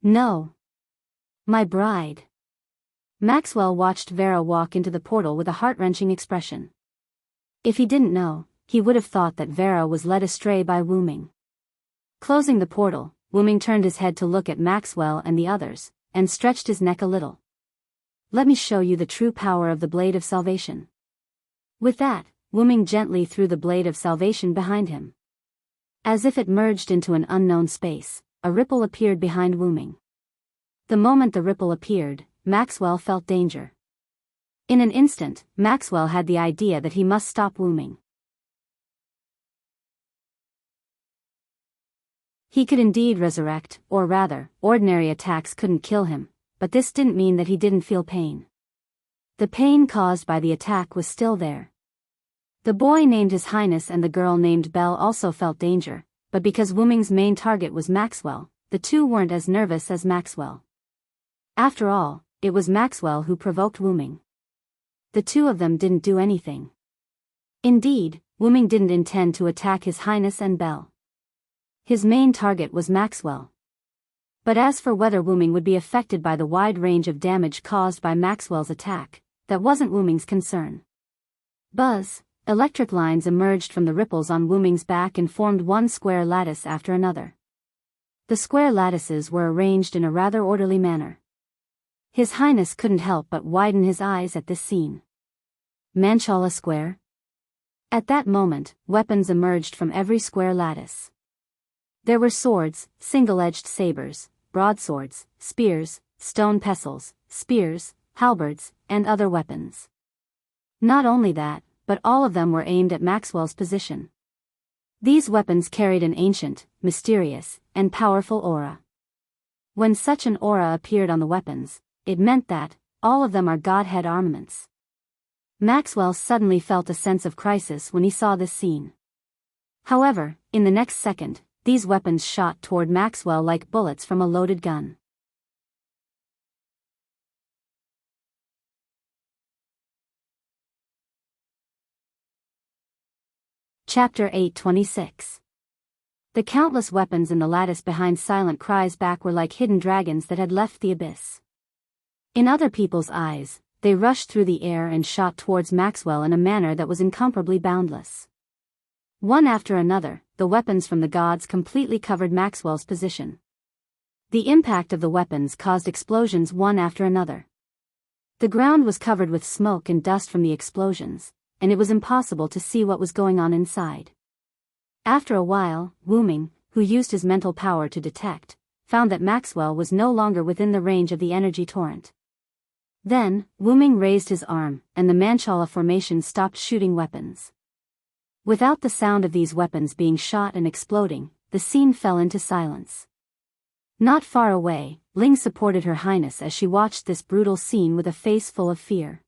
"No. My bride." Maxwell watched Vera walk into the portal with a heart-wrenching expression. If he didn't know, he would have thought that Vera was led astray by Wuming. Closing the portal, Wuming turned his head to look at Maxwell and the others, and stretched his neck a little. "Let me show you the true power of the Blade of Salvation." With that, Wuming gently threw the blade of salvation behind him. As if it merged into an unknown space, a ripple appeared behind Wuming. The moment the ripple appeared, Maxwell felt danger. In an instant, Maxwell had the idea that he must stop Wuming. He could indeed resurrect, or rather, ordinary attacks couldn't kill him, but this didn't mean that he didn't feel pain. The pain caused by the attack was still there. The boy named His Highness and the girl named Belle also felt danger, but because Wuming's main target was Maxwell, the two weren't as nervous as Maxwell. After all, it was Maxwell who provoked Wuming. The two of them didn't do anything. Indeed, Wuming didn't intend to attack His Highness and Belle. His main target was Maxwell. But as for whether Wuming would be affected by the wide range of damage caused by Maxwell's attack, that wasn't Wuming's concern. Buzz, electric lines emerged from the ripples on Wuming's back and formed one square lattice after another. The square lattices were arranged in a rather orderly manner. His Highness couldn't help but widen his eyes at this scene. Manchala Square? At that moment, weapons emerged from every square lattice. There were swords, single-edged sabers, broadswords, spears, stone pestles, spears, halberds, and other weapons. Not only that, but all of them were aimed at Maxwell's position. These weapons carried an ancient, mysterious, and powerful aura. When such an aura appeared on the weapons, it meant that all of them are Godhead armaments. Maxwell suddenly felt a sense of crisis when he saw this scene. However, in the next second, these weapons shot toward Maxwell like bullets from a loaded gun. Chapter 826. The countless weapons in the lattice behind Silent Cry's back were like hidden dragons that had left the abyss. In other people's eyes, they rushed through the air and shot towards Maxwell in a manner that was incomparably boundless. One after another, the weapons from the gods completely covered Maxwell's position. The impact of the weapons caused explosions one after another. The ground was covered with smoke and dust from the explosions, and it was impossible to see what was going on inside. After a while, Wuming, who used his mental power to detect, found that Maxwell was no longer within the range of the energy torrent. Then, Wuming raised his arm, and the Manchala formation stopped shooting weapons. Without the sound of these weapons being shot and exploding, the scene fell into silence. Not far away, Ling supported Her Highness as she watched this brutal scene with a face full of fear.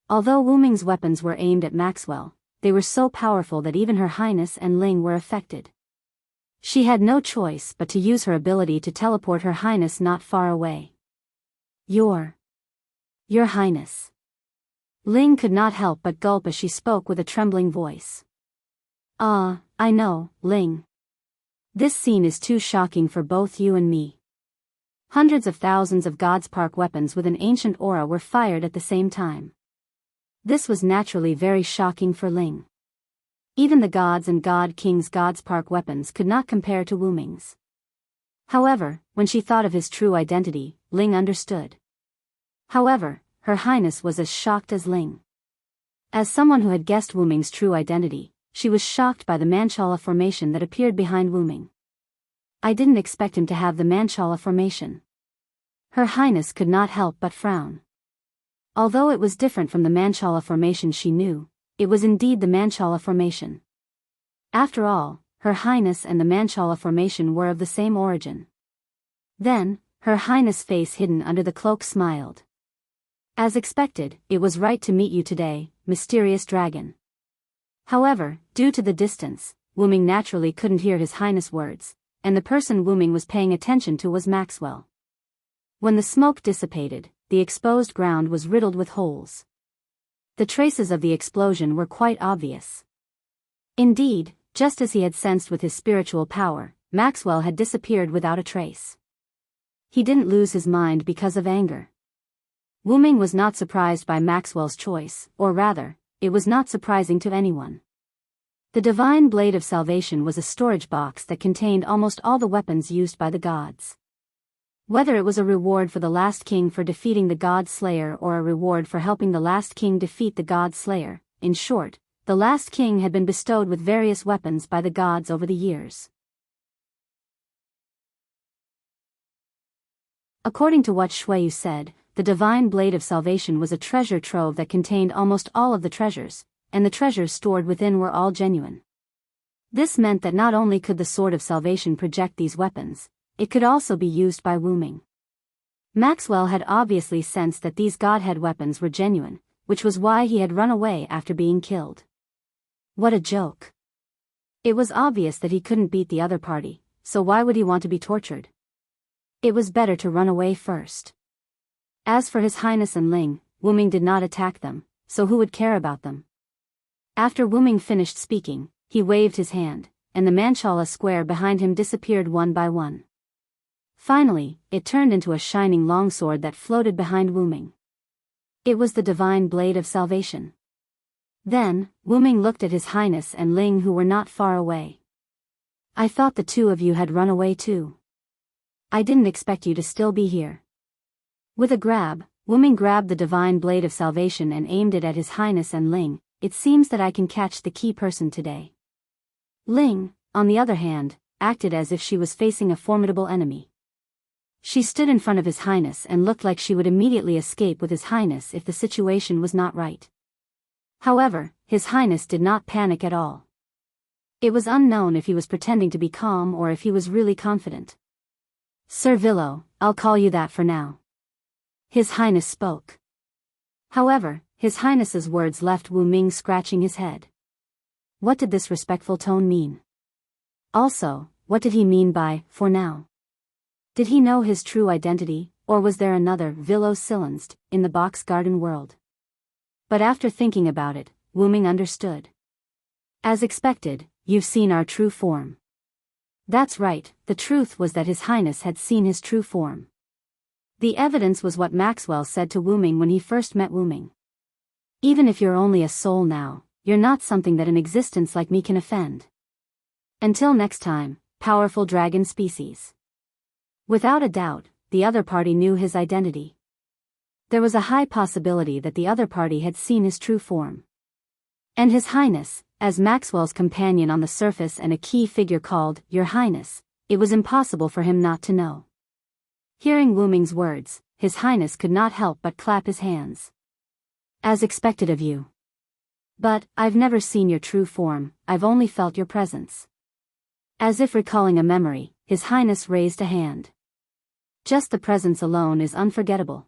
Although Wuming's weapons were aimed at Maxwell, they were so powerful that even Her Highness and Ling were affected. She had no choice but to use her ability to teleport Her Highness not far away. Your Highness. Ling could not help but gulp as she spoke with a trembling voice. I know, Ling. This scene is too shocking for both you and me. Hundreds of thousands of God's Park weapons with an ancient aura were fired at the same time. This was naturally very shocking for Ling. Even the gods and God King's God's Park weapons could not compare to Wuming's. However, when she thought of his true identity, Ling understood. However, Her Highness was as shocked as Ling. As someone who had guessed Wuming's true identity, she was shocked by the Manchala formation that appeared behind Wuming. I didn't expect him to have the Manchala formation. Her Highness could not help but frown. Although it was different from the Manchala formation she knew, it was indeed the Manchala formation. After all, Her Highness and the Manchala formation were of the same origin. Then, Her Highness' face hidden under the cloak smiled. As expected, it was right to meet you today, mysterious dragon. However, due to the distance, Wuming naturally couldn't hear His Highness' words, and the person Wuming was paying attention to was Maxwell. When the smoke dissipated, the exposed ground was riddled with holes. The traces of the explosion were quite obvious. Indeed, just as he had sensed with his spiritual power, Maxwell had disappeared without a trace. He didn't lose his mind because of anger. Wuming was not surprised by Maxwell's choice, or rather, it was not surprising to anyone. The Divine Blade of Salvation was a storage box that contained almost all the weapons used by the gods. Whether it was a reward for the last king for defeating the God Slayer or a reward for helping the last king defeat the God Slayer, In short, the last king had been bestowed with various weapons by the gods over the years. According to what Shuiyu said, the divine blade of salvation was a treasure trove that contained almost all of the treasures, and the treasures stored within were all genuine. This meant that not only could the sword of salvation project these weapons, it could also be used by Wuming. Maxwell had obviously sensed that these godhead weapons were genuine, which was why he had run away after being killed. What a joke. It was obvious that he couldn't beat the other party, so why would he want to be tortured? It was better to run away first. As for His Highness and Ling, Wuming did not attack them, so who would care about them? After Wuming finished speaking, he waved his hand, and the Manchala square behind him disappeared one by one. Finally, it turned into a shining longsword that floated behind Wuming. It was the divine blade of salvation. Then, Wuming looked at His Highness and Ling, who were not far away. I thought the two of you had run away too. I didn't expect you to still be here. With a grab, Wuming grabbed the divine blade of salvation and aimed it at His Highness and Ling. It seems that I can catch the key person today. Ling, on the other hand, acted as if she was facing a formidable enemy. She stood in front of His Highness and looked like she would immediately escape with His Highness if the situation was not right. However, His Highness did not panic at all. It was unknown if he was pretending to be calm or if he was really confident. Sir Villo, I'll call you that for now. His Highness spoke. However, His Highness's words left Wuming scratching his head. What did this respectful tone mean? Also, what did he mean by, for now? Did he know his true identity, or was there another Villo Silenst in the box garden world? But after thinking about it, Wuming understood. As expected, you've seen our true form. That's right, the truth was that His Highness had seen his true form. The evidence was what Maxwell said to Wuming when he first met Wuming. Even if you're only a soul now, you're not something that an existence like me can offend. Until next time, powerful dragon species. Without a doubt, the other party knew his identity. There was a high possibility that the other party had seen his true form. And His Highness, as Maxwell's companion on the surface and a key figure called Your Highness, it was impossible for him not to know. Hearing Wuming's words, His Highness could not help but clap his hands. As expected of you. But, I've never seen your true form, I've only felt your presence. As if recalling a memory, His Highness raised a hand. Just the presence alone is unforgettable.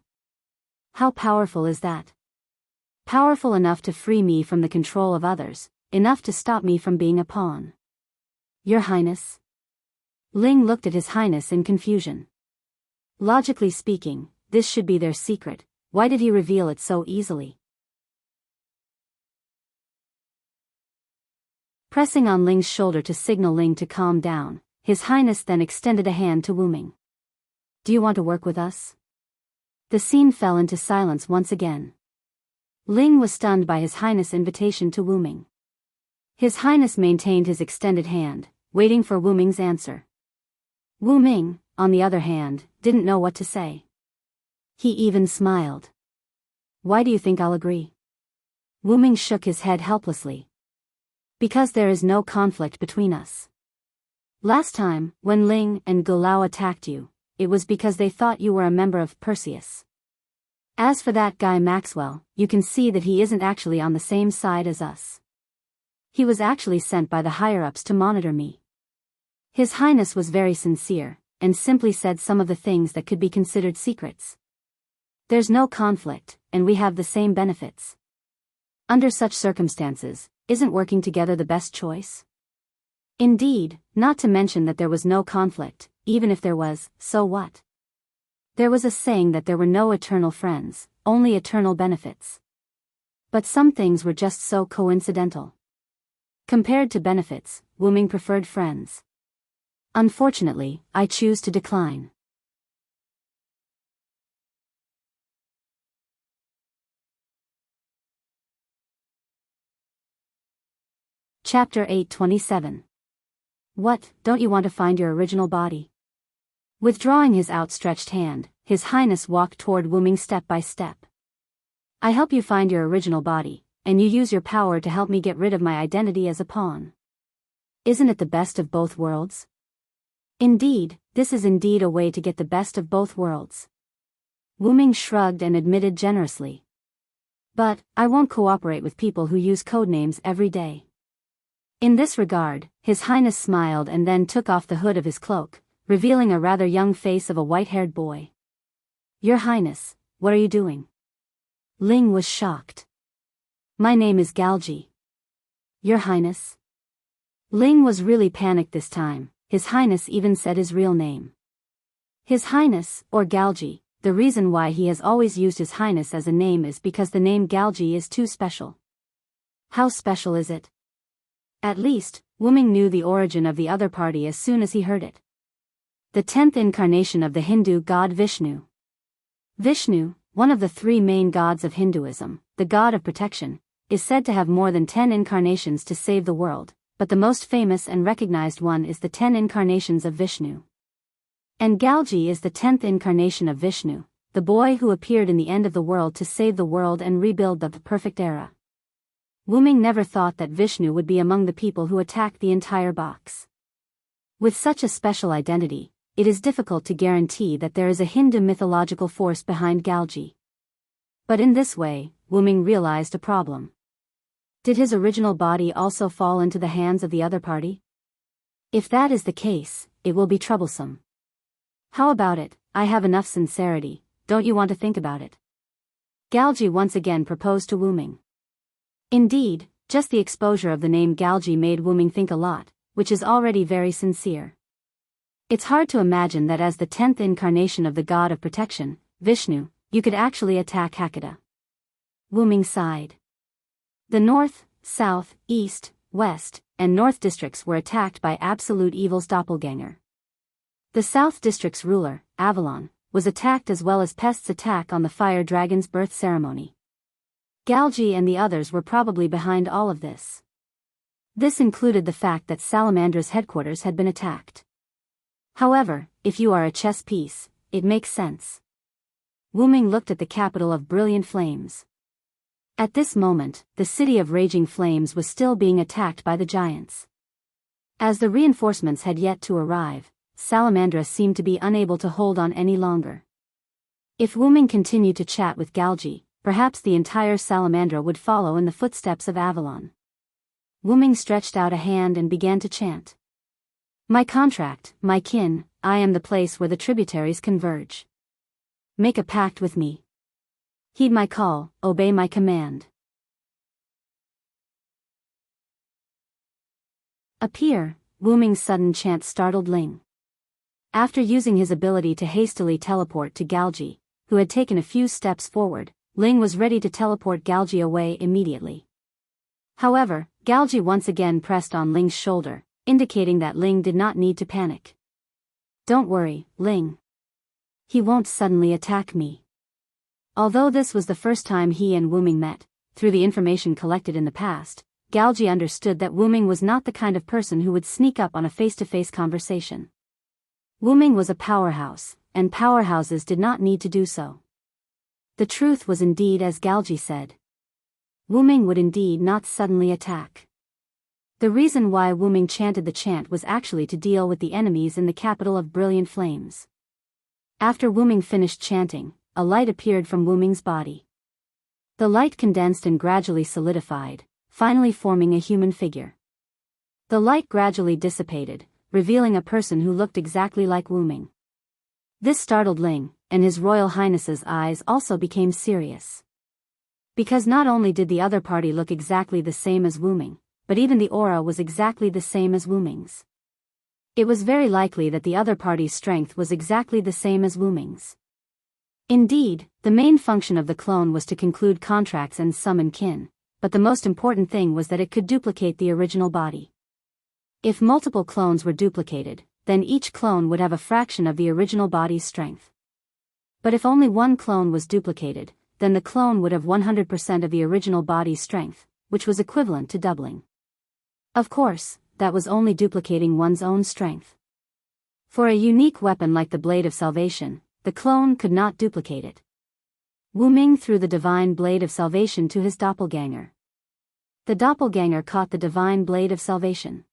How powerful is that? Powerful enough to free me from the control of others, enough to stop me from being a pawn. Your Highness? Ling looked at His Highness in confusion. Logically speaking, this should be their secret. Why did he reveal it so easily? Pressing on Ling's shoulder to signal Ling to calm down, His Highness then extended a hand to Wuming. Do you want to work with us? The scene fell into silence once again. Ling was stunned by His Highness' invitation to Wuming. His Highness maintained his extended hand, waiting for Wuming's answer. Wuming, on the other hand, didn't know what to say. He even smiled. Why do you think I'll agree? Wuming shook his head helplessly. Because there is no conflict between us. Last time, when Ling and Gulao attacked you, it was because they thought you were a member of Perseus. As for that guy Maxwell, you can see that he isn't actually on the same side as us. He was actually sent by the higher-ups to monitor me. His Highness was very sincere, and simply said some of the things that could be considered secrets. There's no conflict, and we have the same benefits. Under such circumstances, isn't working together the best choice? Indeed, not to mention that there was no conflict, even if there was, so what? There was a saying that there were no eternal friends, only eternal benefits. But some things were just so coincidental. Compared to benefits, Wuming preferred friends. Unfortunately, I choose to decline. Chapter 827. What, don't you want to find your original body? Withdrawing his outstretched hand, His Highness walked toward Wuming step by step. I help you find your original body, and you use your power to help me get rid of my identity as a pawn. Isn't it the best of both worlds? Indeed, this is indeed a way to get the best of both worlds. Wu Ming shrugged and admitted generously. But, I won't cooperate with people who use codenames every day. In this regard, His Highness smiled and then took off the hood of his cloak, revealing a rather young face of a white-haired boy. Your Highness, what are you doing? Ling was shocked. My name is Galji. Your Highness? Ling was really panicked this time. His Highness even said his real name. His Highness, or Galji, the reason why he has always used His Highness as a name is because the name Galji is too special. How special is it? At least, Wu Ming knew the origin of the other party as soon as he heard it. The 10th incarnation of the Hindu god Vishnu. Vishnu, one of the 3 main gods of Hinduism, the god of protection, is said to have more than 10 incarnations to save the world, but the most famous and recognized one is the 10 incarnations of Vishnu. And Galji is the 10th incarnation of Vishnu, the boy who appeared in the end of the world to save the world and rebuild the perfect era. Wu Ming never thought that Vishnu would be among the people who attacked the entire box. With such a special identity, it is difficult to guarantee that there is a Hindu mythological force behind Galji. But in this way, Wu Ming realized a problem. Did his original body also fall into the hands of the other party? If that is the case, it will be troublesome. How about it, I have enough sincerity, don't you want to think about it? Galji once again proposed to Wu Ming. Indeed, just the exposure of the name Galji made Wu Ming think a lot, which is already very sincere. It's hard to imagine that as the 10th incarnation of the god of protection, Vishnu, you could actually attack Hakata. Wu Ming sighed. The north, south, east, west, and north districts were attacked by Absolute Evil's doppelganger. The south district's ruler, Avalon, was attacked as well as Pest's attack on the fire dragon's birth ceremony. Galji and the others were probably behind all of this. This included the fact that Salamandra's headquarters had been attacked. However, if you are a chess piece, it makes sense. Wu Ming looked at the capital of Brilliant Flames. At this moment, the city of Raging Flames was still being attacked by the giants. As the reinforcements had yet to arrive, Salamandra seemed to be unable to hold on any longer. If Wu Ming continued to chat with Galji, perhaps the entire Salamandra would follow in the footsteps of Avalon. Wu Ming stretched out a hand and began to chant. My contract, my kin, I am the place where the tributaries converge. Make a pact with me. Heed my call, obey my command. Appear, Wu Ming's sudden chant startled Ling. After using his ability to hastily teleport to Galji, who had taken a few steps forward, Ling was ready to teleport Galji away immediately. However, Galji once again pressed on Ling's shoulder, indicating that Ling did not need to panic. Don't worry, Ling. He won't suddenly attack me. Although this was the first time he and Wu Ming met, through the information collected in the past, Galji understood that Wu Ming was not the kind of person who would sneak up on a face-to-face conversation. Wu Ming was a powerhouse, and powerhouses did not need to do so. The truth was indeed as Galji said. Wu Ming would indeed not suddenly attack. The reason why Wu Ming chanted the chant was actually to deal with the enemies in the capital of Brilliant Flames. After Wu Ming finished chanting, a light appeared from Wu Ming's body. The light condensed and gradually solidified, finally forming a human figure. The light gradually dissipated, revealing a person who looked exactly like Wu Ming. This startled Ling, and His Royal Highness's eyes also became serious. Because not only did the other party look exactly the same as Wu Ming, but even the aura was exactly the same as Wu Ming's. It was very likely that the other party's strength was exactly the same as Wu Ming's. Indeed, the main function of the clone was to conclude contracts and summon kin, but the most important thing was that it could duplicate the original body. If multiple clones were duplicated, then each clone would have a fraction of the original body's strength. But if only one clone was duplicated, then the clone would have 100% of the original body's strength, which was equivalent to doubling. Of course, that was only duplicating one's own strength. For a unique weapon like the Blade of Salvation, the clone could not duplicate it. Wu Ming threw the divine Blade of Salvation to his doppelganger. The doppelganger caught the divine blade of salvation.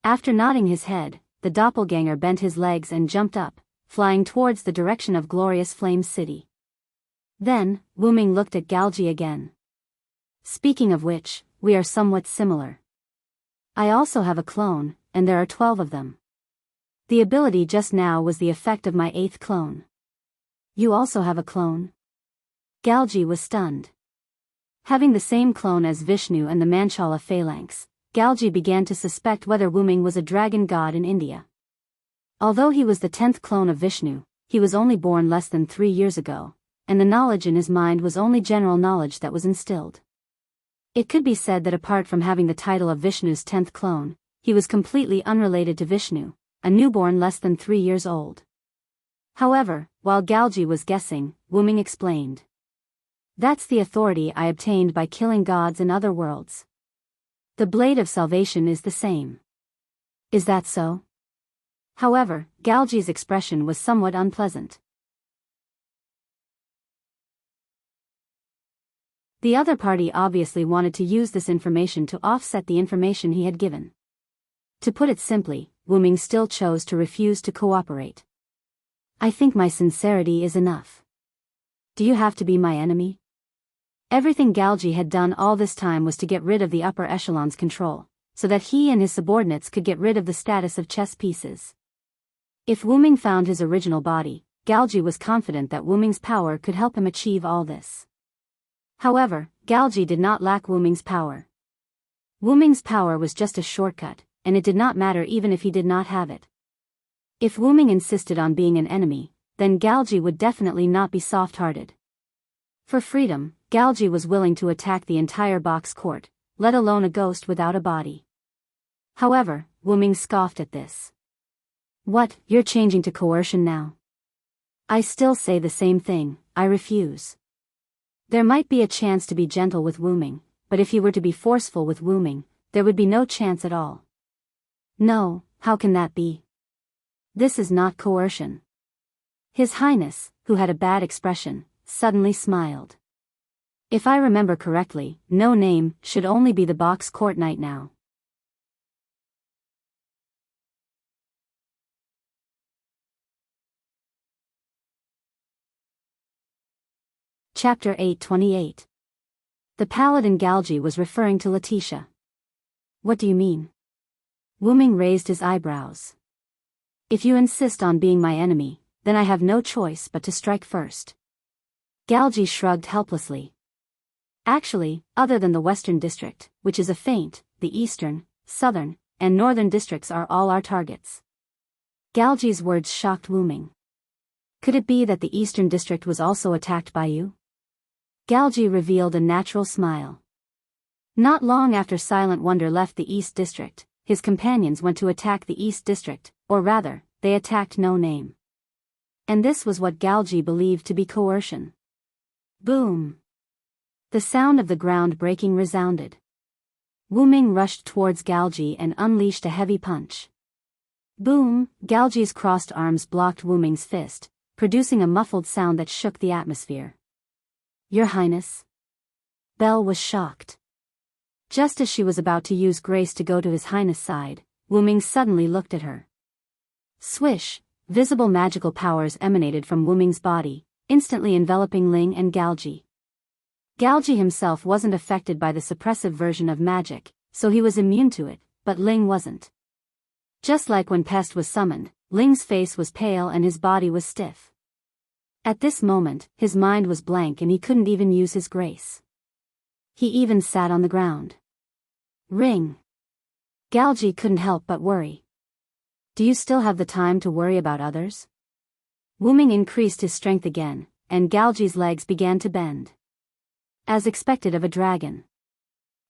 After nodding his head, the doppelganger bent his legs and jumped up, flying towards the direction of glorious Flame City. Then, Wu Ming looked at Galji again. Speaking of which, we are somewhat similar. I also have a clone, and there are 12 of them. The ability just now was the effect of my 8th clone. You also have a clone? Galji was stunned. Having the same clone as Vishnu and the Manchala phalanx, Galji began to suspect whether Wu Ming was a dragon god in India. Although he was the 10th clone of Vishnu, he was only born less than 3 years ago, and the knowledge in his mind was only general knowledge that was instilled. It could be said that apart from having the title of Vishnu's 10th clone, he was completely unrelated to Vishnu, a newborn less than 3 years old. However, while Galji was guessing, Wu Ming explained. That's the authority I obtained by killing gods in other worlds. The blade of salvation is the same. Is that so? However, Galji's expression was somewhat unpleasant. The other party obviously wanted to use this information to offset the information he had given. To put it simply, Wu Ming still chose to refuse to cooperate. I think my sincerity is enough. Do you have to be my enemy? Everything Galji had done all this time was to get rid of the upper echelon's control, so that he and his subordinates could get rid of the status of chess pieces. If Wu Ming found his original body, Galji was confident that Wu Ming's power could help him achieve all this. However, Galji did not lack Wu Ming's power. Wu Ming's power was just a shortcut, and it did not matter even if he did not have it. If Wu Ming insisted on being an enemy, then Galji would definitely not be soft-hearted. For freedom, Galji was willing to attack the entire box court, let alone a ghost without a body. However, Wu Ming scoffed at this. What, you're changing to coercion now? I still say the same thing, I refuse. There might be a chance to be gentle with Wu Ming, but if he were to be forceful with Wu Ming, there would be no chance at all. No, how can that be? This is not coercion. His Highness, who had a bad expression, suddenly smiled. If I remember correctly, no name should only be the box court knight now. Chapter 828. The paladin Galji was referring to Letitia. What do you mean? Wu Ming raised his eyebrows. If you insist on being my enemy, then I have no choice but to strike first. Galji shrugged helplessly. Actually, other than the Western District, which is a feint, the Eastern, Southern, and Northern districts are all our targets. Galji's words shocked Wu Ming. Could it be that the Eastern District was also attacked by you? Galji revealed a natural smile. Not long after Silent Wonder left the East District, his companions went to attack the East District, or rather, they attacked No Name. And this was what Galji believed to be coercion. Boom! The sound of the ground breaking resounded. Wu Ming rushed towards Galji and unleashed a heavy punch. Boom! Galji's crossed arms blocked Wu Ming's fist, producing a muffled sound that shook the atmosphere. Your Highness? Belle was shocked. Just as she was about to use grace to go to His Highness' side, Wu Ming suddenly looked at her. Swish! Visible magical powers emanated from Wu Ming's body, instantly enveloping Ling and Galji. Galji himself wasn't affected by the suppressive version of magic, so he was immune to it, but Ling wasn't. Just like when Pest was summoned, Ling's face was pale and his body was stiff. At this moment, his mind was blank and he couldn't even use his grace. He even sat on the ground. Ring! Galji couldn't help but worry. Do you still have the time to worry about others? Wu Ming increased his strength again, and Galji's legs began to bend. As expected of a dragon.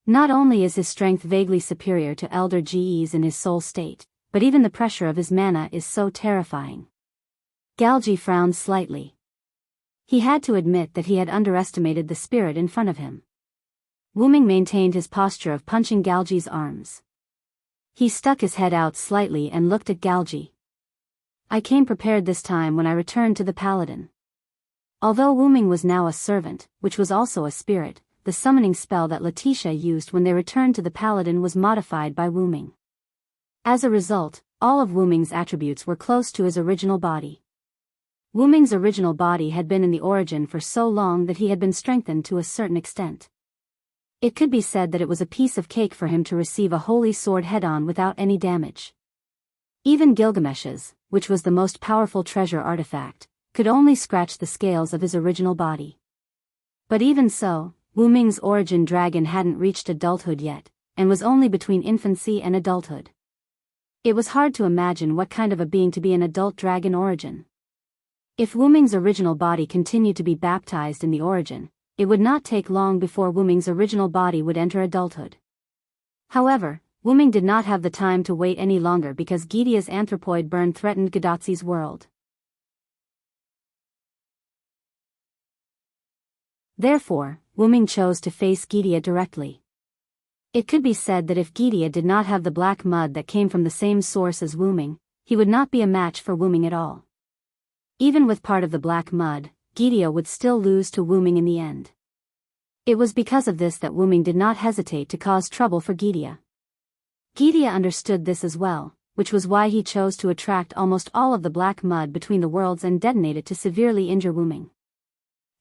Not only is his strength vaguely superior to Elder GE's in his soul state, but even the pressure of his mana is so terrifying. Galji frowned slightly. He had to admit that he had underestimated the spirit in front of him. Wu Ming maintained his posture of punching Galji's arms. He stuck his head out slightly and looked at Galji. I came prepared this time when I returned to the paladin. Although Wu Ming was now a servant, which was also a spirit, the summoning spell that Letitia used when they returned to the Paladin was modified by Wu Ming. As a result, all of Wu Ming's attributes were close to his original body. Wu Ming's original body had been in the origin for so long that he had been strengthened to a certain extent. It could be said that it was a piece of cake for him to receive a holy sword head-on without any damage. Even Gilgamesh's, which was the most powerful treasure artifact, could only scratch the scales of his original body. But even so, Wu Ming's origin dragon hadn't reached adulthood yet, and was only between infancy and adulthood. It was hard to imagine what kind of a being to be an adult dragon origin. If Wu Ming's original body continued to be baptized in the origin, it would not take long before Wu Ming's original body would enter adulthood. However, Wu Ming did not have the time to wait any longer because Gidea's anthropoid burn threatened Gadatsi's world. Therefore, Wu Ming chose to face Gidea directly. It could be said that if Gidea did not have the black mud that came from the same source as Wu Ming, he would not be a match for Wu Ming at all. Even with part of the black mud, Gidea would still lose to Wu Ming in the end. It was because of this that Wu Ming did not hesitate to cause trouble for Gidea. Gidea understood this as well, which was why he chose to attract almost all of the black mud between the worlds and detonate it to severely injure Wu Ming.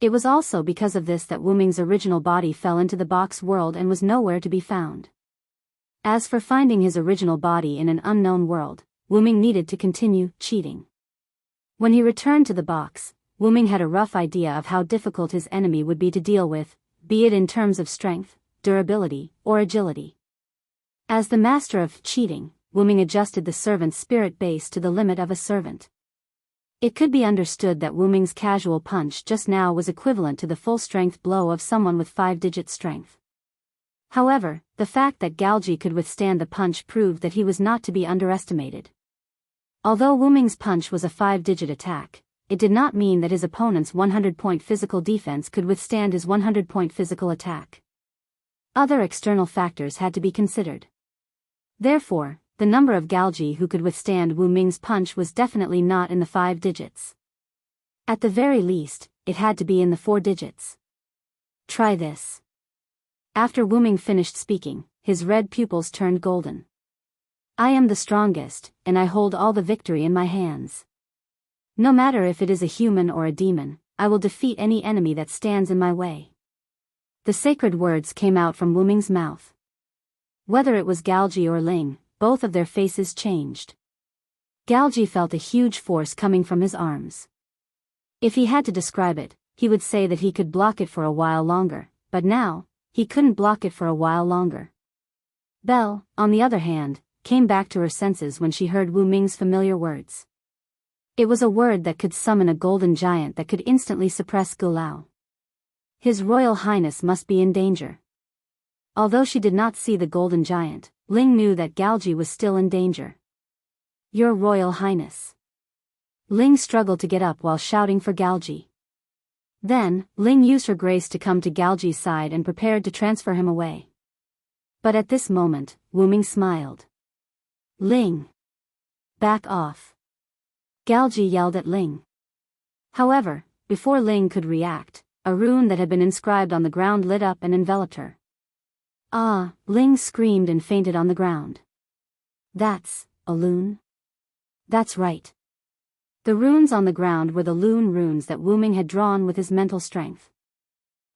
It was also because of this that Wu Ming's original body fell into the box world and was nowhere to be found. As for finding his original body in an unknown world, Wu Ming needed to continue cheating. When he returned to the box, Wu Ming had a rough idea of how difficult his enemy would be to deal with, be it in terms of strength, durability, or agility. As the master of cheating, Wu Ming adjusted the servant's spirit base to the limit of a servant. It could be understood that Wu Ming's casual punch just now was equivalent to the full-strength blow of someone with 5-digit strength. However, the fact that Galji could withstand the punch proved that he was not to be underestimated. Although Wu Ming's punch was a 5-digit attack, it did not mean that his opponent's 100-point physical defense could withstand his 100-point physical attack. Other external factors had to be considered. Therefore, the number of Galji who could withstand Wu Ming's punch was definitely not in the 5 digits. At the very least, it had to be in the 4 digits. Try this. After Wu Ming finished speaking, his red pupils turned golden. I am the strongest, and I hold all the victory in my hands. No matter if it is a human or a demon, I will defeat any enemy that stands in my way. The sacred words came out from Wu Ming's mouth. Whether it was Galji or Ling, both of their faces changed. Galji felt a huge force coming from his arms. If he had to describe it, he would say that he could block it for a while longer, but now, he couldn't block it for a while longer. Belle, on the other hand, came back to her senses when she heard Wu Ming's familiar words. It was a word that could summon a golden giant that could instantly suppress Gulao. His Royal Highness must be in danger. Although she did not see the golden giant, Ling knew that Galji was still in danger. Your Royal Highness. Ling struggled to get up while shouting for Galji. Then, Ling used her grace to come to Galji's side and prepared to transfer him away. But at this moment, Wu Ming smiled. Ling! Back off! Galji yelled at Ling. However, before Ling could react, a rune that had been inscribed on the ground lit up and enveloped her. Ah! Ling screamed and fainted on the ground. That's a loon? That's right. The runes on the ground were the loon runes that Wu Ming had drawn with his mental strength.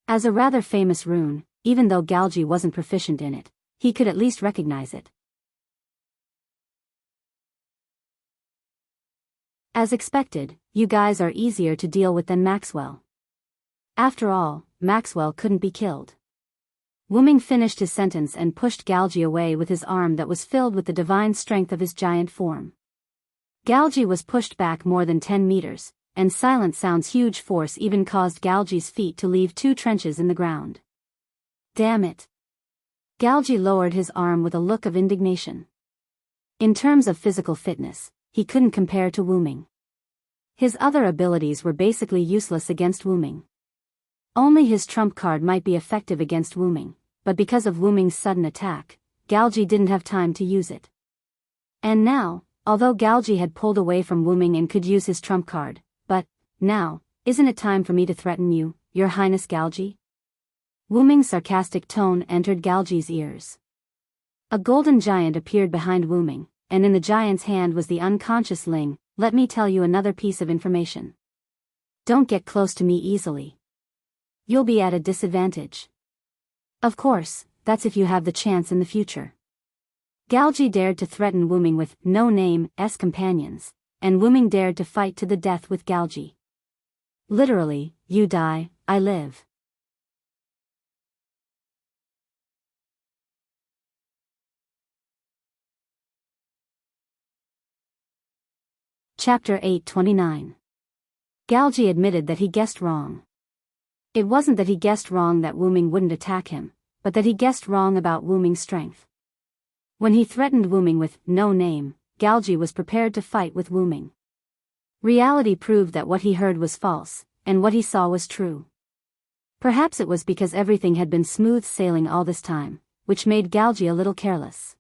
As a rather famous rune, even though Galji wasn't proficient in it, he could at least recognize it. As expected, you guys are easier to deal with than Maxwell. After all, Maxwell couldn't be killed. Wu Ming finished his sentence and pushed Galji away with his arm that was filled with the divine strength of his giant form. Galji was pushed back more than 10 meters, and Silent Sound's huge force even caused Galji's feet to leave 2 trenches in the ground. Damn it! Galji lowered his arm with a look of indignation. In terms of physical fitness, he couldn't compare to Wu Ming. His other abilities were basically useless against Wu Ming. Only his trump card might be effective against Wu Ming, but because of Wu Ming's sudden attack, Galji didn't have time to use it. And now, although Galji had pulled away from Wu Ming and could use his trump card, but, now, isn't it time for me to threaten you, Your Highness Galji? Wu Ming's sarcastic tone entered Galji's ears. A golden giant appeared behind Wu Ming, and in the giant's hand was the unconscious Ling. Let me tell you another piece of information. Don't get close to me easily. You'll be at a disadvantage. Of course, that's if you have the chance in the future. Galji dared to threaten Wu Ming with no name's companions, and Wu Ming dared to fight to the death with Galji. Literally, you die, I live. Chapter 829. Galji admitted that he guessed wrong. It wasn't that he guessed wrong that Wu Ming wouldn't attack him, but that he guessed wrong about Wu Ming's strength. When he threatened Wu Ming with no name, Galji was prepared to fight with Wu Ming. Reality proved that what he heard was false, and what he saw was true. Perhaps it was because everything had been smooth sailing all this time, which made Galji a little careless.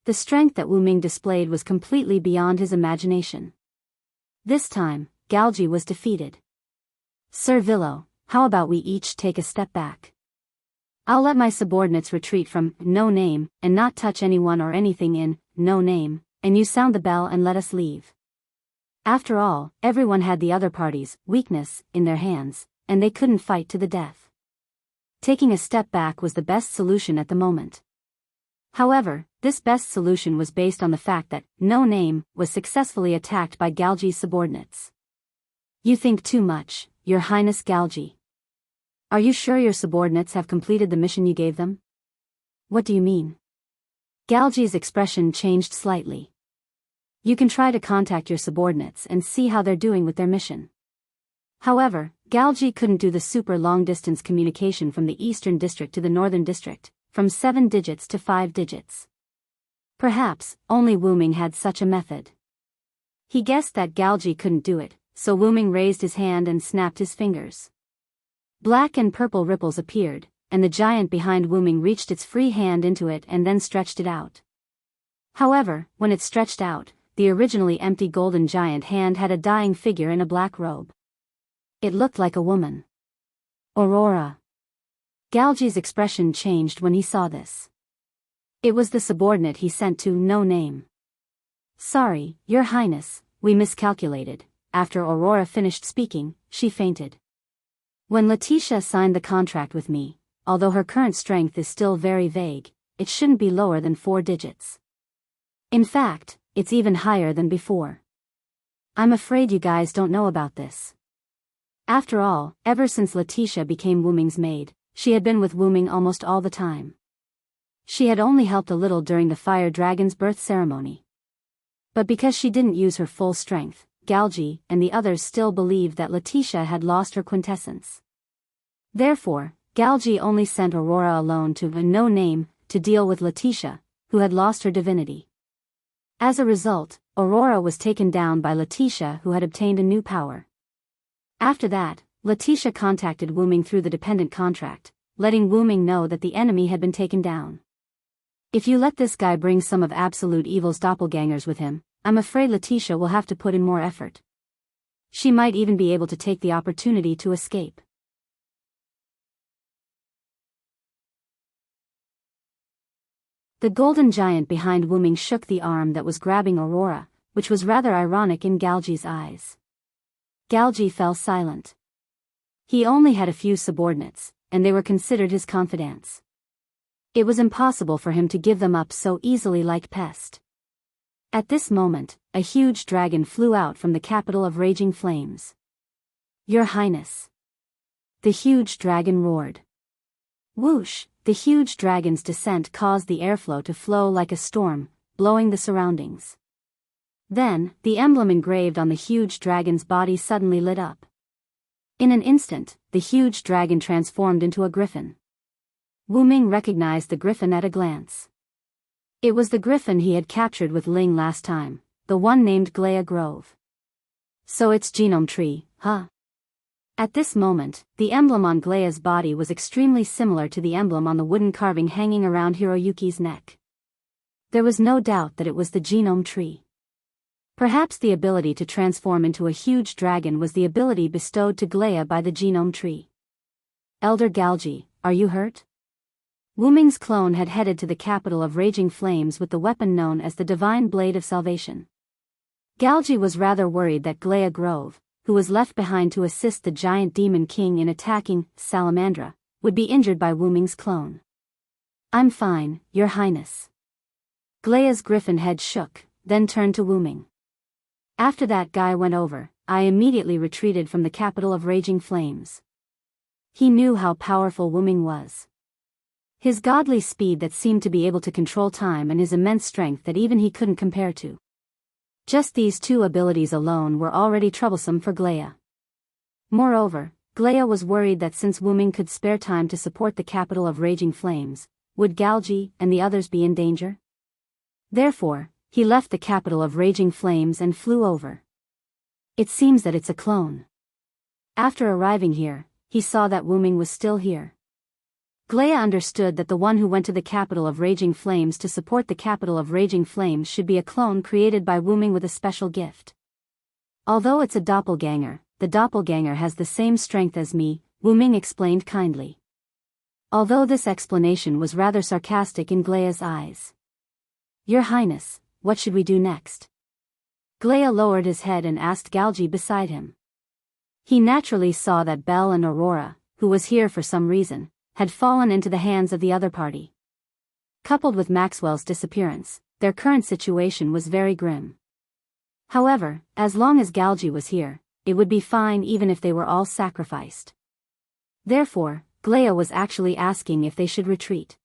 The strength that Wu Ming displayed was completely beyond his imagination. This time, Galji was defeated. Sir Villo, how about we each take a step back? I'll let my subordinates retreat from no name and not touch anyone or anything in no name, and you sound the bell and let us leave. After all, everyone had the other party's weakness in their hands, and they couldn't fight to the death. Taking a step back was the best solution at the moment. However, this best solution was based on the fact that no name was successfully attacked by Galji's subordinates. You think too much, Your Highness Galji. Are you sure your subordinates have completed the mission you gave them? What do you mean? Galji's expression changed slightly. You can try to contact your subordinates and see how they're doing with their mission. However, Galji couldn't do the super long-distance communication from the Eastern District to the Northern District, from 7 digits to 5 digits. Perhaps, only Wu Ming had such a method. He guessed that Galji couldn't do it, so Wu Ming raised his hand and snapped his fingers. Black and purple ripples appeared, and the giant behind Wu Ming reached its free hand into it and then stretched it out. However, when it stretched out, the originally empty golden giant hand had a dying figure in a black robe. It looked like a woman. Aurora. Galji's expression changed when he saw this. It was the subordinate he sent to no name. Sorry, Your Highness, we miscalculated. After Aurora finished speaking, she fainted. When Letitia signed the contract with me, although her current strength is still very vague, it shouldn't be lower than 4 digits. In fact, it's even higher than before. I'm afraid you guys don't know about this. After all, ever since Letitia became Wu Ming's maid, she had been with Wu Ming almost all the time. She had only helped a little during the fire dragon's birth ceremony. But because she didn't use her full strength, Galji and the others still believed that Letitia had lost her quintessence. Therefore, Galji only sent Aurora alone to a no name to deal with Letitia, who had lost her divinity. As a result, Aurora was taken down by Letitia, who had obtained a new power. After that, Letitia contacted Wu Ming through the dependent contract, letting Wu Ming know that the enemy had been taken down. If you let this guy bring some of Absolute Evil's doppelgangers with him, I'm afraid Letitia will have to put in more effort. She might even be able to take the opportunity to escape. The golden giant behind Wu Ming shook the arm that was grabbing Aurora, which was rather ironic in Galji's eyes. Galji fell silent. He only had a few subordinates, and they were considered his confidants. It was impossible for him to give them up so easily like pest. At this moment, a huge dragon flew out from the capital of Raging Flames. Your Highness. The huge dragon roared. Whoosh! The huge dragon's descent caused the airflow to flow like a storm, blowing the surroundings. Then, the emblem engraved on the huge dragon's body suddenly lit up. In an instant, the huge dragon transformed into a griffin. Wu Ming recognized the griffin at a glance. It was the griffin he had captured with Ling last time, the one named Glea Grove. So it's genome tree, huh? At this moment, the emblem on Glea's body was extremely similar to the emblem on the wooden carving hanging around Hiroyuki's neck. There was no doubt that it was the genome tree. Perhaps the ability to transform into a huge dragon was the ability bestowed to Glea by the genome tree. Elder Galji, are you hurt? Wu Ming's clone had headed to the capital of Raging Flames with the weapon known as the Divine Blade of Salvation. Galji was rather worried that Glea Grove, who was left behind to assist the giant demon king in attacking Salamandra, would be injured by Wu Ming's clone. I'm fine, Your Highness. Glea's griffin head shook, then turned to Wu Ming. After that guy went over, I immediately retreated from the capital of Raging Flames. He knew how powerful Wu Ming was. His godly speed that seemed to be able to control time and his immense strength that even he couldn't compare to. Just these two abilities alone were already troublesome for Glea. Moreover, Glea was worried that since Wu Ming could spare time to support the capital of Raging Flames, would Galji and the others be in danger? Therefore, he left the capital of Raging Flames and flew over. It seems that it's a clone. After arriving here, he saw that Wu Ming was still here. Glea understood that the one who went to the capital of Raging Flames to support the capital of Raging Flames should be a clone created by Wu Ming with a special gift. Although it's a doppelganger, the doppelganger has the same strength as me, Wu Ming explained kindly. Although this explanation was rather sarcastic in Glea's eyes. Your Highness, what should we do next? Glea lowered his head and asked Galji beside him. He naturally saw that Belle and Aurora, who was here for some reason, had fallen into the hands of the other party. Coupled with Maxwell's disappearance, their current situation was very grim. However, as long as Galji was here, it would be fine even if they were all sacrificed. Therefore, Glea was actually asking if they should retreat.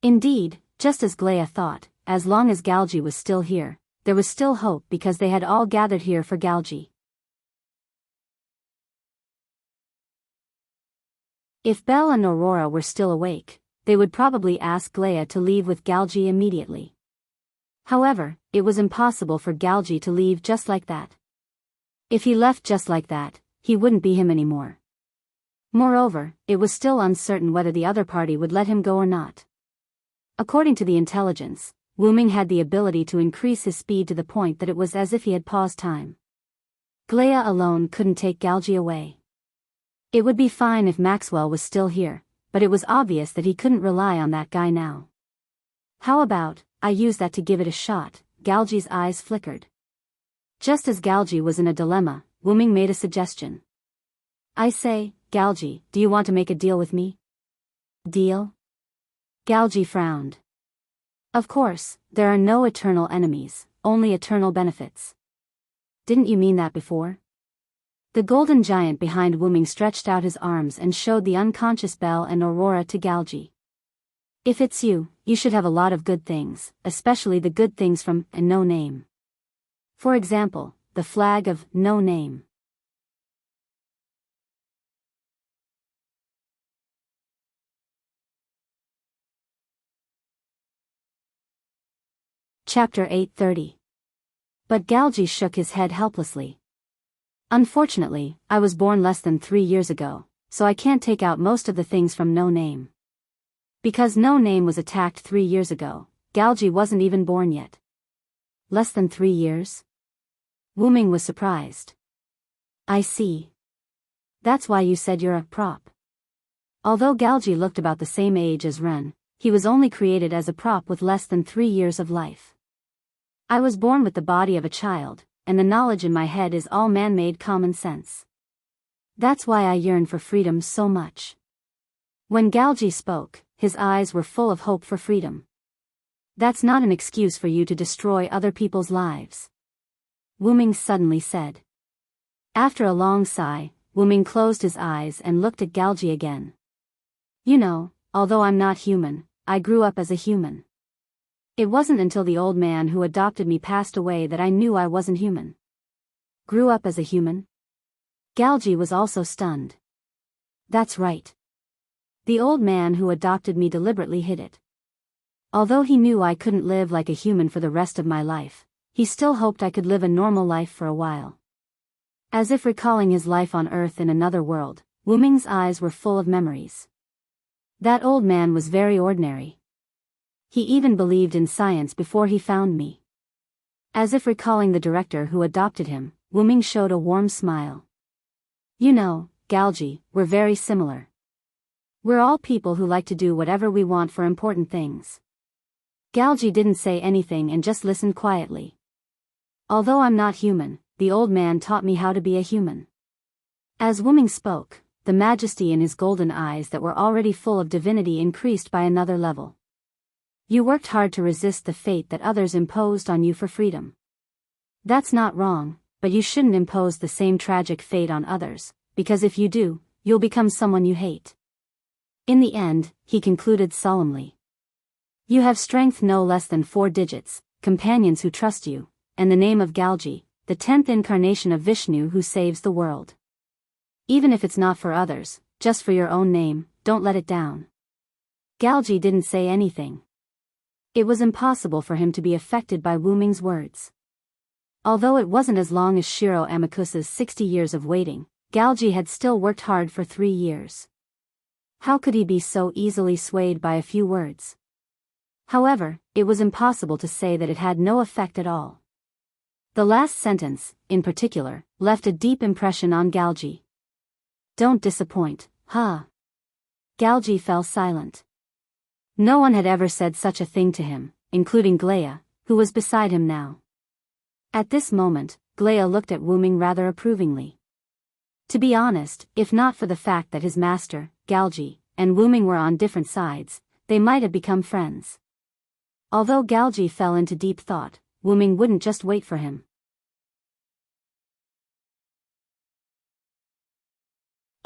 Indeed, just as Glea thought, as long as Galji was still here, there was still hope because they had all gathered here for Galji. If Belle and Aurora were still awake, they would probably ask Glea to leave with Galji immediately. However, it was impossible for Galji to leave just like that. If he left just like that, he wouldn't be him anymore. Moreover, it was still uncertain whether the other party would let him go or not. According to the intelligence, Wu Ming had the ability to increase his speed to the point that it was as if he had paused time. Glea alone couldn't take Galji away. It would be fine if Maxwell was still here, but it was obvious that he couldn't rely on that guy now. How about, I use that to give it a shot? Galji's eyes flickered. Just as Galji was in a dilemma, Wu Ming made a suggestion. I say, Galji, do you want to make a deal with me? Deal? Galji frowned. Of course, there are no eternal enemies, only eternal benefits. Didn't you mean that before? The golden giant behind Wu Ming stretched out his arms and showed the unconscious Belle and Aurora to Galji. If it's you, you should have a lot of good things, especially the good things from a no name. For example, the flag of no name. Chapter 830. But Galji shook his head helplessly. Unfortunately, I was born less than 3 years ago, so I can't take out most of the things from No Name. Because No Name was attacked 3 years ago, Galji wasn't even born yet. Less than 3 years? Wu Ming was surprised. I see. That's why you said you're a prop. Although Galji looked about the same age as Ren, he was only created as a prop with less than 3 years of life. I was born with the body of a child, and the knowledge in my head is all man-made common sense. That's why I yearn for freedom so much. When Galji spoke, his eyes were full of hope for freedom. That's not an excuse for you to destroy other people's lives. Wu Ming suddenly said. After a long sigh, Wu Ming closed his eyes and looked at Galji again. You know, although I'm not human, I grew up as a human. It wasn't until the old man who adopted me passed away that I knew I wasn't human. Grew up as a human? Galji was also stunned. That's right. The old man who adopted me deliberately hid it. Although he knew I couldn't live like a human for the rest of my life, he still hoped I could live a normal life for a while. As if recalling his life on Earth in another world, Wu Ming's eyes were full of memories. That old man was very ordinary. He even believed in science before he found me. As if recalling the director who adopted him, Wu Ming showed a warm smile. You know, Galji, we're very similar. We're all people who like to do whatever we want for important things. Galji didn't say anything and just listened quietly. Although I'm not human, the old man taught me how to be a human. As Wuming spoke, the majesty in his golden eyes that were already full of divinity increased by another level. You worked hard to resist the fate that others imposed on you for freedom. That's not wrong, but you shouldn't impose the same tragic fate on others, because if you do, you'll become someone you hate. In the end, he concluded solemnly. You have strength no less than 4 digits, companions who trust you, and the name of Galji, the 10th incarnation of Vishnu who saves the world. Even if it's not for others, just for your own name, don't let it down. Galji didn't say anything. It was impossible for him to be affected by Wuming's words. Although it wasn't as long as Shiro Amakusa's 60 years of waiting, Galji had still worked hard for 3 years. How could he be so easily swayed by a few words? However, it was impossible to say that it had no effect at all. The last sentence, in particular, left a deep impression on Galji. Don't disappoint, huh? Galji fell silent. No one had ever said such a thing to him, including Glea, who was beside him now. At this moment, Glea looked at Wuming rather approvingly. To be honest, if not for the fact that his master, Galji, and Wuming were on different sides, they might have become friends. Although Galji fell into deep thought, Wuming wouldn't just wait for him.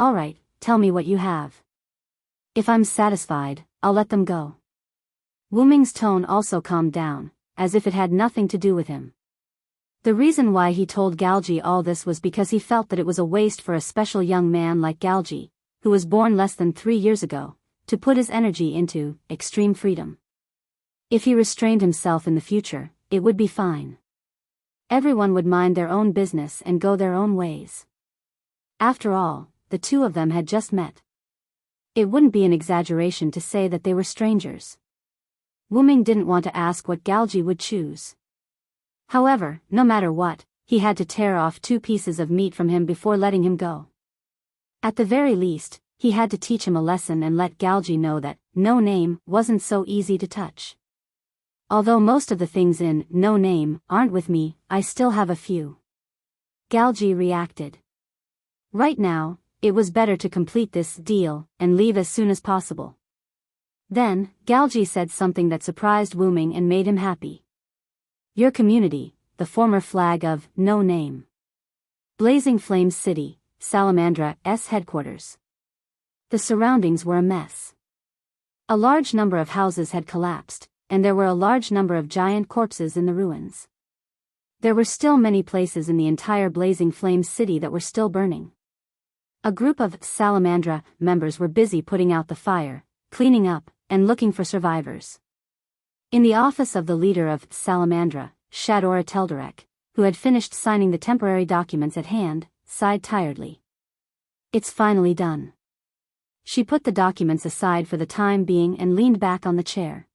Alright, tell me what you have. If I'm satisfied, I'll let them go. Wuming's tone also calmed down, as if it had nothing to do with him. The reason why he told Galji all this was because he felt that it was a waste for a special young man like Galji, who was born less than 3 years ago, to put his energy into extreme freedom. If he restrained himself in the future, it would be fine. Everyone would mind their own business and go their own ways. After all, the two of them had just met. It wouldn't be an exaggeration to say that they were strangers. Wuming didn't want to ask what Galji would choose. However, no matter what, he had to tear off 2 pieces of meat from him before letting him go. At the very least, he had to teach him a lesson and let Galji know that No Name wasn't so easy to touch. Although most of the things in No Name aren't with me, I still have a few. Galji reacted. Right now, it was better to complete this deal and leave as soon as possible. Then, Galji said something that surprised Wuming and made him happy. Your community, the former flag of No Name. Blazing Flames City, Salamandra's headquarters. The surroundings were a mess. A large number of houses had collapsed, and there were a large number of giant corpses in the ruins. There were still many places in the entire Blazing Flames City that were still burning. A group of Salamandra members were busy putting out the fire, cleaning up, and looking for survivors. In the office of the leader of Salamandra, Shadora Telderek, who had finished signing the temporary documents at hand, sighed tiredly. It's finally done. She put the documents aside for the time being and leaned back on the chair.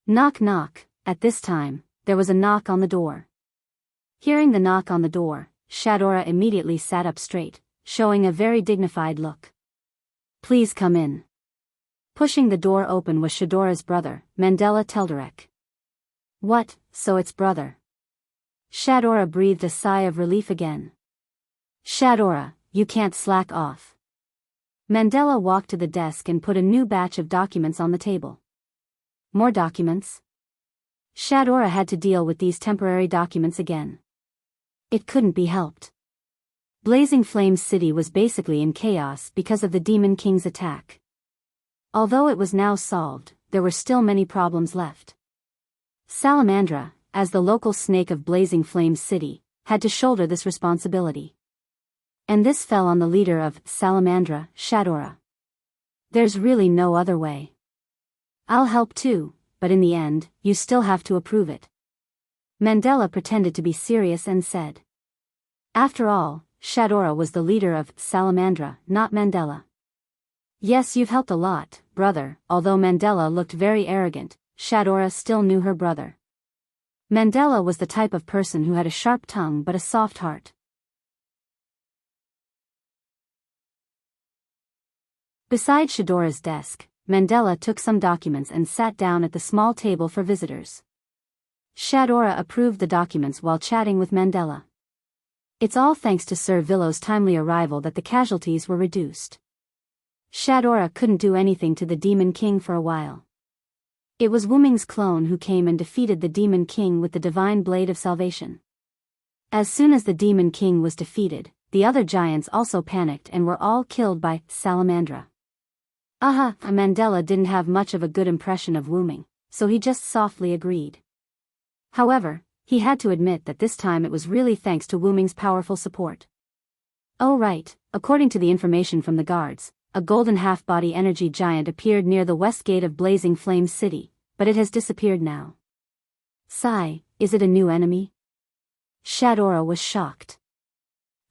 Knock knock. At this time, there was a knock on the door. Hearing the knock on the door, Shadora immediately sat up straight, showing a very dignified look. Please come in. Pushing the door open was Shadora's brother, Mandela Telderek. What, so it's brother? Shadora breathed a sigh of relief again. Shadora, you can't slack off. Mandela walked to the desk and put a new batch of documents on the table. More documents? Shadora had to deal with these temporary documents again. It couldn't be helped. Blazing Flames City was basically in chaos because of the Demon King's attack. Although it was now solved, there were still many problems left. Salamandra, as the local snake of Blazing Flames City, had to shoulder this responsibility. And this fell on the leader of Salamandra, Shadora. There's really no other way. I'll help too, but in the end, you still have to approve it. Mandela pretended to be serious and said. After all, Shadora was the leader of Salamandra, not Mandela. Yes, you've helped a lot, brother. Although Mandela looked very arrogant, Shadora still knew her brother. Mandela was the type of person who had a sharp tongue but a soft heart. Beside Shadora's desk, Mandela took some documents and sat down at the small table for visitors. Shadora approved the documents while chatting with Mandela. It's all thanks to Sir Villow's timely arrival that the casualties were reduced. Shadora couldn't do anything to the Demon King for a while. It was Wu Ming's clone who came and defeated the Demon King with the Divine Blade of Salvation. As soon as the Demon King was defeated, the other giants also panicked and were all killed by Salamandra. Mandela didn't have much of a good impression of Wu Ming, so he just softly agreed. However, he had to admit that this time it was really thanks to Wu Ming's powerful support. Oh right, according to the information from the guards, a golden half-body energy giant appeared near the west gate of Blazing Flame City, but it has disappeared now. Sigh, is it a new enemy? Shadora was shocked.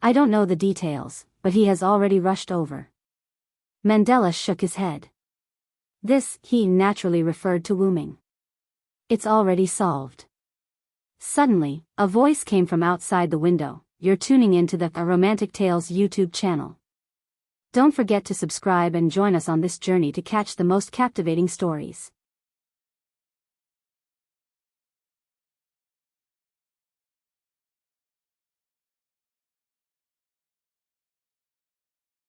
I don't know the details, but he has already rushed over. Mandela shook his head. This, he naturally referred to Wu Ming. It's already solved. Suddenly, a voice came from outside the window. You're tuning into the Romantic Tales YouTube channel. Don't forget to subscribe and join us on this journey to catch the most captivating stories.